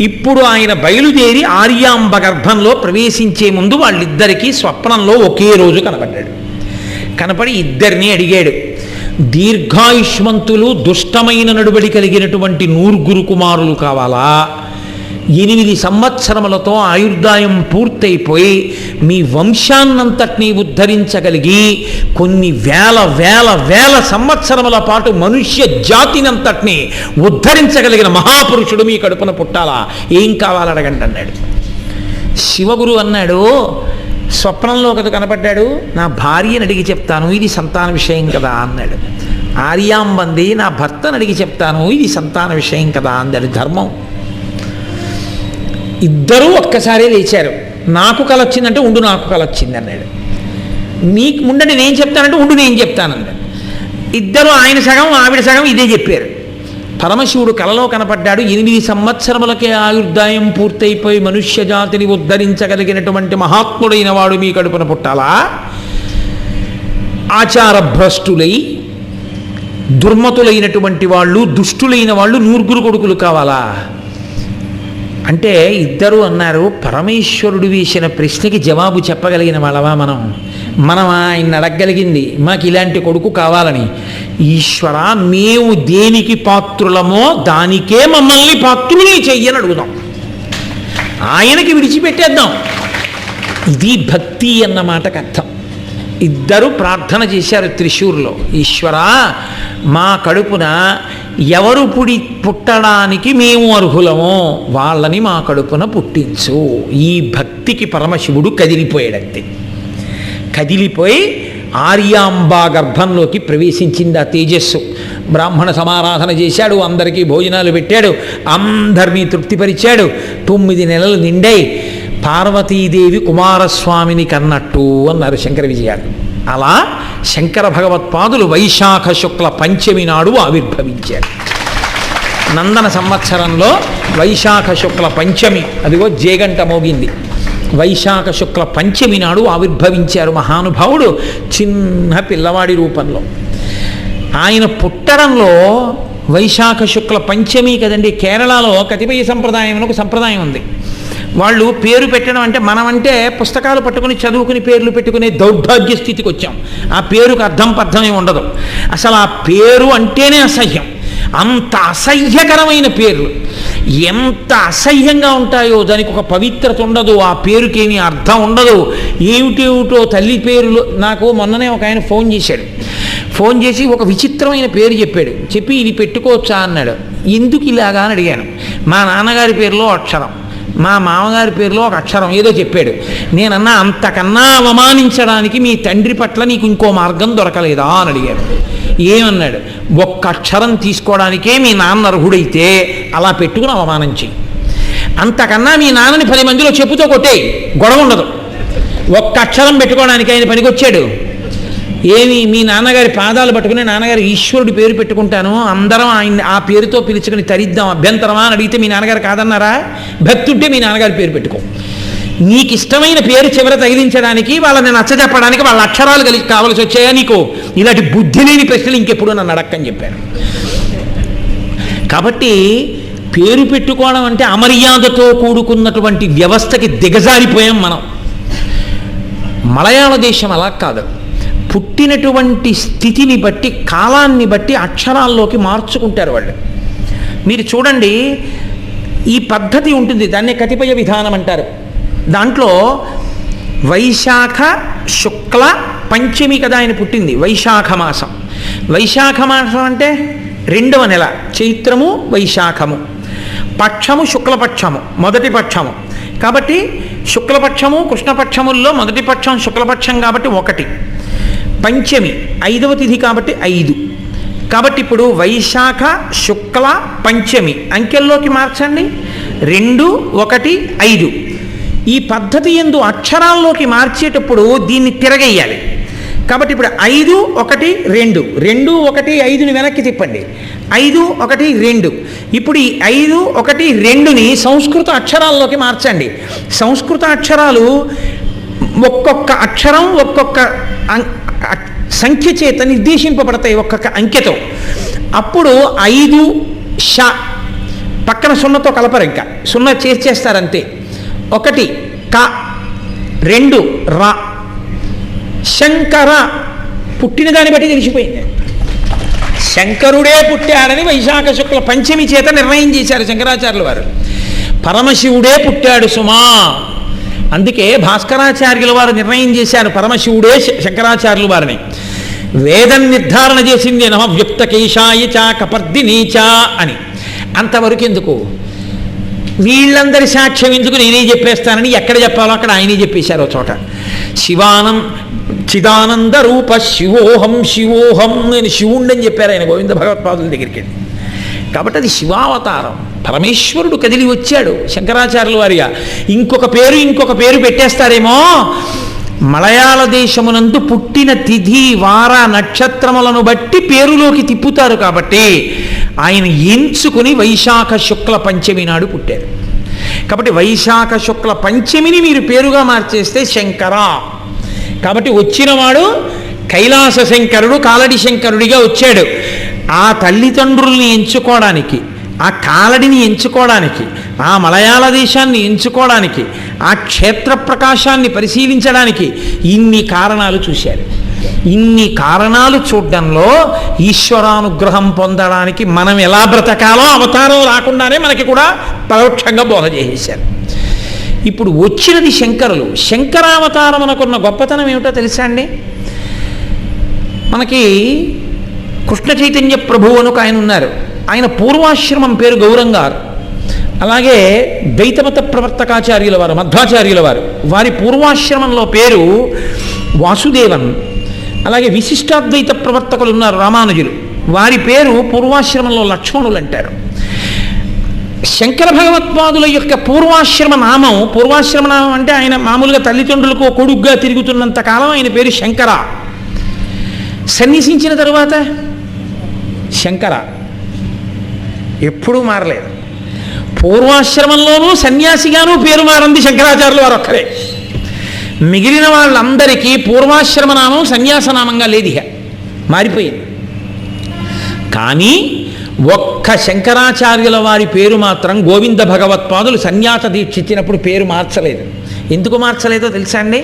ఇప్పుడు ఆయన బయలుదేరి ఆర్యాంబ గర్భంలో ప్రవేశించే ముందు వాళ్ళిద్దరికీ స్వప్నంలో ఒకే రోజు కనబడ్డాడు. కనపడి ఇద్దరిని అడిగాడు, దీర్ఘాయుష్మంతులు దుష్టమైన నడుబడి కలిగినటువంటి 100 కుమారులు కావాలా? 8 సంవత్సరములతో ఆయుర్దాయం పూర్తయిపోయి మీ వంశాన్నంతటినీ ఉద్ధరించగలిగి కొన్ని వేల సంవత్సరముల పాటు మనుష్య జాతినంతటినీ ఉద్ధరించగలిగిన మహాపురుషుడు మీ కడుపున పుట్టాలా? ఏం కావాలడగండి అన్నాడు. శివగురు అన్నాడు, స్వప్నంలో ఒకటి కనపడ్డాడు, నా భార్యను అడిగి చెప్తాను, ఇది సంతాన విషయం కదా అన్నాడు. ఆర్యాంబంది, నా భర్తను అడిగి చెప్తాను, ఇది సంతాన విషయం కదా అన్నాడు. ధర్మం. ఇద్దరూ ఒక్కసారి లేచారు. నాకు కల వచ్చిందంటే ఉండు నాకు కల వచ్చింది అన్నాడు. నీకు ముందంటే నేను చెప్తానంటే ఉండు నేను చెప్తానన్నాడు. ఇద్దరు ఆయన సగం ఆవిడ సగం ఇదే చెప్పారు. పరమశివుడు కలలో కనపడ్డాడు. 8 సంవత్సరములకే ఆయుర్దాయం పూర్తయిపోయి మనుష్య జాతిని ఉద్ధరించగలిగినటువంటి మహాత్ముడైన వాడు మీ కడుపున పుట్టాలా? ఆచారభ్రష్టులై దుర్మతులైనటువంటి వాళ్ళు, దుష్టులైన వాళ్ళు నూరుగురు కొడుకులు కావాలా అంటే ఇద్దరు అన్నారు, పరమేశ్వరుడు వేసిన ప్రశ్నకి జవాబు చెప్పగలిగిన వాళ్ళవా మనం ఆయన అడగగలిగింది మాకు ఇలాంటి కొడుకు కావాలని. ఈశ్వర, మేము దేనికి పాత్రులమో దానికే మమ్మల్ని పాత్రుల్ని చెయ్యని అడుగుదాం, ఆయనకి విడిచిపెట్టేద్దాం. ఇది భక్తి అన్న మాటకు అర్థం. ఇద్దరు ప్రార్థన చేశారు త్రిశూర్లో, ఈశ్వర మా కడుపున ఎవరు పుట్టడానికి మేము అర్హులమో వాళ్ళని మా కడుపున పుట్టించు. ఈ భక్తికి పరమశివుడు కదిలిపోయాడంతే. కదిలిపోయి ఆర్యాంబా గర్భంలోకి ప్రవేశించింది ఆ తేజస్సు. బ్రాహ్మణ సమారాధన చేశాడు, అందరికీ భోజనాలు పెట్టాడు, అందరినీ తృప్తిపరిచాడు. 9 నెలలు నిండాయి. పార్వతీదేవి కుమారస్వామిని కన్నట్టు అన్నారు శంకర విజయాలు. అలా శంకర భగవత్పాదులు వైశాఖ శుక్ల పంచమి నాడు ఆవిర్భవించారు. నందన సంవత్సరంలో వైశాఖ శుక్ల పంచమి, అదిగో జేగంట మోగింది, వైశాఖ శుక్ల పంచమి నాడు ఆవిర్భవించారు మహానుభావుడు చిన్న పిల్లవాడి రూపంలో. ఆయన పుట్టడంలో వైశాఖ శుక్ల పంచమి కదండి. కేరళలో కతిపయ సంప్రదాయం ఒక సంప్రదాయం ఉంది. వాళ్ళు పేరు పెట్టడం అంటే, మనమంటే పుస్తకాలు పట్టుకుని చదువుకుని పేర్లు పెట్టుకునే దౌర్భాగ్య స్థితికి వచ్చాం. ఆ పేరుకు అర్థమే ఉండదు. అసలు ఆ పేరు అంటేనే అసహ్యం. అంత అసహ్యకరమైన పేర్లు ఎంత అసహ్యంగా ఉంటాయో, దానికి ఒక పవిత్రత ఉండదు, ఆ పేరుకేమీ అర్థం ఉండదు. ఏమిటేమిటో తల్లి పేరులు. నాకు మొన్ననే ఒక ఆయన ఫోన్ చేసి ఒక విచిత్రమైన పేరు చెప్పి ఇది పెట్టుకోవచ్చా అన్నాడు. ఎందుకు ఇలాగా అని అడిగాను. మా నాన్నగారి పేరులో అక్షరం, మా మామగారి పేరులో ఒక అక్షరం ఏదో చెప్పాడు. నేనన్నా అంతకన్నా అవమానించడానికి మీ తండ్రి పట్ల నీకు ఇంకో మార్గం దొరకలేదా అని అడిగాడు. ఏమన్నాడు, ఒక్క అక్షరం తీసుకోవడానికే మీ నాన్న అర్హుడైతే అలా పెట్టుకుని అవమానం చెయ్యి. అంతకన్నా మీ నాన్నని 10 మందిలో చెప్పుతో కొట్టేయి, గొడవ ఉండదు. ఒక్క అక్షరం పెట్టుకోవడానికి ఆయన పనికొచ్చాడు. ఏమి మీ నాన్నగారి పాదాలు పట్టుకుని, నాన్నగారి ఈశ్వరుడి పేరు పెట్టుకుంటాను, అందరం ఆయన ఆ పేరుతో పిలుచుకుని తరిద్దాం, అభ్యంతరమా అని అడిగితే మీ నాన్నగారు కాదన్నారా? భక్తి ఉంటే మీ నాన్నగారి పేరు పెట్టుకో. నీకు ఇష్టమైన పేరు చివర తగిలించడానికి, వాళ్ళని నచ్చజెప్పడానికి వాళ్ళ అక్షరాలు కావాల్సి వచ్చాయా నీకు? ఇలాంటి బుద్ధి లేని ప్రశ్నలు ఇంకెప్పుడు నన్ను అడక్కని చెప్పాను. కాబట్టి పేరు పెట్టుకోవడం అంటే అమర్యాదతో కూడుకున్నటువంటి వ్యవస్థకి దిగజారిపోయాం మనం. మలయాళ దేశం అలా కాదు. పుట్టినటువంటి స్థితిని బట్టి, కాలాన్ని బట్టి అక్షరాల్లోకి మార్చుకుంటారు వాళ్ళు. మీరు చూడండి, ఈ పద్ధతి ఉంటుంది, దాన్నే కతిపయ విధానం అంటారు. దాంట్లో వైశాఖ శుక్ల పంచమి కదా ఆయన పుట్టింది, వైశాఖ మాసం. వైశాఖ మాసం అంటే 2వ నెల, చైత్రము వైశాఖము, పక్షము శుక్లపక్షము, మొదటి పక్షము. కాబట్టి శుక్లపక్షము కృష్ణపక్షముల్లో మొదటి పక్షం శుక్లపక్షం కాబట్టి 1, పంచమి 5వ తిథి కాబట్టి 5. కాబట్టి ఇప్పుడు వైశాఖ శుక్ల పంచమి అంకెల్లోకి మార్చండి, 2, 1, 5. ఈ పద్ధతి యందు అక్షరాల్లోకి మార్చేటప్పుడు దీన్ని తిరగేయాలి. కాబట్టి ఇప్పుడు 5, 1, 2, 2, 1, 5ని వెనక్కి తిప్పండి, 5, 1, 2. ఇప్పుడు ఈ 5, 1, 2ని సంస్కృత అక్షరాల్లోకి మార్చండి. సంస్కృత అక్షరాలు ఒక్కొక్క అక్షరం ఒక్కొక్క సంఖ్య చేత నిర్దేశింపబడతాయి, ఒక్కొక్క అంకెతో. అప్పుడు 5 ష పక్కన సున్నతో కలపరు, ఇంకా సున్న చేర్చేస్తారంతే. 1 క, 2 రా. శంకర పుట్టిన దాన్ని బట్టి తెలిసిపోయింది. శంకరుడే పుట్టాడని వైశాఖ శుక్ల పంచమి చేత నిర్ణయం చేశారు శంకరాచార్యుల వారు. పరమశివుడే పుట్టాడు సుమా. అందుకే భాస్కరాచార్యుల వారు నిర్ణయం చేశారు, పరమశివుడే శంకరాచార్యుల వారిని. వేదం నిర్ధారణ చేసింది నమ వ్యక్త కేశాయ చ కపర్దినీచా అని. అంతవరకు ఎందుకు, వీళ్ళందరి సాక్ష్యం ఎందుకు, నేనే చెప్పేస్తానని ఎక్కడ చెప్పాలో అక్కడ ఆయనే చెప్పేశారు ఒక చోట. చిదానంద రూప శివోహం శివోహం అని శివుండని చెప్పారు ఆయన గోవింద భగవత్పాదుల దగ్గరికి వెళ్ళి. కాబట్టి అది శివావతారం, పరమేశ్వరుడు కదిలి వచ్చాడు శంకరాచార్యుల వారిగా. ఇంకొక పేరు పెట్టేస్తారేమో. మలయాళ దేశమునందు పుట్టిన తిథి వార నక్షత్రములను బట్టి పేరులోకి తిప్పుతారు. కాబట్టి ఆయన ఎంచుకుని వైశాఖ శుక్ల పంచమి నాడు పుట్టారు. కాబట్టి వైశాఖ శుక్ల పంచమిని మీరు పేరుగా మార్చేస్తే శంకర. కాబట్టి వచ్చినవాడు కైలాస శంకరుడు కాలడి శంకరుడిగా వచ్చాడు. ఆ తల్లిదండ్రుల్ని ఎంచుకోవడానికి, ఆ కాలడిని ఎంచుకోవడానికి, ఆ మలయాళ దేశాన్ని ఎంచుకోవడానికి, ఆ క్షేత్ర ప్రకాశాన్ని పరిశీలించడానికి ఇన్ని కారణాలు చూశారు. ఇన్ని కారణాలు చూడడంలో ఈశ్వరానుగ్రహం పొందడానికి మనం ఎలా బ్రతకాలో అవతారం రాకుండానే మనకి కూడా పరోక్షంగా బోధ చేసేశారు. ఇప్పుడు వచ్చినది శంకరులు. శంకరావతారం అనుకున్న గొప్పతనం ఏమిటో తెలుసా అండి? మనకి కృష్ణ చైతన్య ప్రభువు అని ఒక ఆయన ఉన్నారు. ఆయన పూర్వాశ్రమం పేరు గౌరంగారు. అలాగే ద్వైతమత ప్రవర్తకాచార్యుల వారు, మధ్వాచార్యుల వారు, వారి పూర్వాశ్రమంలో పేరు వాసుదేవన్. అలాగే విశిష్టాద్వైత ప్రవర్తకులు ఉన్నారు, రామానుజులు, వారి పేరు పూర్వాశ్రమంలో లక్ష్మణులు అంటారు. శంకర భగవత్పాదుల యొక్క పూర్వాశ్రమ నామం, పూర్వాశ్రమ నామం అంటే ఆయన మామూలుగా తల్లిదండ్రులకు కొడుగ్గా తిరుగుతున్నంత కాలం ఆయన పేరు శంకర. సన్యసించిన తరువాత శంకర ఎప్పుడూ మారలేదు. పూర్వాశ్రమంలోనూ సన్యాసిగాను పేరు మారింది శంకరాచార్యులు వారు ఒక్కరే. మిగిలిన వాళ్ళందరికీ పూర్వాశ్రమ నామం సన్యాసనామంగా లేదు, ఇక మారిపోయింది. కానీ ఒక్క శంకరాచార్యుల వారి పేరు మాత్రం గోవింద భగవత్పాదులు సన్యాస దీక్ష ఇచ్చినప్పుడు పేరు మార్చలేదు. ఎందుకు మార్చలేదో తెలుసా అండి?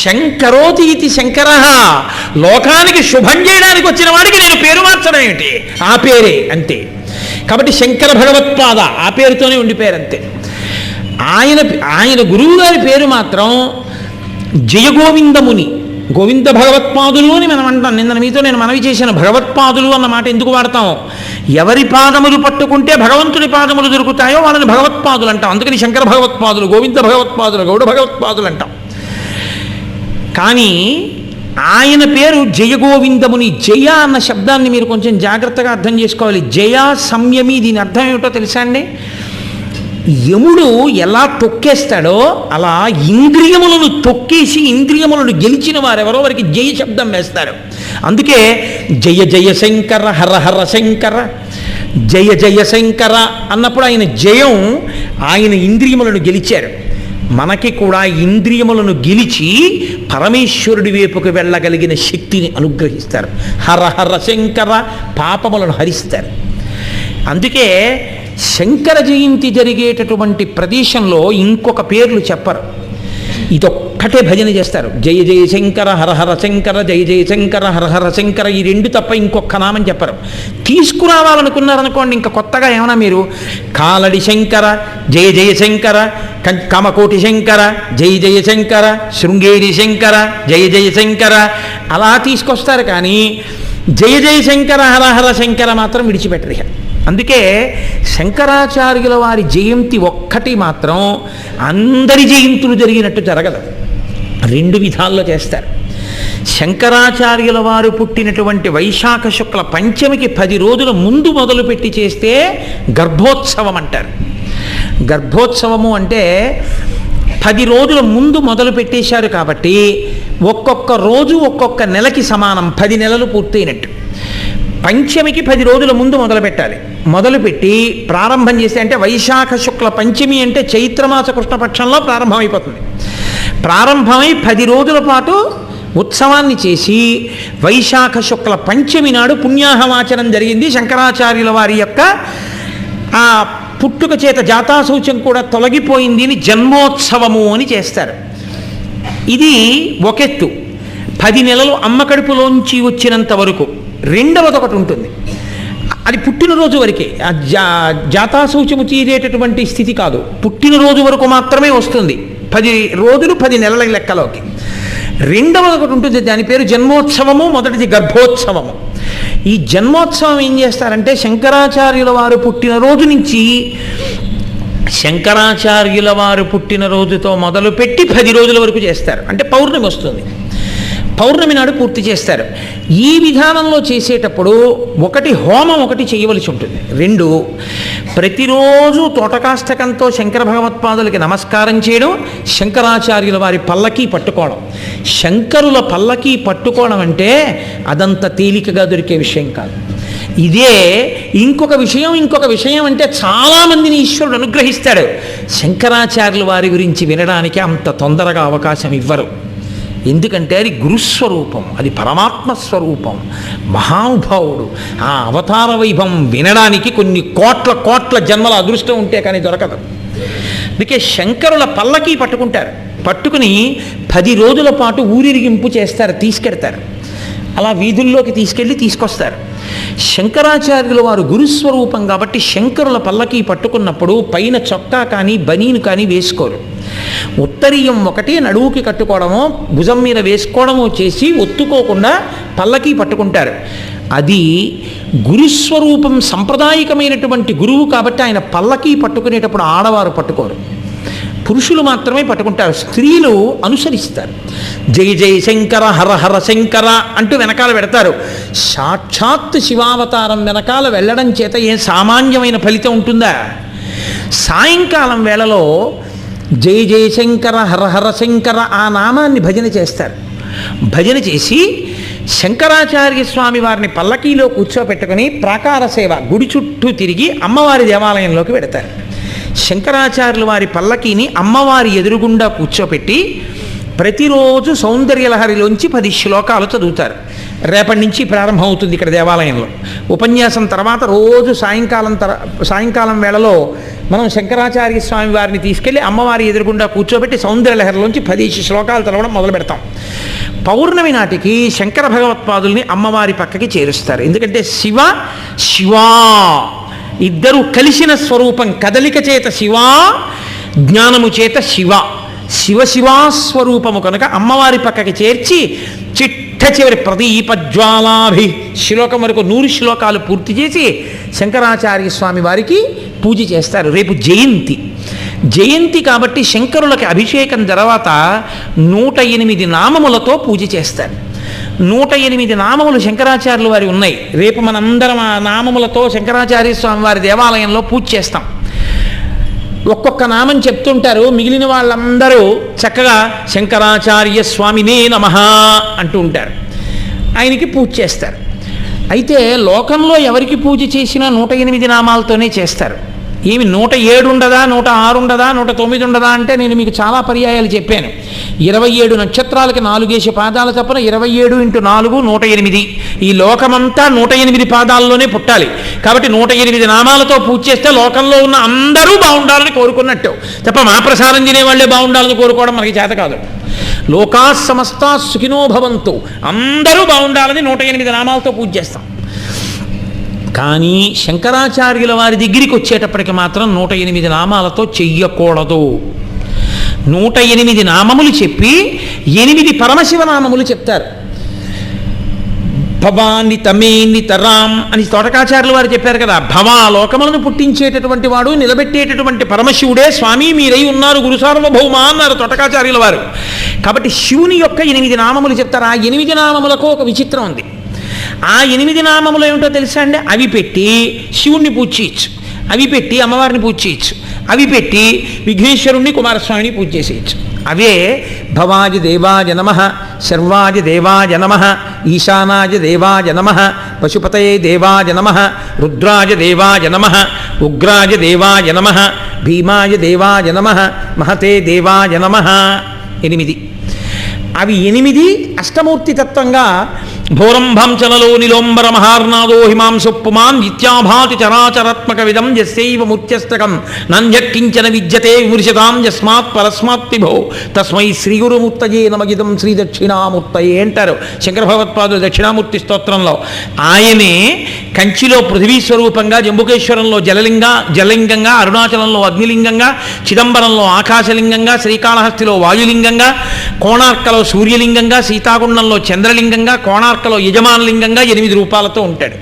శంకరోతి ఇది శంకర, లోకానికి శుభం చేయడానికి వచ్చిన వాడికి నేను పేరు మార్చడం ఏమిటి, ఆ పేరే అంతే. కాబట్టి శంకర భగవత్పాద ఆ పేరుతోనే ఉండిపోయారు అంతే. ఆయన గురువు గారి పేరు మాత్రం జయగోవిందముని. గోవింద భగవత్పాదులు అని మనం అంటాం. నిన్న మీతో నేను మనవి చేశాను, భగవత్పాదులు అన్న మాట ఎందుకు వాడతాం? ఎవరి పాదములు పట్టుకుంటే భగవంతుని పాదములు దొరుకుతాయో వాళ్ళని భగవత్పాదులు అంటాం. అందుకని శంకర భగవత్పాదులు, గోవింద భగవత్పాదులు, గౌడ భగవత్పాదులు అంటాం. కానీ ఆయన పేరు జయగోవిందముని. జయ అన్న శబ్దాన్ని మీరు కొంచెం జాగ్రత్తగా అర్థం చేసుకోవాలి. జయ సంయమి, దీని అర్థం ఏమిటో తెలుసా అండి? యముడు ఎలా తొక్కేస్తాడో అలా ఇంద్రియములను తొక్కేసి ఇంద్రియములను గెలిచిన వారెవరో వారికి జయ శబ్దం వేస్తారు. అందుకే జయ జయ శంకర, హర హర శంకర, జయ జయ శంకర అన్నప్పుడు ఆయన జయం, ఆయన ఇంద్రియములను గెలిచారు. మనకి కూడా ఇంద్రియములను గెలిచి పరమేశ్వరుడి వైపుకు వెళ్ళగలిగిన శక్తిని అనుగ్రహిస్తారు. హర హర శంకర, పాపములను హరిస్తారు. అందుకే శంకర జయంతి జరిగేటటువంటి ప్రదేశంలో ఇంకొక పేర్లు చెప్పరు, ఇదొక్కటే భజన చేస్తారు. జయ జయ శంకర, హర హర శంకర, జయ జయ శంకర, హర హర శంకర, ఈ రెండు తప్ప ఇంకొక నామం చెప్పరు. తీసుకురావాలనుకున్నారనుకోండి ఇంకా కొత్తగా ఏమన్నా మీరు కాలడి శంకర, జయ జయ శంకర, కామకోటి శంకర, జయ జయ శంకర, శృంగేరి శంకర, జయ జయ శంకర అలా తీసుకొస్తారు. కానీ జయ జయ శంకర, హర హర శంకర మాత్రం విడిచిపెట్టరు. అందుకే శంకరాచార్యుల వారి జయంతి ఒక్కటి మాత్రం అందరి జయంతులు జరిగినట్టు జరగదు, రెండు విధాల్లో చేస్తారు. శంకరాచార్యుల వారు పుట్టినటువంటి వైశాఖ శుక్ల పంచమికి 10 రోజుల ముందు మొదలుపెట్టి చేస్తే గర్భోత్సవం అంటారు. గర్భోత్సవము అంటే 10 రోజుల ముందు మొదలు పెట్టేశారు కాబట్టి ఒక్కొక్క రోజు ఒక్కొక్క నెలకి సమానం, 10 నెలలు పూర్తయినట్టు. పంచమికి 10 రోజుల ముందు మొదలు పెట్టాలి. మొదలుపెట్టి ప్రారంభం చేస్తే, అంటే వైశాఖ శుక్ల పంచమి అంటే చైత్రమాస కృష్ణపక్షంలో ప్రారంభమైపోతుంది. ప్రారంభమై 10 రోజుల పాటు ఉత్సవాన్ని చేసి వైశాఖ శుక్ల పంచమి నాడు పుణ్యాహవాచనం జరిగింది. శంకరాచార్యుల వారి యొక్క ఆ పుట్టుక చేత జాతాశౌచం కూడా తొలగిపోయింది అని జన్మోత్సవము అని చేస్తారు. ఇది ఒకెత్తు. 10 నెలలు అమ్మ కడుపులోంచి వచ్చినంత వరకు. రెండవది ఒకటి ఉంటుంది, అది పుట్టినరోజు వరకే. జాతాశౌచము తీరేటటువంటి స్థితి కాదు, పుట్టినరోజు వరకు మాత్రమే వస్తుంది. 10 రోజులు 10 నెలల లెక్కలోకి. రెండవది ఒకటి ఉంటుంది, దాని పేరు జన్మోత్సవము, మొదటిది గర్భోత్సవము. ఈ జన్మోత్సవం ఏం చేస్తారంటే శంకరాచార్యుల వారు పుట్టినరోజు నుంచి, శంకరాచార్యుల వారు పుట్టినరోజుతో మొదలుపెట్టి 10 రోజుల వరకు చేస్తారు. అంటే పౌర్ణమి వస్తుంది, పౌర్ణమి నాడు పూర్తి చేస్తారు. ఈ విధానంలో చేసేటప్పుడు ఒకటి హోమం ఒకటి చేయవలసి ఉంటుంది. 2 ప్రతిరోజు తోటకాష్టకంతో శంకర భగవత్పాదులకి నమస్కారం చేయడం, శంకరాచార్యుల వారి పల్లకి పట్టుకోవడం. శంకరుల పల్లకి పట్టుకోవడం అంటే అదంత తేలికగా దొరికే విషయం కాదు. ఇదే ఇంకొక విషయం అంటే చాలామందిని ఈశ్వరుడు అనుగ్రహిస్తాడు. శంకరాచార్యుల వారి గురించి వినడానికి అంత తొందరగా అవకాశం ఇవ్వరు. ఎందుకంటే అది గురుస్వరూపం, అది పరమాత్మ స్వరూపం, మహానుభావుడు. ఆ అవతార వైభవం వినడానికి కొన్ని కోట్ల జన్మల అదృష్టం ఉంటే కానీ దొరకదు. అందుకే శంకరుల పల్లకి పట్టుకుంటారు, పట్టుకుని 10 రోజుల పాటు ఊరిరిగింపు చేస్తారు, తీసుకెడతారు. అలా వీధుల్లోకి తీసుకొస్తారు. శంకరాచార్యుల వారు గురుస్వరూపం కాబట్టి శంకరుల పల్లకి పట్టుకున్నప్పుడు పైన చొక్కా కానీ బనీను కానీ వేసుకోరు. ఉత్తరీయం ఒకటి నడువుకి కట్టుకోవడమో భుజం మీద వేసుకోవడమో చేసి ఒత్తుకోకుండా పల్లకి పట్టుకుంటారు. అది గురుస్వరూపం, సంప్రదాయకమైనటువంటి గురువు కాబట్టి ఆయన పల్లకి పట్టుకునేటప్పుడు ఆడవారు పట్టుకోరు, పురుషులు మాత్రమే పట్టుకుంటారు. స్త్రీలు అనుసరిస్తారు. జయ జయ శంకర, హర హర శంకర అంటూ వెనకాల పెడతారు. సాక్షాత్ శివావతారం వెనకాల వెళ్ళడం చేత ఏం సామాన్యమైన ఫలితం ఉంటుందా? సాయంకాలం వేళలో జయ జయ శంకర, హర హర శంకర ఆ నామాన్ని భజన చేస్తారు. భజన చేసి శంకరాచార్య స్వామి వారిని పల్లకీలో కూర్చోపెట్టుకుని ప్రాకార సేవ గుడి చుట్టూ తిరిగి అమ్మవారి దేవాలయంలోకి పెడతారు. శంకరాచార్యుల వారి పల్లకీని అమ్మవారి ఎదురుగుండా కూర్చోపెట్టి ప్రతిరోజు సౌందర్యలహరిలోంచి 10 శ్లోకాలు చదువుతారు. రేపటి నుంచి ప్రారంభం అవుతుంది ఇక్కడ దేవాలయంలో. ఉపన్యాసం తర్వాత రోజు సాయంకాలం వేళలో మనం శంకరాచార్య స్వామి వారిని తీసుకెళ్ళి అమ్మవారి ఎదురుగుండా కూర్చోబెట్టి సౌందర్యలహరిలోంచి 10 శ్లోకాలు చదవడం మొదలు పెడతాం. పౌర్ణమి నాటికి శంకర భగవత్పాదుల్ని అమ్మవారి పక్కకి చేరుస్తారు. ఎందుకంటే శివా ఇద్దరు కలిసిన స్వరూపం, కదలిక చేత శివ, జ్ఞానము చేత శివస్వరూపము కనుక అమ్మవారి పక్కకి చేర్చి చిట్ట చివరి ప్రదీపజ్వాలాభి శ్లోకం వరకు 100 శ్లోకాలు పూర్తి చేసి శంకరాచార్య స్వామి వారికి పూజ చేస్తారు. రేపు జయంతి కాబట్టి శంకరులకి అభిషేకం తర్వాత 108 నామములతో పూజ చేస్తారు. 108 నామములు శంకరాచార్యుల వారి ఉన్నాయి. రేపు మనందరం ఆ నామములతో శంకరాచార్య స్వామి వారి దేవాలయంలో పూజ చేస్తాం. ఒక్కొక్క నామం చెప్తుంటారు, మిగిలిన వాళ్ళందరూ చక్కగా శంకరాచార్య స్వామినే నమః అంటూ ఉంటారు, ఆయనకి పూజ చేస్తారు. అయితే లోకంలో ఎవరికి పూజ చేసినా 108 నామాలతోనే చేస్తారు. ఏమి 107 ఉండదా, 106 ఉండదా, 109 ఉండదా అంటే నేను మీకు చాలా పర్యాయాలు చెప్పాను. 27 నక్షత్రాలకి 4 పాదాల తప్పన 27 × 4 108. ఈ లోకమంతా 108 పాదాల్లోనే పుట్టాలి. కాబట్టి 108 నామాలతో పూజ చేస్తే లోకంలో ఉన్న అందరూ బాగుండాలని కోరుకున్నట్టు తప్ప మా ప్రసాదం తినేవాళ్లే బాగుండాలని కోరుకోవడం మనకి చేత కాదు. లోకా సమస్తా సుఖినో భవంతు, అందరూ బాగుండాలని 108 నామాలతో పూజ చేస్తాం. కానీ శంకరాచార్యుల వారి దగ్గరికి వచ్చేటప్పటికి మాత్రం 108 నామాలతో చెయ్యకూడదు. 108 నామములు చెప్పి 8 పరమశివ నామములు చెప్తారు. భవాని తమేని తరాం అని తోటకాచార్యుల వారు చెప్పారు కదా. భవా లోకములను పుట్టించేటటువంటి వాడు, నిలబెట్టేటటువంటి పరమశివుడే స్వామి మీరై ఉన్నారు గురు సార్వభౌమ అన్నారు తోటకాచార్యుల వారు. కాబట్టి శివుని యొక్క 8 నామములు చెప్తారు. ఆ 8 నామములకు ఒక విచిత్రం ఉంది. ఆ 8 నామములు ఏమిటో తెలుసా అండి? అవి పెట్టి శివుణ్ణి పూజ చేయొచ్చు, అవి పెట్టి అమ్మవారిని పూజ చేయొచ్చు, అవి పెట్టి విఘ్నేశ్వరుణ్ణి కుమారస్వామిని పూజ చేసేయచ్చు. అవే భవాయ దేవాయ నమః, శర్వాయ దేవాయ నమః, ఈశానాయ దేవాయ నమః, పశుపతయే దేవాయ నమః, రుద్రాయ దేవాయ నమః, ఉగ్రాయ దేవాయ నమః, భీమాయ దేవాయ నమః, మహతే దేవాయ నమః. 8. అవి 8 అష్టమూర్తి తత్వంగా భోరంభంచలలో నిలోంబర మహార్నాదో హిమాంశు పుమాన్ ఇత్యాభాతి చరాచరాత్మక విధం యస్యైవ మూర్త్యస్తకం నంజక్కించన విద్యతే విమృశతాం యస్మాత్ పరస్మాత్ విభో తస్మై శ్రీ గురుమూర్తయే నమగిదం శ్రీ దక్షిణామూర్తయే అంటారు శంకర భగవత్పాదులు దక్షిణామూర్తి స్తోత్రంలో. ఆయనే కంచిలో పృథివీ స్వరూపంగా, జంబుకేశ్వరంలో జలలింగంగా, అరుణాచలంలో అగ్నిలింగంగా, చిదంబరంలో ఆకాశలింగంగా, శ్రీకాళహస్తిలో వాయులింగంగా, కోణార్కలో సూర్యలింగంగా, సీతాకుండంలో చంద్రలింగంగా, కోణార్కలో యజమానలింగంగా 8 రూపాలతో ఉంటాడు.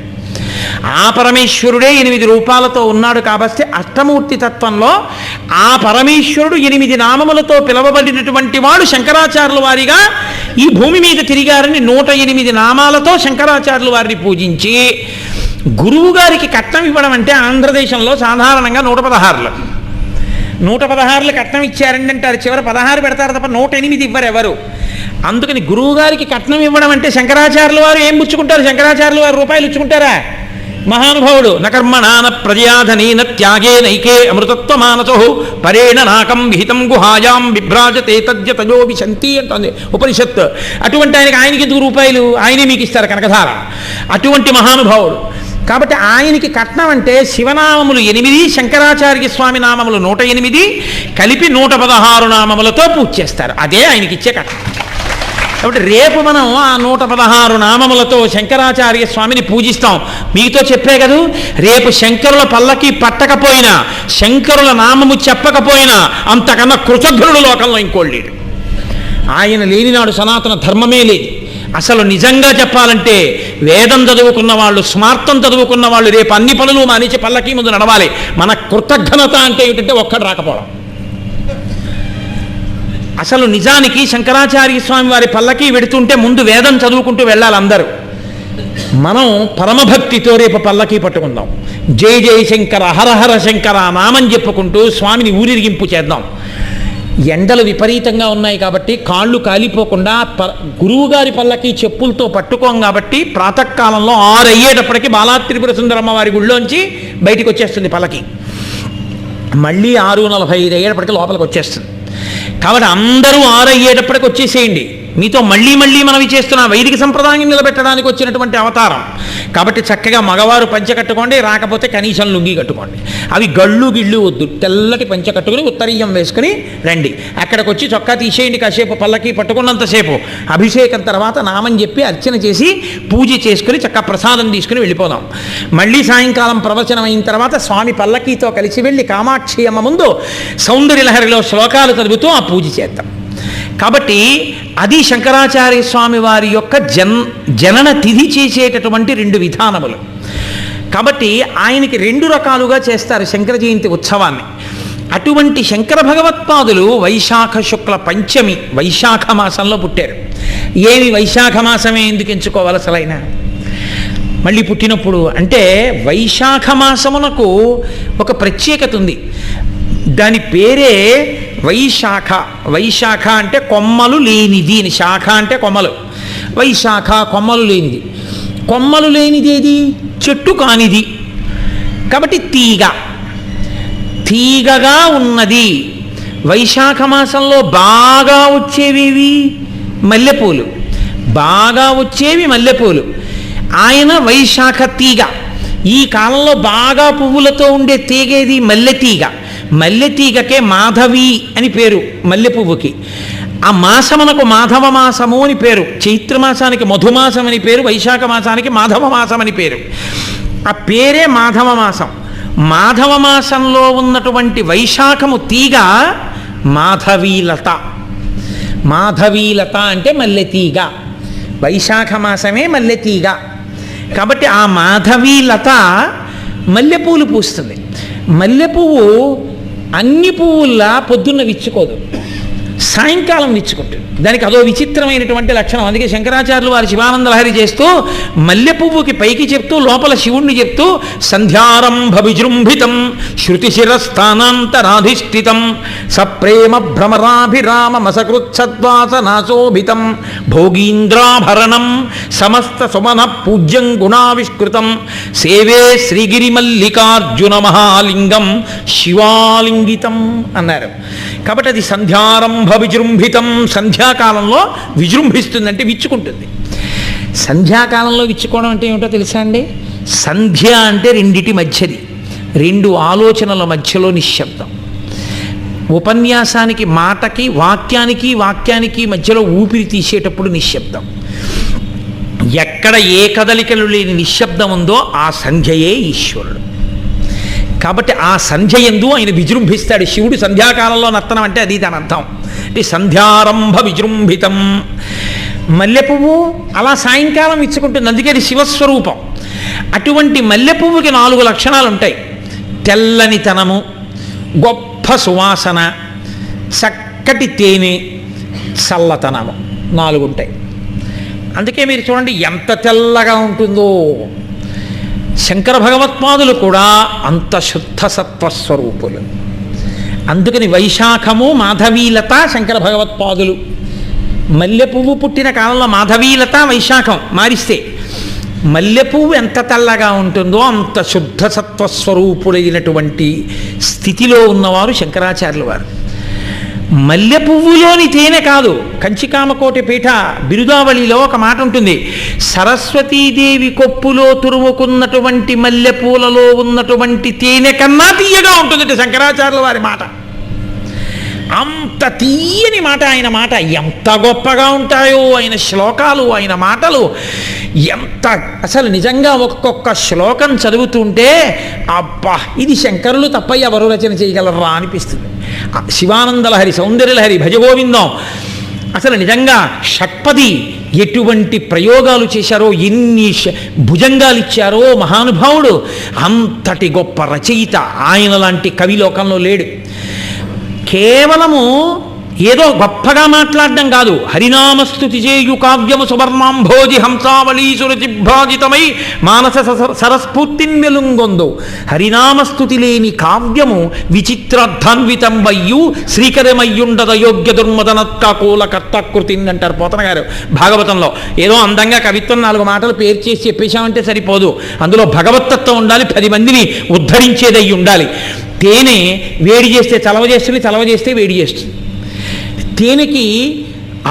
ఆ పరమేశ్వరుడే 8 రూపాలతో ఉన్నాడు. కాబట్టి అష్టమూర్తి తత్వంలో ఆ పరమేశ్వరుడు 8 నామములతో పిలవబడినటువంటి వాడు శంకరాచార్యుల వారిగా ఈ భూమి మీద తిరిగారని 108 నామాలతో శంకరాచార్యుల వారిని పూజించి గురువు గారికి కట్నం ఇవ్వడం అంటే ఆంధ్రదేశంలో సాధారణంగా 116 కట్నం ఇచ్చారండి అంటారు. చివరి 16 పెడతారు తప్ప 108 ఇవ్వరు ఎవరు. అందుకని గురువు గారికి కట్నం ఇవ్వడం అంటే శంకరాచార్యుల వారు ఏం పుచ్చుకుంటారు? శంకరాచార్యుల వారు రూపాయలు ఇచ్చుకుంటారా? మహానుభావుడు నకర్మణాన ప్రజయాధనీన త్యాగే నైకే అమృతత్వ మానసో పరేణ నాకం విహితం గుహాయాం విభ్రాజతే తద్య తజో విశంతి అంటుంది ఉపనిషత్తు. అటువంటి ఆయనకి ఎందుకు రూపాయలు, ఆయనే మీకు ఇస్తారు కనకధార. అటువంటి మహానుభావుడు. కాబట్టి ఆయనకి కట్నం అంటే శివనామములు 8, శంకరాచార్య స్వామి నామములు 108 కలిపి 116 నామములతో పూజ చేస్తారు. అదే ఆయనకి ఇచ్చే కట్నం. కాబట్టి రేపు మనం ఆ 116 నామములతో శంకరాచార్య స్వామిని పూజిస్తాం. మీతో చెప్పే కదూ, రేపు శంకరుల పల్లకి పట్టకపోయినా, శంకరుల నామము చెప్పకపోయినా అంతకన్నా కృతజ్ఞుడు లోకంలో ఇంకోళ్ళు లేడు. ఆయన లేనినాడు సనాతన ధర్మమే లేదు. అసలు నిజంగా చెప్పాలంటే వేదం చదువుకున్న వాళ్ళు, స్మార్థం చదువుకున్న వాళ్ళు రేపు అన్ని పనులు మానేసి పల్లకి ముందు నడవాలి. మన కృతజ్ఞత అంటే ఏమిటంటే ఒక్కడు రాకపోవడం. అసలు నిజానికి శంకరాచార్య స్వామి వారి పల్లకి వెడుతుంటే ముందు వేదం చదువుకుంటూ వెళ్ళాలి అందరూ. మనం పరమభక్తితో రేపు పల్లకి పట్టుకుందాం. జై జై శంకర, హరహర శంకర నామం చెప్పుకుంటూ స్వామిని ఊరిరిగింపు చేద్దాం. ఎండలు విపరీతంగా ఉన్నాయి కాబట్టి కాళ్ళు కాలిపోకుండా గురువుగారి పల్లకి చెప్పులతో పట్టుకోం కాబట్టి ప్రాతకాలంలో 6 అయ్యేటప్పటికి బాలా త్రిపుర సుందరమ్మ వారి గుళ్ళోంచి బయటికి వచ్చేస్తుంది పల్లకి. మళ్ళీ 6:45 అయ్యేటప్పటికి లోపలికి వచ్చేస్తుంది. కాబట్టి అందరూ 6 అయ్యేటప్పటికి వచ్చేసేయండి. మీతో మళ్ళీ మనవి చేస్తున్న వైదిక సంప్రదాయం నిలబెట్టడానికి వచ్చినటువంటి అవతారం కాబట్టి చక్కగా మగవారు పంచె కట్టుకోండి, రాకపోతే కనీసం లుంగి కట్టుకోండి. అవి గళ్ళు గిళ్ళు వద్దు, తెల్లటి పంచె కట్టుకుని ఉత్తరీయం వేసుకుని రండి. అక్కడికి వచ్చి చొక్కా తీసేయండి, కాసేపు పల్లకి పట్టుకున్నంతసేపు అభిషేకం తర్వాత నామం చెప్పి అర్చన చేసి పూజ చేసుకుని చక్కగా ప్రసాదం తీసుకుని వెళ్ళిపోదాం. మళ్ళీ సాయంకాలం ప్రవచనం అయిన తర్వాత స్వామి పల్లకీతో కలిసి వెళ్ళి కామాక్షి అమ్మ ముందు సౌందర్యలహరిలో శ్లోకాలు చదువుతూ ఆ పూజ చేద్దాం. కాబట్టి అది శంకరాచార్య స్వామి వారి యొక్క జనన తిథి చేసేటటువంటి 2 విధానములు. కాబట్టి ఆయనకి 2 రకాలుగా చేస్తారు శంకర జయంతి ఉత్సవాన్ని. అటువంటి శంకర భగవత్పాదులు వైశాఖ శుక్ల పంచమి వైశాఖ మాసంలో పుట్టారు. ఏమి వైశాఖ మాసమే ఎందుకు ఎంచుకోవాలి అసలైన? మళ్ళీ పుట్టినప్పుడు అంటే వైశాఖ మాసమునకు ఒక ప్రత్యేకత ఉంది. దాని పేరే వైశాఖ. వైశాఖ అంటే కొమ్మలు లేనిది అని, శాఖ అంటే కొమ్మలు. వైశాఖ కొమ్మలు లేనిది. కొమ్మలు లేనిది ఏది? చెట్టు కానిది. కాబట్టి తీగగా ఉన్నది. వైశాఖ మాసంలో బాగా వచ్చేవి మల్లెపూలు. బాగా వచ్చేవి మల్లెపూలు. ఆయన వైశాఖ తీగ. ఈ కాలంలో బాగా పువ్వులతో ఉండే తీగేది మల్లెతీగ. మల్లెతీగకే మాధవి అని పేరు మల్లె పువ్వుకి. ఆ మాసమునకు మాధవ మాసము అని పేరు. చైత్రమాసానికి మధుమాసం అని పేరు, వైశాఖ మాసానికి మాధవ మాసం అని పేరు. ఆ పేరే మాధవ మాసం. మాధవ మాసంలో ఉన్నటువంటి వైశాఖము తీగ మాధవీలత. మాధవీలత అంటే మల్లెతీగ. వైశాఖ మాసమే మల్లెతీగ. కాబట్టి ఆ మాధవీలత మల్లెపూలు పూస్తుంది. మల్లెపువ్వు అన్ని పువ్వుల్లా పొద్దున్న విచ్చుకోదు, సాయంకాలం విచ్చుకుంటుంది. దానికి అదో విచిత్రమైనటువంటి లక్షణం. అందుకే శంకరాచార్యులు వారి శివానందలహరి చేస్తూ మల్లె పువ్వుకి పైకి చెప్తూ లోపల శివుణ్ణి చెప్తూ సంధ్యారంభ విజృంభితం శృతిశిరస్థానాంతరాధిష్ఠితం సప్రేమ భ్రమరాభిరామమసకృత్సద్వాసనాశోభితం భోగీంద్రాభరణం సమస్త సుమన పూజ్యం గుణావిష్కృతం సేవే శ్రీగిరిమల్లికార్జున మహాలింగం శివాలింగితం అన్నారు. కాబట్టి అది సంధ్యారంభ విజృంభితం. సంధ్యాకాలంలో విజృంభిస్తుందంటే విచ్చుకుంటుంది. సంధ్యాకాలంలో విచ్చుకోవడం అంటే ఏమిటో తెలుసా అండి? సంధ్య అంటే రెండిటి మధ్యది, 2 ఆలోచనల మధ్యలో నిశ్శబ్దం. ఉపన్యాసానికి మాటకి వాక్యానికి మధ్యలో ఊపిరి తీసేటప్పుడు నిశ్శబ్దం. ఎక్కడ ఏ కదలికలు లేని నిశ్శబ్దం ఉందో ఆ సంధ్యయే ఈశ్వరుడు. కాబట్టి ఆ సంధ్య యందు ఆయన విజృంభిస్తాడు. శివుడు సంధ్యాకాలంలో నర్తనం అంటే అది దాని అర్థం. అంటే సంధ్యారంభ విజృంభితం. మల్లెపువ్వు అలా సాయంకాలం ఇచ్చుకుంటుంది, అందుకే అది శివస్వరూపం. అటువంటి మల్లెపువ్వుకి 4 లక్షణాలు ఉంటాయి. తెల్లనితనము, గొప్ప సువాసన, చక్కటి తేనె, చల్లతనము, 4 ఉంటాయి. అందుకే మీరు చూడండి ఎంత తెల్లగా ఉంటుందో. శంకర భగవత్పాదులు కూడా అంత శుద్ధ సత్వస్వరూపులు. అందుకని వైశాఖము మాధవీలత శంకర భగవత్పాదులు. మల్లె పువ్వు పుట్టిన కాలంలో మాధవీలత వైశాఖం మారిస్తే మల్లెపువ్వు ఎంత తెల్లగా ఉంటుందో అంత శుద్ధ సత్వస్వరూపుడైనటువంటి స్థితిలో ఉన్నవారు శంకరాచార్యుల వారు. మల్లె పువ్వులోని తేనె కాదు. కంచికామకోటి పీఠ బిరుదావళిలో ఒక మాట ఉంటుంది, సరస్వతీదేవి కొప్పులో తురుముకున్నటువంటి మల్లెపూలలో ఉన్నటువంటి తేనె కన్నా తీయగా ఉంటుంది శంకరాచార్యుల వారి మాట. అంత తీయని మాట ఆయన మాట. ఎంత గొప్పగా ఉంటాయో ఆయన శ్లోకాలు, ఆయన మాటలు. ఎంత అసలు నిజంగా ఒక్కొక్క శ్లోకం చదువుతుంటే అబ్బా, ఇది శంకరులు తప్ప ఎవరు రచన చేయగలరా అనిపిస్తుంది. శివానందలహరి, సౌందర్యలహరి, భజగోవిందం, అసలు నిజంగా షట్పది ఎటువంటి ప్రయోగాలు చేశారో, ఎన్ని భుజంగాలు ఇచ్చారో మహానుభావుడు. అంతటి గొప్ప రచయిత. ఆయన లాంటి కవి లోకంలో లేడు. కేవలము ఏదో గొప్పగా మాట్లాడడం కాదు, హరినామస్తుతి చేయు కావ్యము సువర్ణాంభోజి హంసావళీసురజిభ్రాజితమై మానస సరస్ఫూర్తిన్ వెలుంగొందు. హరినామస్తుతి లేని కావ్యము విచిత్రార్థాన్వితం వయ్యు శ్రీకరమయ్యుండద యోగ్య దుర్మదనత్కాకూల కర్తాకృతిని అంటారు పోతన గారు భాగవతంలో. ఏదో అందంగా కవిత్వం 4 మాటలు పేరు చేసి చెప్పేశామంటే సరిపోదు, అందులో భగవత్తత్వం ఉండాలి, 10 మందిని ఉద్ధరించేదై ఉండాలి. తేనె వేడి చేస్తే చలవ చేస్తుంది, చలవ చేస్తే వేడి చేస్తుంది. తేనెకి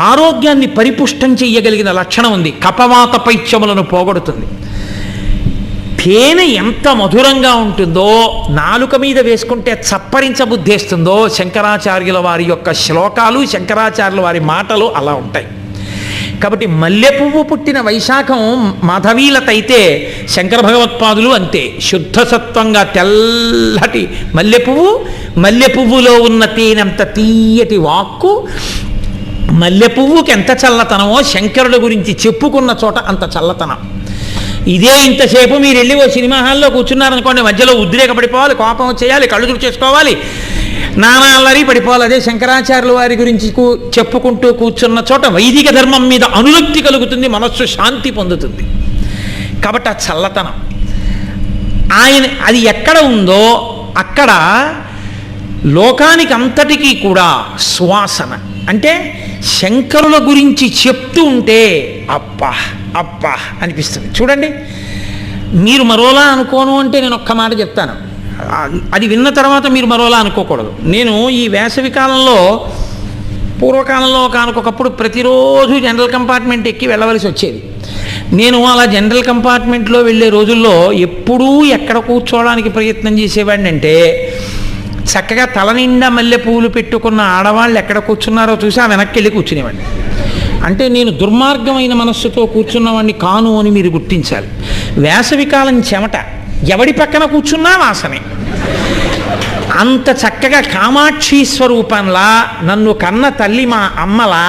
ఆరోగ్యాన్ని పరిపుష్టం చెయ్యగలిగిన లక్షణం ఉంది, కపవాత పైత్యములను పోగొడుతుంది. తేనె ఎంత మధురంగా ఉంటుందో, నాలుక మీద వేసుకుంటే చప్పరించబుద్ధేస్తుందో, శంకరాచార్యుల వారి యొక్క శ్లోకాలు, శంకరాచార్యుల వారి మాటలు అలా ఉంటాయి. కాబట్టి మల్లెపువ్వు పుట్టిన వైశాఖం మాధవీలత అయితే శంకర భగవత్పాదులు అంతే. శుద్ధసత్వంగా తెల్లటి మల్లెపువ్వులో ఉన్న తేనెంత తీయటి వాక్కు, మల్లెపువ్వుకి ఎంత చల్లతనమో శంకరుల గురించి చెప్పుకున్న చోట అంత చల్లతనం. ఇదే ఇంతసేపు మీరు వెళ్ళి ఓ సినిమా హాల్లో కూర్చున్నారనుకోండి, మధ్యలో ఉద్రేకపడిపోవాలి, కోపం చేయాలి, కళ్ళు తుడి చేసుకోవాలి, నానా అల్లరి పడిపోవాలి. అదే శంకరాచార్యుల వారి గురించి చెప్పుకుంటూ కూర్చున్న చోట వైదిక ధర్మం మీద అనురక్తి కలుగుతుంది, మనస్సు శాంతి పొందుతుంది. కాబట్టి ఆ చల్లతనం ఆయన అది ఎక్కడ ఉందో అక్కడ లోకానికి అంతటికీ కూడా సువాసన. అంటే శంకరుల గురించి చెప్తూ ఉంటే అబ్బా అబ్బా అనిపిస్తుంది. చూడండి, మీరు మరోలా అనుకోను అంటే నేను ఒక్క మాట చెప్తాను, అది విన్న తర్వాత మీరు మరోలా అనుకోకూడదు. నేను ఈ వేసవి కాలంలో, పూర్వకాలంలో ఒకనకొకప్పుడు ప్రతిరోజు జనరల్ కంపార్ట్మెంట్ ఎక్కి వెళ్ళవలసి వచ్చేది. నేను అలా జనరల్ కంపార్ట్మెంట్లో వెళ్ళే రోజుల్లో ఎప్పుడూ ఎక్కడ కూర్చోవడానికి ప్రయత్నం చేసేవాడిని అంటే, చక్కగా తల నిండా మల్లెపూలు పెట్టుకున్న ఆడవాళ్ళు ఎక్కడ కూర్చున్నారో చూసి ఆ వెనక్కి వెళ్ళి కూర్చునేవాడిని. అంటే నేను దుర్మార్గమైన మనస్సుతో కూర్చున్నవాడిని కాను అని మీరు గుర్తించాలి. వేసవికాలం చెమట, ఎవడి పక్కన కూర్చున్నా వాసనే. అంత చక్కగా కామాక్షి స్వరూపంలా నన్ను కన్న తల్లి మా అమ్మలా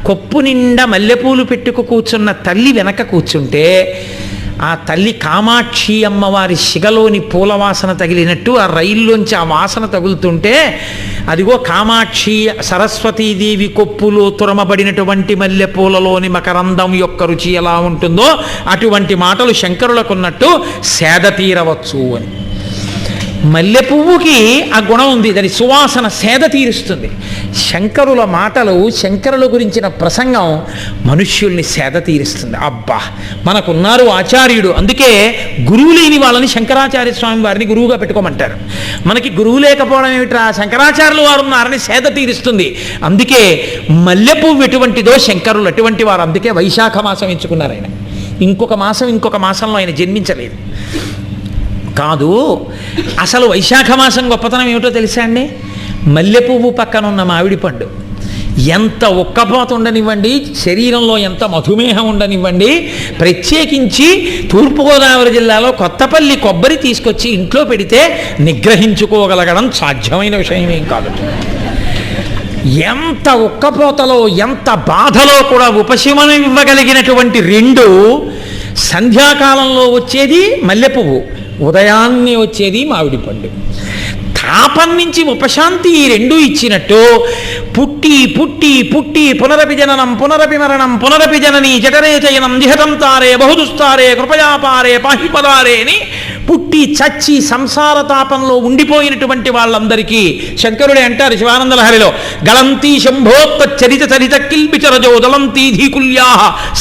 కొప్పు నిండా మల్లెపూలు పెట్టుకు కూర్చున్న తల్లి వెనక కూర్చుంటే, ఆ తల్లి కామాక్షి అమ్మవారి శిగలోని పూల వాసన తగిలినట్టు ఆ రైల్లోంచి ఆ వాసన తగులుతుంటే, అదిగో కామాక్షి సరస్వతీదేవి కొప్పులో తురమబడినటువంటి మల్లెపూలలోని మకరందం యొక్క రుచి ఎలా ఉంటుందో అటువంటి మాటలు శంకరులకున్నట్టు సేద తీరవచ్చు అని. మల్లెపువ్వుకి ఆ గుణం ఉంది, దాని సువాసన సేద తీరుస్తుంది. శంకరుల మాటలు, శంకరుల గురించిన ప్రసంగం మనుష్యుల్ని సేద తీరుస్తుంది. అబ్బా, మనకున్నారు ఆచార్యుడు, అందుకే గురువు లేని వాళ్ళని శంకరాచార్య స్వామి వారిని గురువుగా పెట్టుకోమంటారు. మనకి గురువు లేకపోవడం ఏమిట్రా, శంకరాచార్యులు వారు ఉన్నారని సేద తీరుస్తుంది. అందుకే మల్లెపువ్వు ఎటువంటిదో శంకరులు అటువంటి వారు. అందుకే వైశాఖ మాసం ఎంచుకున్నారు ఆయన. ఇంకొక మాసంలో ఆయన జన్మించలేదు కాదు. అసలు వైశాఖ మాసం గొప్పతనం ఏమిటో తెలుసా అండి? మల్లెపువ్వు పక్కన ఉన్న మామిడి పండు ఎంత ఉక్కపోత ఉండనివ్వండి, శరీరంలో ఎంత మధుమేహం ఉండనివ్వండి, ప్రత్యేకించి తూర్పుగోదావరి జిల్లాలో కొత్తపల్లి కొబ్బరి తీసుకొచ్చి ఇంట్లో పెడితే నిగ్రహించుకోగలగడం సాధ్యమైన విషయమేం కాదు. ఎంత ఉక్కపోతలో, ఎంత బాధలో కూడా ఉపశమనం ఇవ్వగలిగినటువంటి 2 సంధ్యాకాలంలో వచ్చేది మల్లెపువ్వు, ఉదయాన్నే వచ్చేది మామిడి పండు. తాపం నుంచి ఉపశాంతి ఈ 2 ఇచ్చినట్టు పుట్టి పుట్టి పుట్టి పునరపి జననం పునరపి మరణం పునరపి జనని జఠరే చయనం జిహతం తారే బహుదుస్తారే కృపయాపారే పాహిపదారే అని పుట్టి చచ్చి సంసార తాపంలో ఉండిపోయినటువంటి వాళ్ళందరికీ శంకరుడే అంటారు శివానందలహరిలో, గళంతి శంభోత్త చరిత చరిత కిల్బిచరజో దళంతి ధీకుల్యా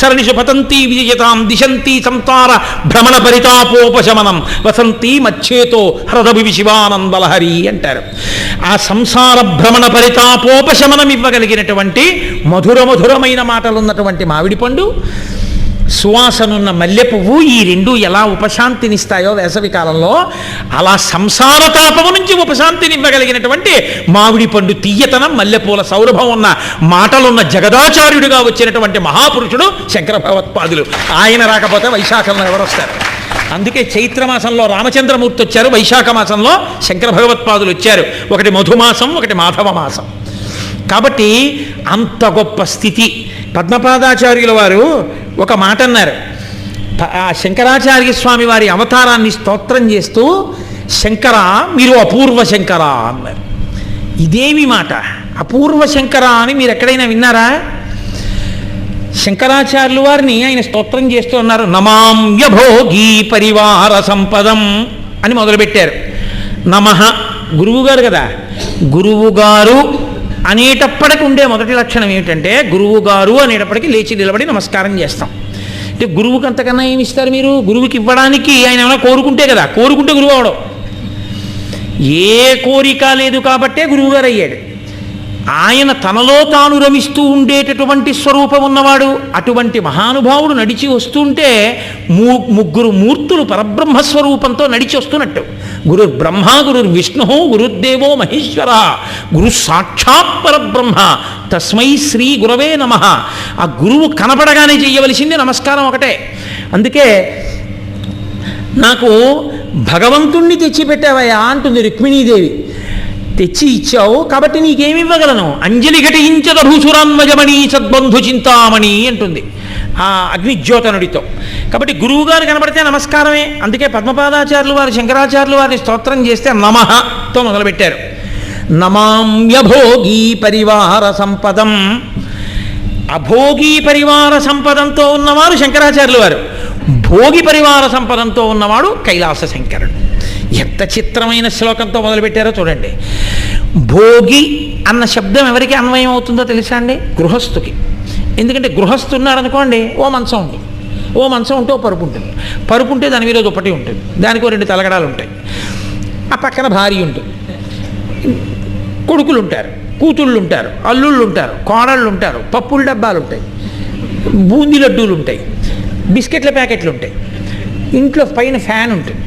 సరణిషు పతంతి విజయతాం దిశంతి సంతార భ్రమణ పరితాపోపశమనం వసంతి మచ్చేతో హ్రదభి శివానందలహరి అంటారు. ఆ సంసార భ్రమణ పరితాపోపశమనం ఇవ్వగలిగినటువంటి మధురమైన మాటలున్నటువంటి మామిడి పండు, సువాసనున్న మల్లె పువ్వు, ఈ రెండు ఎలా ఉపశాంతినిస్తాయో వేసవి కాలంలో, అలా సంసార తాపము నుంచి ఉపశాంతినివ్వగలిగినటువంటి మామిడి పండు తీయతనం, మల్లెపూల సౌరభం ఉన్న మాటలున్న జగదాచార్యుడిగా వచ్చినటువంటి మహాపురుషుడు శంకర భగవత్పాదులు. ఆయన రాకపోతే వైశాఖంలో ఎవరు వస్తారు? అందుకే చైత్రమాసంలో రామచంద్రమూర్తి వచ్చారు, వైశాఖ మాసంలో శంకర భగవత్పాదులు వచ్చారు. ఒకటి మధుమాసం, ఒకటి మాధవ మాసం. కాబట్టి అంత గొప్ప స్థితి. పద్మపాదాచార్యుల వారు ఒక మాట అన్నారు. ఆ శంకరాచార్య స్వామి వారి అవతారాన్ని స్తోత్రం చేస్తూ, శంకర మీరు అపూర్వ శంకర అన్నారు. ఇదేమి మాట? అపూర్వ శంకర అని మీరు ఎక్కడైనా విన్నారా? శంకరాచార్యుల వారిని ఆయన స్తోత్రం చేస్తూ ఉన్నారు. నమామ్యభోగి పరివార సంపదం అని మొదలుపెట్టారు. నమః గురువుగారు కదా, గురువుగారు అనేటప్పటికి ఉండే మొదటి లక్షణం ఏమిటంటే, గురువుగారు అనేటప్పటికీ లేచి నిలబడి నమస్కారం చేస్తాం. అంటే గురువుకి అంతకన్నా ఏమి ఇస్తారు మీరు? గురువుకి ఇవ్వడానికి ఆయన ఏమైనా కోరుకుంటే కదా, కోరుకుంటే గురువు అవడం. ఏ కోరిక లేదు కాబట్టే గురువుగారు అయ్యాడు. ఆయన తనలో తాను రమిస్తూ ఉండేటటువంటి స్వరూపం ఉన్నవాడు. అటువంటి మహానుభావుడు నడిచి వస్తుంటే ముగ్గురు మూర్తులు పరబ్రహ్మస్వరూపంతో నడిచి వస్తున్నట్టు. గురు బ్రహ్మ, గురు విష్ణు, గురుదేవో మహేశ్వర, గురు సాక్షాత్ పరబ్రహ్మ, తస్మై శ్రీ గురవే నమః. ఆ గురువు కనపడగానే చేయవలసింది నమస్కారం ఒకటే. అందుకే నాకు భగవంతుణ్ణి తెచ్చిపెట్టావయ్యా అంటుంది రుక్మిణీదేవి. తెచ్చి ఇచ్చావు కాబట్టి నీకేమి ఇవ్వగలను? అంజలి ఘటించద భూసురాన్వజమణి సద్బంధు చింతామణి అంటుంది ఆ అగ్నిజ్యోతనుడితో. కాబట్టి గురువుగారు కనబడితే నమస్కారమే. అందుకే పద్మపాదాచార్యులు వారు శంకరాచార్యులు వారిని స్తోత్రం చేస్తే నమఃతో మొదలుపెట్టారు. నమామ్యభోగి పరివార సంపదం. అభోగి పరివార సంపదంతో ఉన్నవారు శంకరాచార్యులు వారు, భోగి పరివార సంపదంతో ఉన్నవాడు కైలాస శంకరుడు. ఎంత చిత్రమైన శ్లోకంతో మొదలుపెట్టారో చూడండి. భోగి అన్న శబ్దం ఎవరికి అన్వయం అవుతుందో తెలుసా అండి? గృహస్థుకి. ఎందుకంటే గృహస్థు ఉన్నాడు అనుకోండి, ఓ మంచం ఉంటుంది, ఓ మంచం ఉంటే ఓ పరుపు ఉంటుంది, పరుపు ఉంటే దాని మీద దుప్పటి ఉంటుంది, దానికి 2 తలగడాలు ఉంటాయి, ఆ పక్కన భార్య ఉంటుంది, కొడుకులు ఉంటారు, కూతుళ్ళు ఉంటారు, అల్లుళ్ళు ఉంటారు, కోడళ్ళు ఉంటారు, పప్పుల డబ్బాలు ఉంటాయి, బూందీ లడ్డూలు ఉంటాయి, బిస్కెట్ల ప్యాకెట్లు ఉంటాయి, ఇంట్లో పైన ఫ్యాన్ ఉంటుంది,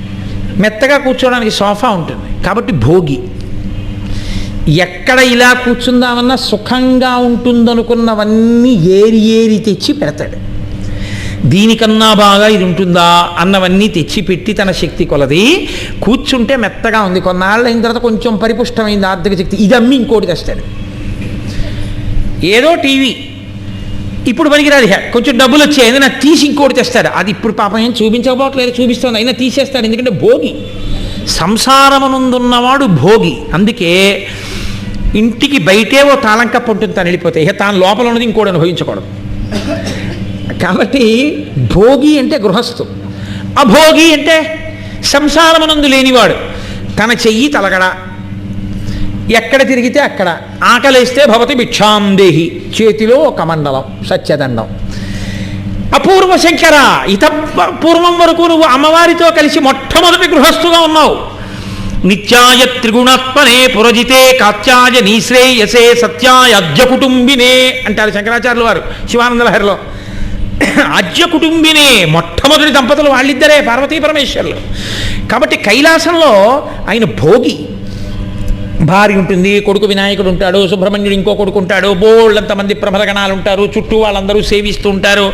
మెత్తగా కూర్చోవడానికి సోఫా ఉంటుంది. కాబట్టి భోగి. ఎక్కడ ఇలా కూర్చుందామన్నా సుఖంగా ఉంటుందనుకున్నవన్నీ ఏరి తెచ్చి పెడతాడు. దీనికన్నా బాగా ఇది ఉంటుందా అన్నవన్నీ తెచ్చి పెట్టి తన శక్తి కొలది కూర్చుంటే మెత్తగా ఉంది, కొన్నాళ్ళు అయిన తర్వాత కొంచెం పరిపుష్టమైంది ఆర్థిక శక్తి, ఇది అమ్మి ఇంకోటి తెస్తాడు. ఏదో టీవీ ఇప్పుడు పనికిరాదు, కొంచెం డబ్బులు వచ్చాయి ఏదైనా తీసి ఇంకోటి తెస్తాడు. అది ఇప్పుడు పాపం ఏం చూపించకపోవట్లేదు, చూపిస్తుంది, అయినా తీసేస్తాడు. ఎందుకంటే భోగి. సంసారమునందున్నవాడు భోగి. అందుకే ఇంటికి బయటే ఓ తాళం కప్పు ఉంటుంది, తాను వెళ్ళిపోతే ఇక తాను లోపల ఉన్నది ఇంకోటి అనుభవించకూడదు. కాబట్టి భోగి అంటే గృహస్థు, అభోగి అంటే సంసారమునందు లేనివాడు. తన చెయ్యి తలగడ, ఎక్కడ తిరిగితే అక్కడ, ఆకలేస్తే భవతి భిక్షాం దేహి, చేతిలో ఒక మండలం సత్యదండం. అపూర్వ శంకర, ఇత పూర్వం వరకు నువ్వు అమ్మవారితో కలిసి మొట్టమొదటి గృహస్థుగా ఉన్నావు. నిత్యాయ త్రిగుణాత్మనే పురజితే కాత్యాయ నీశ్రేయసే సత్యాయ అద్య కుటుంబినే అంటారు శంకరాచార్యులు వారు శివానందలహరిలో. అద్య కుటుంబినే, మొట్టమొదటి దంపతులు వాళ్ళిద్దరే, పార్వతీ పరమేశ్వరులు. కాబట్టి కైలాసంలో ఆయన భోగి. భార్య ఉంటుంది, కొడుకు వినాయకుడు ఉంటాడు, సుబ్రహ్మణ్యుడు ఇంకో కొడుకు ఉంటాడు, బోళ్ళంతమంది ప్రమదగణాలు ఉంటారు, చుట్టూ వాళ్ళందరూ సేవిస్తూ ఉంటారు.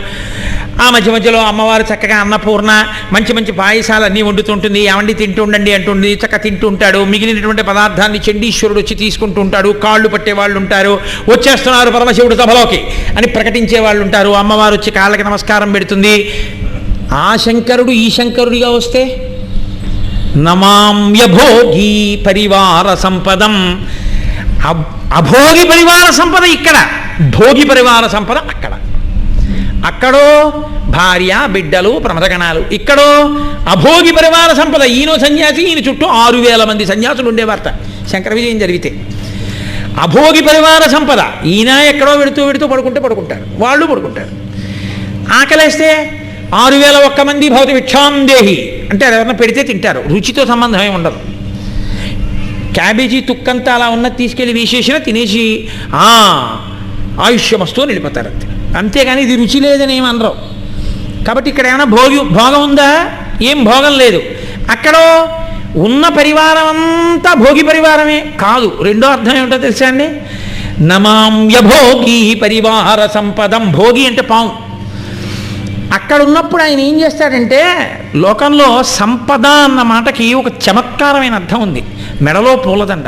ఆ మధ్యలో అమ్మవారు చక్కగా అన్నపూర్ణ మంచి పాయసాలు అన్నీ వండుతుంటుంది. ఏమండి తింటూ ఉండండి అంటుంది, చక్కగా తింటూ ఉంటాడు. మిగిలినటువంటి పదార్థాన్ని చండీశ్వరుడు వచ్చి తీసుకుంటూ ఉంటాడు. కాళ్ళు పట్టే వాళ్ళు ఉంటారు, వచ్చేస్తున్నారు పరమశివుడు సభలోకి అని ప్రకటించే వాళ్ళు ఉంటారు. అమ్మవారు వచ్చి కాళ్ళకి నమస్కారం పెడుతుంది. ఆ శంకరుడు ఈ శంకరుడిగా వస్తే నమామ్యభోగి పరివార సంపదం. అభోగి పరివార సంపద ఇక్కడ, భోగి పరివార సంపద అక్కడ. అక్కడో భార్య బిడ్డలు ప్రమదగణాలు. ఇక్కడో అభోగి పరివార సంపద. ఈయన సన్యాసి, ఈయన చుట్టూ 6,000 మంది సన్యాసులు ఉండేవారట శంకర విజయం జరిగితే. అభోగి పరివార సంపద. ఈయన ఎక్కడో వెడుతూ పడుకుంటారు, వాళ్ళు పడుకుంటారు. ఆకలేస్తే 6,001 మంది భవతి భిక్షాం దేహి అంటే ఎవరన్నా పెడితే తింటారు. రుచితో సంబంధం ఏమి ఉండదు. క్యాబేజీ తుక్కంతా అలా ఉన్నది తీసుకెళ్ళి వేసేసినా తినేసి ఆయుష్యమస్తూ వెళ్ళిపోతారు అంతే. అంతేగాని ఇది రుచి లేదని ఏమి అనరు. కాబట్టి ఇక్కడ ఏమైనా భోగం ఉందా? ఏం భోగం లేదు. అక్కడ ఉన్న పరివారం అంతా భోగి పరివారమే కాదు. రెండో అర్థం ఏమిటో తెలుసా అండి? నమామ్యభోగి పరివార సంపదం. భోగి అంటే పాము. అక్కడ ఉన్నప్పుడు ఆయన ఏం చేస్తాడంటే, లోకంలో సంపద అన్న మాటకి ఒక చమత్కారమైన అర్థం ఉంది. మెడలో పూలదండ.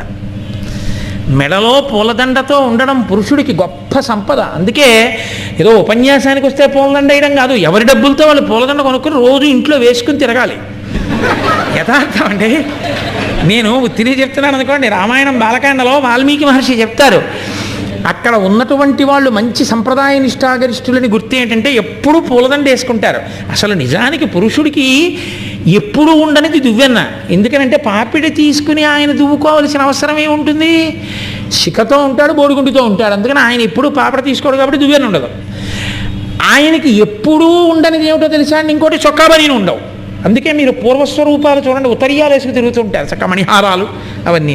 మెడలో పూలదండతో ఉండడం పురుషుడికి గొప్ప సంపద. అందుకే ఏదో ఉపన్యాసానికి వస్తే పూలదండ వేయడం కాదు, ఎవరి డబ్బులతో వాళ్ళు పూలదండ కొనుక్కుని రోజు ఇంట్లో వేసుకుని తిరగాలి. యథార్థం అండి. నేను తిరిగి చెప్తున్నాను అనుకోండి, రామాయణం బాలకాండలో వాల్మీకి మహర్షి చెప్తారు, అక్కడ ఉన్నటువంటి వాళ్ళు మంచి సంప్రదాయ నిష్ఠాగరిష్ఠులని గుర్తు ఏంటంటే ఎప్పుడూ పూలదండ వేసుకుంటారు. అసలు నిజానికి పురుషుడికి ఎప్పుడు ఉండనిది దువ్వెన్న. ఎందుకనంటే పాపిడి తీసుకుని ఆయన దువ్వుకోవాల్సిన అవసరం ఏముంటుంది? శిఖతో ఉంటాడు, బోడిగుండితో ఉంటాడు. అందుకని ఆయన ఎప్పుడు పాపడ తీసుకోడు కాబట్టి దువ్వెన్న ఉండదు. ఆయనకి ఎప్పుడూ ఉండనిది ఏమిటో తెలుసా అండి? ఇంకోటి చొక్కా బనీను ఉండవు. అందుకే మీరు పూర్వస్వరూపాలు చూడండి, ఉత్తరీయాలు వేసుకు తిరుగుతుంటారు, చక్క మణిహారాలు అవన్నీ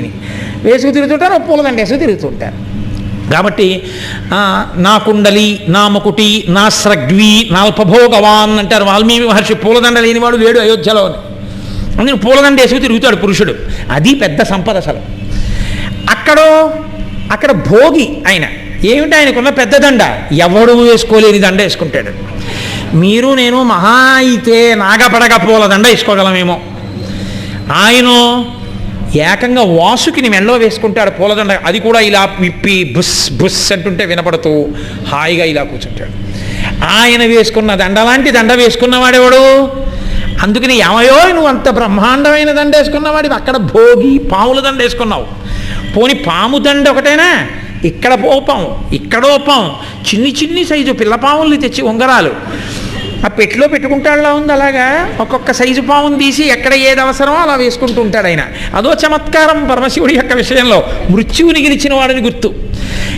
వేసుకు తిరుగుతుంటారు, పూలదండ వేసుకు తిరుగుతుంటారు. కాబట్టి నా కుండలి, నా ముకుటి, నా స్రగ్వి, నాల్పభోగవాన్ అంటారు వాల్మీకి మహర్షి. పూలదండ లేనివాడు లేడు అయోధ్యలో అని. అందుకని పూలదండ వేసుకు తిరుగుతాడు పురుషుడు. అది పెద్ద సంపద అసలు. అక్కడ భోగి ఆయన. ఏమిటి ఆయనకున్న పెద్ద దండ? ఎవడు వేసుకోలేని దండ వేసుకుంటాడు. మీరు నేను మహా అయితే నాగపడగ పూలదండ వేసుకోగలమేమో. ఆయన ఏకంగా వాసుకిని మెళ్ళో వేసుకుంటాడు పూలదండ. అది కూడా ఇలా విప్పి బుస్ బుస్ అంటుంటే వినపడుతూ హాయిగా ఇలా కూర్చుంటాడు. ఆయన వేసుకున్న దండ లాంటి దండ వేసుకున్నవాడెవడు? అందుకని ఏమయో నువ్వు అంత బ్రహ్మాండమైన దండ వేసుకున్నవాడి, అక్కడ భోగి పాముల దండ వేసుకున్నావు. పోని పాము దండ ఒకటేనా? ఇక్కడ పాము, ఇక్కడో పాము, చిన్ని సైజు పిల్లపాముల్ని తెచ్చి ఉంగరాలు ఆ పెట్టిలో పెట్టుకుంటాడులా ఉంది. అలాగా ఒక్కొక్క సైజు పాముని తీసి ఎక్కడ ఏది అవసరమో అలా వేసుకుంటూ ఉంటాడు ఆయన. అదో చమత్కారం పరమశివుడి యొక్క విషయంలో. మృత్యువుని గెలిచిన వాడిని గుర్తు.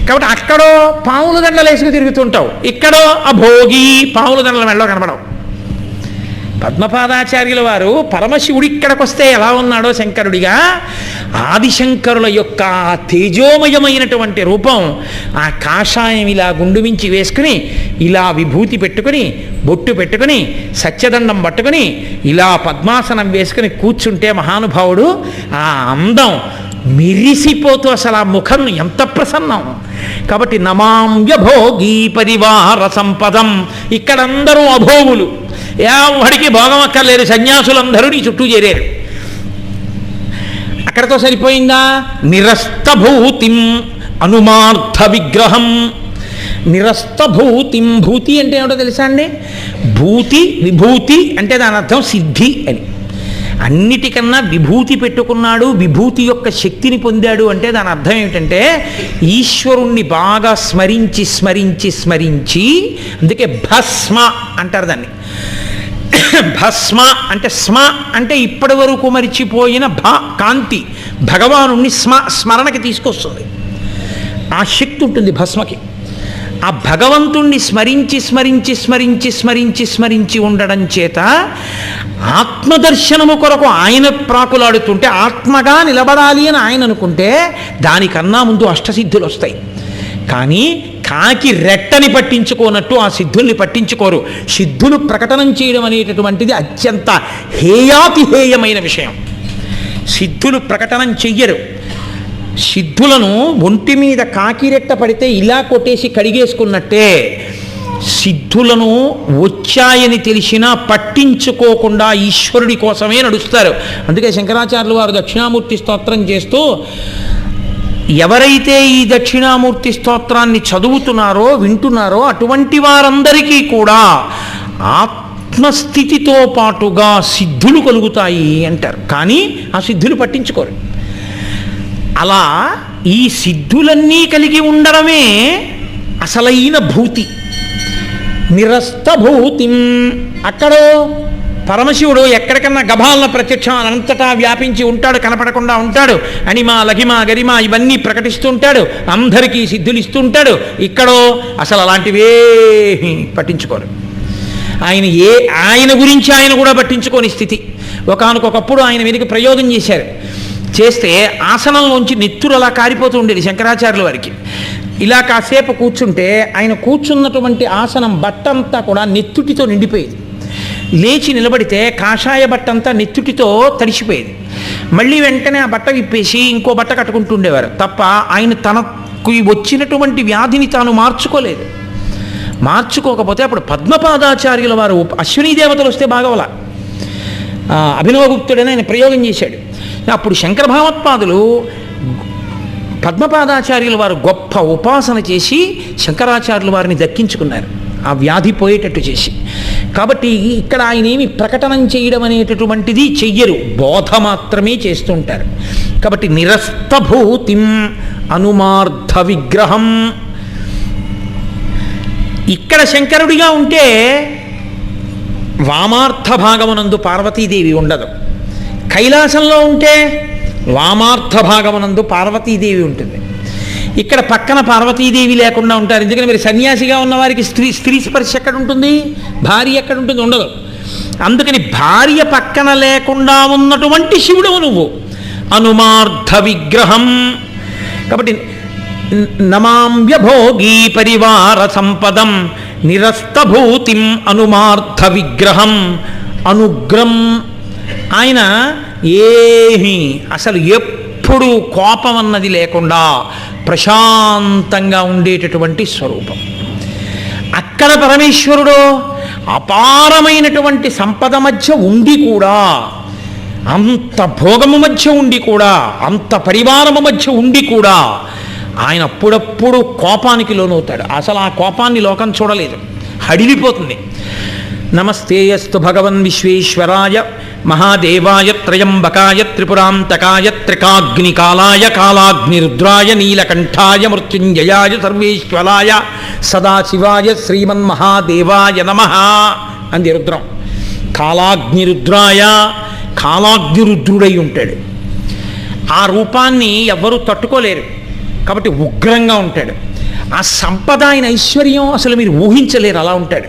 కాబట్టి అక్కడో పాముల దండలు వేసుకు తిరుగుతుంటావు, ఇక్కడో ఆ భోగి పాముల దండల మెడలో కనబడవు. పద్మపాదాచార్యుల వారు పరమశివుడి ఇక్కడికి వస్తే ఎలా ఉన్నాడో శంకరుడిగా, ఆదిశంకరుల యొక్క తేజోమయమైనటువంటి రూపం ఆ కాషాయం ఇలా గుండుమించి వేసుకుని, ఇలా విభూతి పెట్టుకుని, బొట్టు పెట్టుకుని, సత్యదండం పట్టుకుని, ఇలా పద్మాసనం వేసుకుని కూర్చుంటే మహానుభావుడు ఆ అందం మిరిసిపోతూ అసలు ఆ ముఖం ఎంత ప్రసన్నం. కాబట్టి నమామ్యభోగి పరివార సంపదం. ఇక్కడందరూ అభోగులు, ఎవడికి భోగం అక్కర్లేదు. సన్యాసులందరూ నీ చుట్టూ చేరారు. అక్కడతో సరిపోయిందా? నిరస్తభూతిం అనుమార్థ విగ్రహం. నిరస్తభూతిం. భూతి అంటే ఏమిటో తెలుసా అండి? భూతి విభూతి అంటే దాని అర్థం సిద్ధి అని. అన్నిటికన్నా విభూతి పెట్టుకున్నాడు, విభూతి యొక్క శక్తిని పొందాడు అంటే దాని అర్థం ఏమిటంటే ఈశ్వరుణ్ణి బాగా స్మరించి స్మరించి స్మరించి, అందుకే భస్మ అంటారు దాన్ని. భస్మ అంటే స్మ అంటే ఇప్పటి వరకు మరిచిపోయిన కాంతి భగవానుణ్ణి స్మరణకి తీసుకొస్తుంది. ఆ శక్తి ఉంటుంది భస్మకి. ఆ భగవంతుణ్ణి స్మరించి స్మరించి స్మరించి స్మరించి స్మరించి ఉండడం చేత ఆత్మదర్శనము కొరకు ఆయన ప్రాకులాడుతుంటే, ఆత్మగా నిలబడాలి అని ఆయన అనుకుంటే దానికన్నా ముందు అష్టసిద్ధులు వస్తాయి. కానీ కాకి రెట్టని పట్టించుకోనట్టు ఆ సిద్ధుల్ని పట్టించుకోరు. సిద్ధులు ప్రకటనం చేయడం అనేటటువంటిది అత్యంత హేయాతిహేయమైన విషయం. సిద్ధులు ప్రకటనం చెయ్యరు. సిద్ధులను ఒంటి మీద కాకిరెట్ట పడితే ఇలా కొట్టేసి కడిగేసుకున్నట్టే సిద్ధులను వచ్చాయని తెలిసినా పట్టించుకోకుండా ఈశ్వరుడి కోసమే నడుస్తారు. అందుకే శంకరాచార్యులు వారు దక్షిణామూర్తి స్తోత్రం చేస్తూ, ఎవరైతే ఈ దక్షిణామూర్తి స్తోత్రాన్ని చదువుతున్నారో వింటున్నారో అటువంటి వారందరికీ కూడా ఆత్మస్థితితో పాటుగా సిద్ధులు కలుగుతాయి అంటారు. కానీ ఆ సిద్ధులు పట్టించుకోరు. అలా ఈ సిద్ధులన్నీ కలిగి ఉండడమే అసలైన భూతి. నిరస్తభూతిం. అక్కడో పరమశివుడు ఎక్కడికన్నా గభాలన ప్రత్యక్షం అంతటా వ్యాపించి ఉంటాడు, కనపడకుండా ఉంటాడు. అణిమ లఘిమ గరిమ ఇవన్నీ ప్రకటిస్తూ ఉంటాడు, అందరికీ సిద్ధులు ఇస్తూ ఉంటాడు. ఇక్కడో అసలు అలాంటివేమీ పట్టించుకోరు. ఆయన గురించి ఆయన కూడా పట్టించుకోని స్థితి. ఒకానొకప్పుడు ఆయన వెనుక ప్రయోగం చేస్తే ఆసనంలోంచి నెత్తురు అలా కారిపోతూ ఉండేది శంకరాచార్యుల వారికి. ఇలా కాసేపు కూర్చుంటే ఆయన కూర్చున్నటువంటి ఆసనం బట్టంతా కూడా నెత్తుటితో నిండిపోయేది. లేచి నిలబడితే కాషాయ బట్టంతా నెత్తుటితో తడిసిపోయేది. మళ్ళీ వెంటనే ఆ బట్ట విప్పేసి ఇంకో బట్ట కట్టుకుంటూ ఉండేవారు తప్ప ఆయన తనకు వచ్చినటువంటి వ్యాధిని తాను మార్చుకోకపోతే అప్పుడు పద్మపాదాచార్యుల వారు అశ్వినీ దేవతలు వస్తే బాగవలా అభినవగుప్తుడని ఆయన ప్రయోగం చేశాడు. అప్పుడు శంకర భగవత్పాదులు పద్మపాదాచార్యుల వారు గొప్ప ఉపాసన చేసి శంకరాచార్యుల వారిని దక్కించుకున్నారు, ఆ వ్యాధి పోయేటట్టు చేసి. కాబట్టి ఇక్కడ ఆయన ఏమి ప్రకటనం చేయడం అనేటటువంటిది చెయ్యరు, బోధ మాత్రమే చేస్తుంటారు. కాబట్టి నిరస్తభూతిం అనుమార్థ విగ్రహం. ఇక్కడ శంకరుడిగా ఉంటే వామార్థ భాగమునందు పార్వతీదేవి ఉండదు, కైలాసంలో ఉంటే వామార్థ భాగమునందు పార్వతీదేవి ఉంటుంది. ఇక్కడ పక్కన పార్వతీదేవి లేకుండా ఉంటారు. ఎందుకంటే మీరు సన్యాసిగా ఉన్న వారికి స్త్రీ స్పర్శ ఎక్కడ ఉంటుంది, భార్య ఎక్కడ ఉంటుంది, ఉండదు. అందుకని భార్య పక్కన లేకుండా ఉన్నటువంటి శివుడవు నువ్వు, అనుమార్థ విగ్రహం. కాబట్టి నమాంవ్యభోగీ పరివార సంపదం నిరస్తభూతిం అనుమార్థ విగ్రహం. అనుగ్రం. ఆయన ఏమీ అసలు ఎప్పుడు కోపం అన్నది లేకుండా ప్రశాంతంగా ఉండేటటువంటి స్వరూపం. అక్కడ పరమేశ్వరుడు అపారమైనటువంటి సంపద మధ్య ఉండి కూడా, అంత భోగము మధ్య ఉండి కూడా, అంత పరివారము మధ్య ఉండి కూడా ఆయన అప్పుడప్పుడు కోపానికి లోనవుతాడు. అసలు ఆ కోపాన్ని లోకం చూడలేదు, హడిలిపోతుంది. నమస్తేయస్తు భగవన్ విశ్వేశ్వరాయ మహాదేవాయ త్రయంబకాయ త్రిపురాంతకాయ త్రికాగ్నికాలాయ కాలాగ్నిరుద్రాయ నీలకంఠాయ మృత్యుంజయాయ సర్వేశ్వరాయ సదాశివాయ శ్రీమన్మహాదేవాయ నమః అంది రుద్రం. కాలాగ్నిరుద్రాయ, కాలాగ్నిరుద్రుడై ఉంటాడు. ఆ రూపాన్ని ఎవ్వరూ తట్టుకోలేరు కాబట్టి ఉగ్రంగా ఉంటాడు. ఆ సంపద ఆయన ఐశ్వర్యం అసలు మీరు ఊహించలేరు, అలా ఉంటాడు.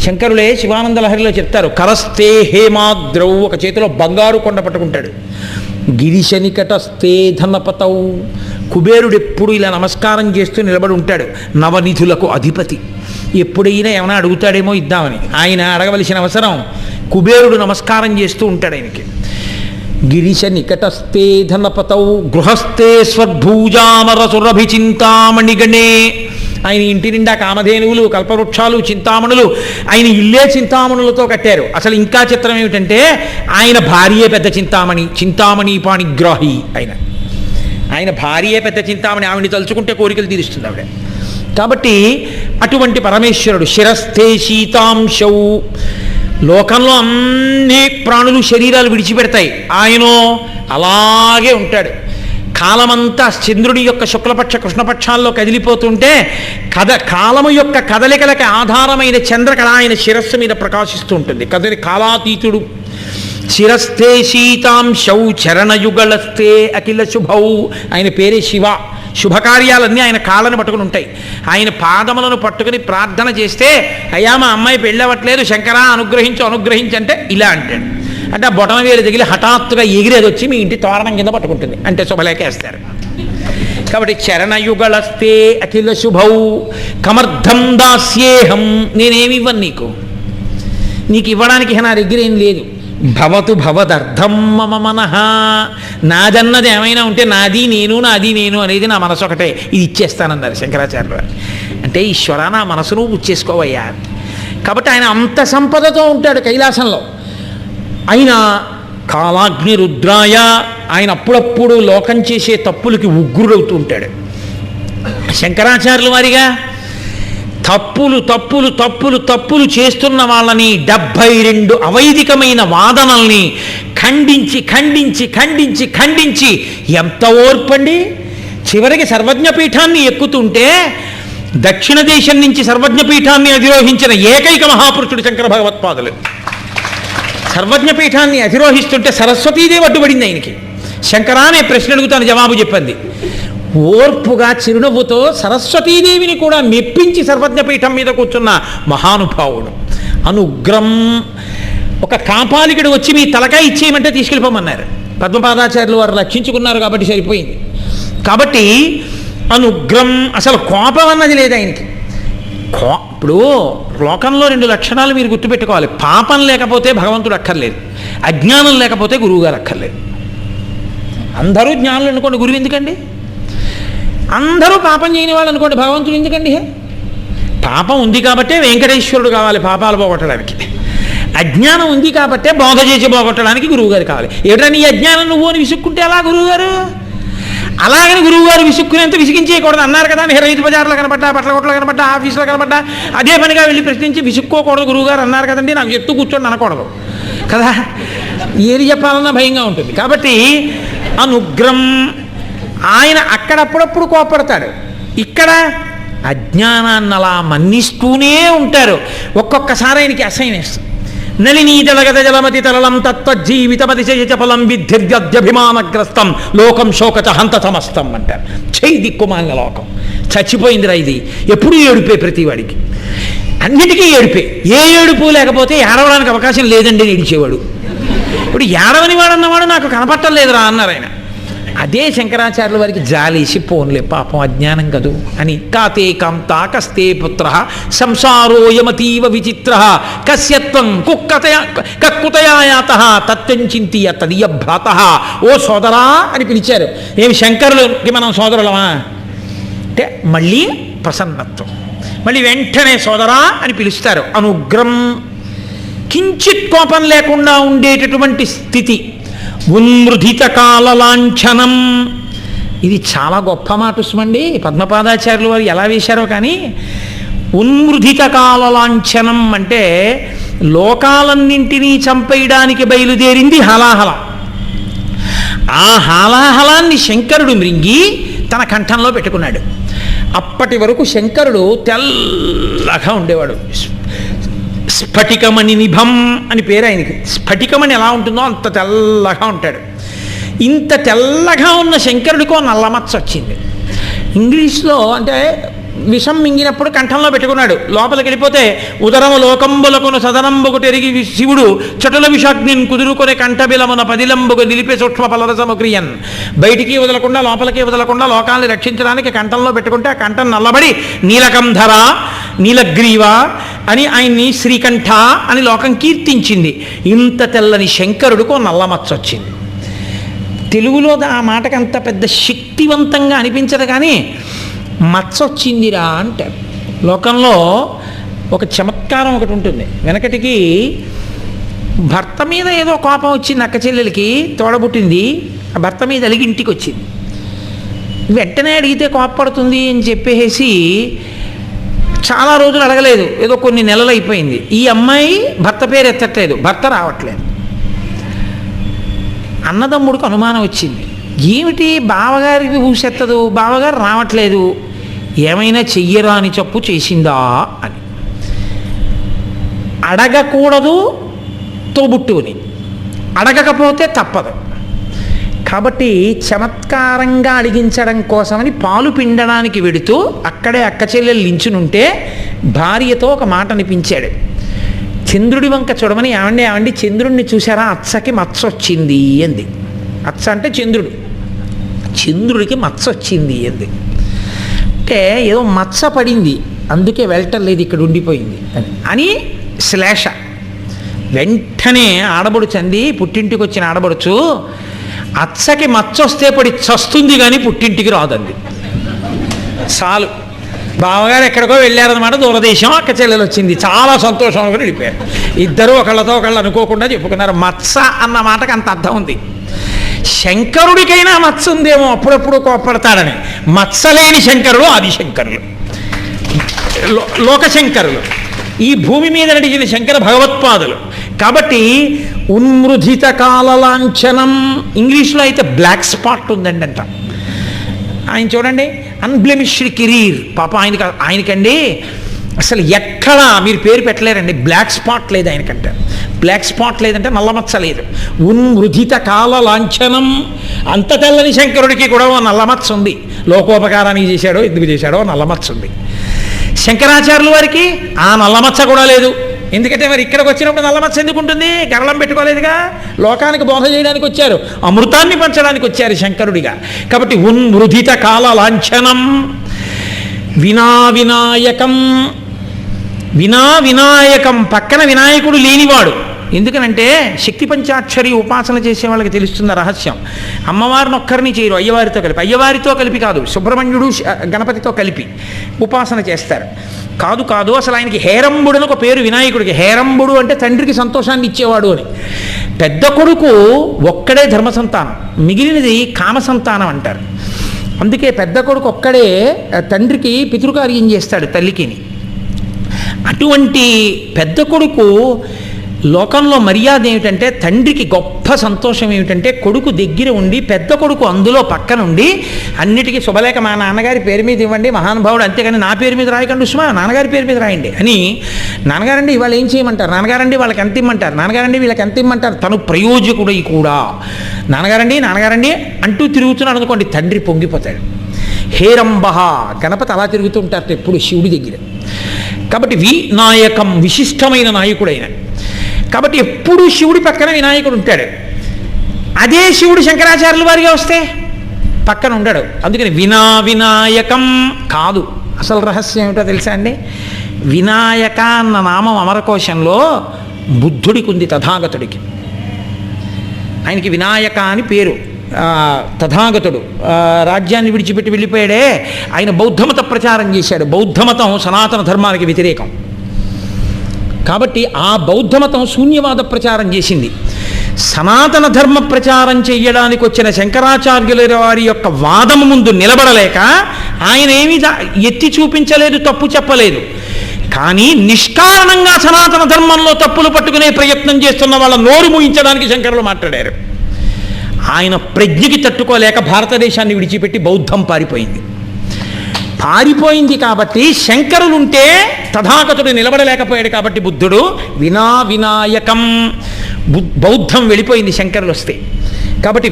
శంకరులే శివానంద లహరిలో చెప్తారు, కరస్తే హేమాద్రౌ, ఒక చేతిలో బంగారు కొండ పట్టుకుంటాడు. గిరిశ నికటస్తే ధనపతౌ, కుబేరుడు ఎప్పుడు ఇలా నమస్కారం చేస్తూ నిలబడి ఉంటాడు, నవనిధులకు అధిపతి. ఎప్పుడైనా ఏమైనా అడుగుతాడేమో ఇద్దామని ఆయన అడగవలసిన అవసరం, కుబేరుడు నమస్కారం చేస్తూ ఉంటాడు ఆయనకి. గిరిశ నికటస్తే ధనపతౌ గృహస్థే స్వర్భూజామరసురభిచింతామణిగణే. ఆయన ఇంటి నిండా కామధేనువులు, కల్పవృక్షాలు, చింతామణులు. ఆయన ఇల్లే చింతామణులతో కట్టారు. అసలు ఇంకా చిత్రం ఏమిటంటే ఆయన భార్యే పెద్ద చింతామణి, చింతామణి పాణిగ్రాహి. ఆయన భార్యే పెద్ద చింతామణి, ఆవిడని తలుచుకుంటే కోరికలు తీరుస్తుంది ఆవిడ. కాబట్టి అటువంటి పరమేశ్వరుడు శిరస్థే శీతాంశౌ. లోకంలో అన్ని ప్రాణులు శరీరాలు విడిచిపెడతాయి, ఆయనో అలాగే ఉంటాడు. కాలమంతా చంద్రుడి యొక్క శుక్లపక్ష కృష్ణపక్షాల్లో కదిలిపోతుంటే కాలము యొక్క కదలికలకి ఆధారమైన చంద్రకళ ఆయన శిరస్సు మీద ప్రకాశిస్తూ ఉంటుంది. కాలాతీతుడు. శిరస్థే శీతాంశౌ చరణయుగళస్థే అఖిల శుభౌ. ఆయన పేరే శివ. శుభకార్యాలన్నీ ఆయన కాళ్ళను పట్టుకుని ఉంటాయి. ఆయన పాదములను పట్టుకుని ప్రార్థన చేస్తే, అయ్యా మా అమ్మాయి పెళ్ళవట్లేదు శంకరా అనుగ్రహించంటే ఇలా అంటాడు. అంటే ఆ బొటన వేలు తగిలి హఠాత్తుగా ఎగిరేది వచ్చి మీ ఇంటి తోరణం కింద పట్టుకుంటుంది, అంటే శుభలేకేస్తారు. కాబట్టి చరణయుగళస్తే అఖిల శుభౌ కమర్థం దాస్యేహం. నేనేమివ్వను నీకు ఇవ్వడానికి నా దగ్గర ఏం లేదు. భవతు భవదర్థం మమ మనః. నాదన్నది ఏమైనా ఉంటే నాది నేను అనేది నా మనసు ఒకటే, ఇది ఇచ్చేస్తానన్నారు శంకరాచార్యులు వారు. అంటే ఈశ్వర నా మనసును పుచ్చేసుకోవయ్యా. కాబట్టి ఆయన అంత సంపదతో ఉంటాడు కైలాసంలో. ఆయన కాలాగ్ని రుద్రాయ. ఆయన అప్పుడప్పుడు లోకం చేసే తప్పులకి ఉగ్రుడవుతూ ఉంటాడు. శంకరాచార్యుల వారిగా తప్పులు చేస్తున్న వాళ్ళని 72 అవైదికమైన వాదనల్ని ఖండించి ఎంత ఓర్పండి. చివరికి సర్వజ్ఞపీఠాన్ని ఎక్కుతుంటే దక్షిణ దేశం నుంచి సర్వజ్ఞపీఠాన్ని అధిరోహించిన ఏకైక మహాపురుషుడు శంకర భగవత్పాదులు. సర్వజ్ఞపీఠాన్ని అధిరోహిస్తుంటే సరస్వతీదేవి అడ్డుపడింది ఆయనకి. శంకరా అనే ప్రశ్న అడుగుతాను, జవాబు చెప్పింది. ఓర్పుగా చిరునవ్వుతో సరస్వతీదేవిని కూడా మెప్పించి సర్వజ్ఞపీఠం మీద కూర్చున్న మహానుభావుడు. అనుగ్రం. ఒక కాపాలికుడు వచ్చి మీ తలకాయ ఇచ్చేయమంటే తీసుకెళ్ళిపోమన్నారు. పద్మపాదాచార్యులు వారు రక్షించుకున్నారు కాబట్టి సరిపోయింది. కాబట్టి అనుగ్రం, అసలు కోపం అన్నది లేదు ఆయనకి. ఇప్పుడు లోకంలో 2 లక్షణాలు మీరు గుర్తుపెట్టుకోవాలి. పాపం లేకపోతే భగవంతుడు అక్కర్లేదు, అజ్ఞానం లేకపోతే గురువుగారు అక్కర్లేదు. అందరూ జ్ఞానులు అనుకోండి, గురువు ఎందుకండి? అందరూ పాపం చేయని వాళ్ళు అనుకోండి, భగవంతుడు ఎందుకండి? పాపం ఉంది కాబట్టే వెంకటేశ్వరుడు కావాలి పాపాలు పోగొట్టడానికి. అజ్ఞానం ఉంది కాబట్టే బోధ చేసి పోగొట్టడానికి గురువుగారు కావాలి. ఏమిటా నీ అజ్ఞానం నువ్వు అని విసుక్కుంటే ఎలా గురువుగారు? అలాగని గురువుగారు విసుక్కునేంత విసిగించేయకూడదు అన్నారు కదా. రైతు బజార్లో కనబడ్డా, బట్టల కొట్లో కనబడ్డా, ఆఫీసులో కనబడ్డా అదే పనిగా వెళ్ళి ప్రశ్నించి విసుక్కోకూడదు గురువుగారు అన్నారు కదండి, నాకు ఎత్తు కూర్చోండి అనకూడదు కదా. ఏది చెప్పాలన్నా భయంగా ఉంటుంది. కాబట్టి అనుగ్రం. ఆయన అక్కడప్పుడప్పుడు కోపడతాడు, ఇక్కడ అజ్ఞానాన్ని అలా మన్నిస్తూనే ఉంటారు. ఒక్కొక్కసారి ఆయనకి అసహ్యం. నలినీదలగత జలమతి తరళం తత్వజీవితమతిశయచ ఫలం విద్ధిర్యద్యభిమానగ్రస్తం లోకం శోకచ హంత సమస్తం అంటారు. చెయ్యి దిక్కుమాలిన లోకం, చచ్చిపోయిందిరా ఇది. ఎప్పుడూ ఏడుపే ప్రతివాడికి, అన్నిటికీ ఏడుపే. ఏ ఏడుపు లేకపోతే ఏడవడానికి అవకాశం లేదండి అని ఏడిచేవాడు. ఇప్పుడు ఏడవని వాడు అన్నవాడు నాకు కనపట్టలేదురా అన్నారు ఆయన. అదే శంకరాచార్యుల వారికి జాలేసి, పోన్లే పాపం అజ్ఞానం కదూ అని. కాతే కాంతా కస్తే పుత్ర సంసారోయమతీవ విచిత్ర కస్యత్వం కక్కుతయాయాత తత్వం చింతియ తదియ భ్రాత. ఓ సోదరా అని పిలిచారు. ఏమి శంకరులకి మనం సోదరులమా అంటే మళ్ళీ ప్రసన్నత్వం, మళ్ళీ వెంటనే సోదరా అని పిలుస్తారు. అనుగ్రం. కించిత్ కోపం లేకుండా ఉండేటటువంటి స్థితి. ఉన్మృధిత కాల లాంఛనం. ఇది చాలా గొప్ప మాట సుమండి. పద్మపాదాచార్యులు వారు ఎలా వేశారో కానీ, ఉన్మృధిత కాల లాంఛనం అంటే లోకాలన్నింటినీ చంపేయడానికి బయలుదేరింది హలాహల. ఆ హాలాహలాన్ని శంకరుడు మృంగి తన కంఠంలో పెట్టుకున్నాడు. అప్పటి వరకు శంకరుడు తెల్లగా ఉండేవాడు. స్ఫటికమణి నిభం అని పేరు ఆయనకి. స్ఫటికమణి ఎలా ఉంటుందో అంత తెల్లగా ఉంటాడు. ఇంత తెల్లగా ఉన్న శంకరుడికో నల్లమచ్చ వచ్చింది. ఇంగ్లీష్లో అంటే విషం మింగినప్పుడు కంఠంలో పెట్టుకున్నాడు. లోపలికి వెళ్ళిపోతే ఉదరము లోకంబులకును సదనంబుకు తెరిగి శివుడు చటుల విషాగ్నిని కుదురుకొనే కంఠబిలమున పదిలంబుకు నిలిపే సూక్ష్మ ఫలరసముక్రియన్. బయటికి వదలకుండా లోపలికి వదలకుండా లోకాన్ని రక్షించడానికి కంఠంలో పెట్టుకుంటే ఆ కంఠం నల్లబడి నీలకంధర నీలగ్రీవ అని ఆయన్ని శ్రీకంఠ అని లోకం కీర్తించింది. ఇంత తెల్లని శంకరుడికో నల్లమచ్చ వచ్చింది. తెలుగులో ఆ మాటకి అంత పెద్ద శక్తివంతంగా అనిపించదు కానీ మచ్చ వచ్చిందిరా అంటారు. లోకంలో ఒక చమత్కారం ఒకటి ఉంటుంది. వెనకటికి భర్త మీద ఏదో కోపం వచ్చింది, అక్క చెల్లెలకి తోడబుట్టింది. ఆ భర్త మీద అలిగి ఇంటికి వచ్చింది. వెంటనే అడిగితే కోపపడుతుంది అని చెప్పేసి చాలా రోజులు అడగలేదు, ఏదో కొన్ని నెలలు అయిపోయింది. ఈ అమ్మాయి భర్త పేరు ఎత్తట్లేదు, భర్త రావట్లేదు. అన్నదమ్ముడికి అనుమానం వచ్చింది, ఏమిటి బావగారికి ఊసెత్తదు, బావగారు రావట్లేదు, ఏమైనా చెయ్యరాని తప్పు చేసిందా అని. అడగకూడదు తోబుట్టుని, అడగకపోతే తప్పదు. కాబట్టి చమత్కారంగా అడిగించడం కోసమని పాలు పిండడానికి వెడుతూ అక్కడే అక్క చెల్లెలు లించునుంటే భార్యతో ఒక మాట అనిపించాడు. చంద్రుడి వంక చూడమని, ఏమండి చంద్రుడిని చూసారా, అచ్చకి మచ్చ వచ్చింది అంది. అచ్చ అంటే చంద్రుడు, చంద్రుడికి మచ్చ వచ్చింది అంది. అంటే ఏదో మచ్చ పడింది అందుకే వెళ్ళటం లేదు, ఇక్కడ ఉండిపోయింది అని శ్లేష. వెంటనే ఆడబడుచు అంది, పుట్టింటికి వచ్చిన ఆడబడుచు, అచ్చకి మచ్చ వస్తే పడి చస్తుంది కానీ పుట్టింటికి రాదండి. చాలు, బావగారు ఎక్కడికో వెళ్ళారన్నమాట, దూరదేశం, అక్క చెల్లెలు వచ్చింది, చాలా సంతోషం అనుకుని వెళ్ళిపోయారు. ఇద్దరు ఒకళ్ళతో ఒకళ్ళు అనుకోకుండా చెప్పుకున్నారు. మత్స అన్న మాటకు అంత అర్థం ఉంది. శంకరుడికైనా మత్స ఉందేమో, అప్పుడప్పుడు కోప్పడతాడని. మత్సలేని శంకరులు ఆదిశంకరులు, లోకశంకరులు, ఈ భూమి మీద నడిచిన శంకర భగవత్పాదులు. కాబట్టి ఉన్మృధిత కాలలాంఛనం. ఇంగ్లీష్లో అయితే బ్లాక్ స్పాట్ ఉందండి అంట. ఆయన చూడండి, అన్బ్లెమిష్డ్ కెరీర్. పాప ఆయనకండి అసలు ఎక్కడా మీరు పేరు పెట్టలేరండి, బ్లాక్ స్పాట్ లేదు ఆయనకంటే. బ్లాక్ స్పాట్ లేదంటే నల్లమచ్చ లేదు. ఉన్మృధిత కాల లాంఛనం. అంత తెల్లని శంకరుడికి కూడా ఓ నల్లమచ్చ ఉంది. లోకోపకారానికి చేశాడో ఎందుకు చేశాడో నల్లమచ్చ ఉంది. శంకరాచార్యుల వారికి ఆ నల్లమచ్చ కూడా లేదు. ఎందుకంటే మరి ఇక్కడికి వచ్చినప్పుడు నల్లమచ్చ ఎందుకు ఉంటుంది? గరళం పెట్టుకోలేదుగా. లోకానికి బోధ చేయడానికి వచ్చారు, అమృతాన్ని పంచడానికి వచ్చారు శంకరుడిగా. కాబట్టి ఉన్మృధిత కాల లాంఛనం. వినాయకం. వినాయకం పక్కన వినాయకుడు లేనివాడు. ఎందుకనంటే శక్తి పంచాక్షరి ఉపాసన చేసే వాళ్ళకి తెలుస్తున్న రహస్యం. అమ్మవారిని ఒక్కరిని చేయరు, అయ్యవారితో కలిపి కాదు, సుబ్రహ్మణ్యుడు గణపతితో కలిపి ఉపాసన చేస్తారు. కాదు అసలు ఆయనకి హేరంబుడు అని ఒక పేరు వినాయకుడికి. హేరంబుడు అంటే తండ్రికి సంతోషాన్ని ఇచ్చేవాడు అని. పెద్ద కొడుకు ఒక్కడే ధర్మ సంతానం, మిగిలినది కామ సంతానం అంటారు. అందుకే పెద్ద కొడుకు ఒక్కడే తండ్రికి పితృకార్యం చేస్తాడు తల్లికిని. అటువంటి పెద్ద కొడుకు లోకంలో మర్యాద ఏమిటంటే, తండ్రికి గొప్ప సంతోషం ఏమిటంటే కొడుకు దగ్గర ఉండి, పెద్ద కొడుకు అందులో పక్కనుండి అన్నిటికీ శుభలేఖ మా నాన్నగారి పేరు మీద ఇవ్వండి మహానుభావుడు, అంతేగాని నా పేరు మీద రాయకండి సుమా, నాన్నగారి పేరు మీద రాయండి అని. నాన్నగారండి ఇవాళ ఏం చేయమంటారు, నాన్నగారండి వాళ్ళకి ఎంత ఇమ్మంటారు, నాన్నగారండి వీళ్ళకి ఎంత ఇమ్మంటారు. తను ప్రయోజకుడై కూడా నాన్నగారండి అంటూ తిరుగుతున్నాడు అనుకోండి, తండ్రి పొంగిపోతాడు. హేరంబహ గణపతి అలా తిరుగుతూ ఉంటారు ఎప్పుడు శివుడి దగ్గర. కాబట్టి వినాయకం విశిష్టమైన నాయకుడైన. కాబట్టి ఎప్పుడు శివుడి పక్కన వినాయకుడు ఉంటాడు. అదే శివుడు శంకరాచార్యుల వారిగా వస్తే పక్కన ఉండడు. అందుకని వినాయకం కాదు. అసలు రహస్యం ఏమిటో తెలుసా అండి? వినాయక అన్న నామం అమరకోశంలో బుద్ధుడికి ఉంది, తథాగతుడికి. ఆయనకి వినాయక అని పేరు. తథాగతుడు రాజ్యాన్ని విడిచిపెట్టి వెళ్ళిపోయాడే, ఆయన బౌద్ధమత ప్రచారం చేశాడు. బౌద్ధమతం సనాతన ధర్మానికి వ్యతిరేకం కాబట్టి ఆ బౌద్ధమతం శూన్యవాద ప్రచారం చేసింది. సనాతన ధర్మ ప్రచారం చేయడానికి వచ్చిన శంకరాచార్యుల వారి యొక్క వాదము ముందు నిలబడలేక ఆయన ఏమీ ఎత్తి చూపించలేదు, తప్పు చెప్పలేదు. కానీ నిష్కారణంగా సనాతన ధర్మంలో తప్పులు పట్టుకునే ప్రయత్నం చేస్తున్న వాళ్ళ నోరు మూయించడానికి శంకరులు మాట్లాడారు. ఆయన ప్రజ్ఞకి తట్టుకోలేక భారతదేశాన్ని విడిచిపెట్టి బౌద్ధం పారిపోయింది కాబట్టి శంకరులుంటే తథాగతుడు నిలబడలేకపోయాడు. కాబట్టి బుద్ధుడు వినాయకం, బౌద్ధం వెళ్ళిపోయింది శంకరులు వస్తే. కాబట్టి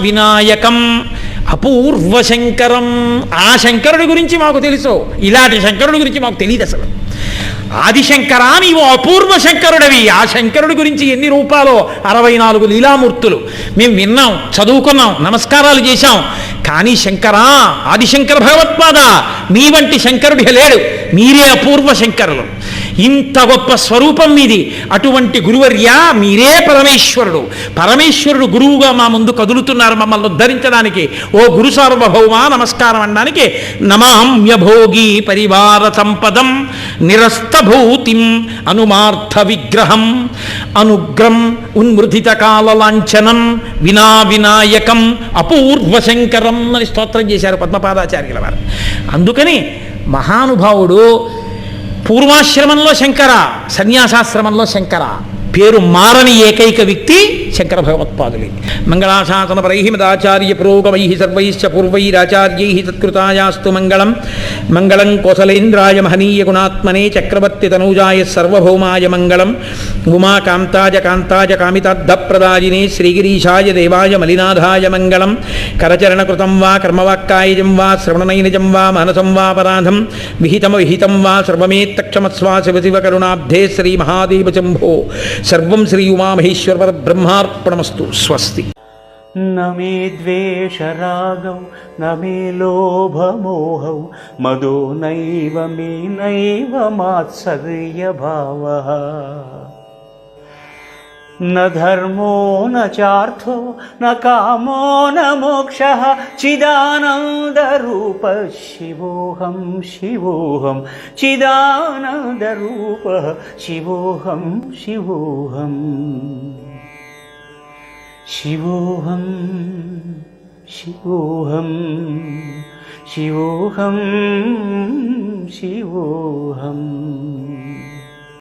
వినాయకం అపూర్వ శంకరం. ఆ శంకరుడి గురించి మాకు తెలుసు, ఇలాంటి శంకరుడి గురించి మాకు తెలియదు అసలు. ఆదిశంకరా నీవు అపూర్వ శంకరుడవి. ఆ శంకరుడి గురించి ఎన్ని రూపాలో 64 లీలామూర్తులు మేము విన్నాం, చదువుకున్నాం, నమస్కారాలు చేశాం. కానీ శంకరా, ఆదిశంకర భగవత్పాద, మీ వంటి శంకరుడి లేడు, మీరే అపూర్వ శంకరులు. ఇంత గొప్ప స్వరూపం మీది. అటువంటి గురువర్యా మీరే పరమేశ్వరుడు గురువుగా మా ముందు కదులుతున్నారు మమ్మల్ని ఉద్ధరించడానికి. ఓ గురు సార్వభౌమా నమస్కారం అనడానికి నమామ్యభోగి పరివార సంపదం నిరస్తభూతిం అనుమార్థ విగ్రహం అనుగ్రం ఉన్మృధిత కాల లాంఛనం వినాయకం అపూర్వ శంకరం అని స్తోత్రం చేశారు పద్మపాదాచార్యుల వారు. అందుకని మహానుభావుడు పూర్వాశ్రమంలో శంకర, సన్యాసాశ్రమంలో శంకర, పేరు మారని ఏకైక వ్యక్తి శంకర భగవత్పాదులే. మంగళాశాసన పరై మదాచార్య పురోగమై సర్వైశ్చ పూర్వైరాచార్యై తత్కృతాయాస్తు మంగళం. మంగళం కోసలేంద్రాయ మహనీయ గుణాత్మనే చక్రవర్తి తనూజాయ సర్వభౌమాయ మంగళం. ఉమాకాంతాయ కాంతాయ కామితార్థప్రదాయినే శ్రీగిరీశాయ దేవాయ మలినాథాయ మంగళం. కరచరణకృతం వా కర్మవాక్కాయజం వా శ్రవణనైనజం వా మానసం వా పరాధం విహితం వా సర్వమేత్తక్షమస్వా శివ శివ కరుణాబ్ధే శ్రీ మహాదేవ శంభో. సర్వం శ్రీ ఉమామహేశ్వర పరబ్రహ్మార్పణమస్తు. స్వస్తి. न मे द्वेषरागौ न मे लोभमोहौ मदो नैव मे नैव मात्सर्यभावः न धर्मो न चार्थो न कामो न मोक्षः चिदानन्दरूपः शिवोऽहं चिदानन्दरूपः शिवोऽहं शिवोऽहं शिवोऽहं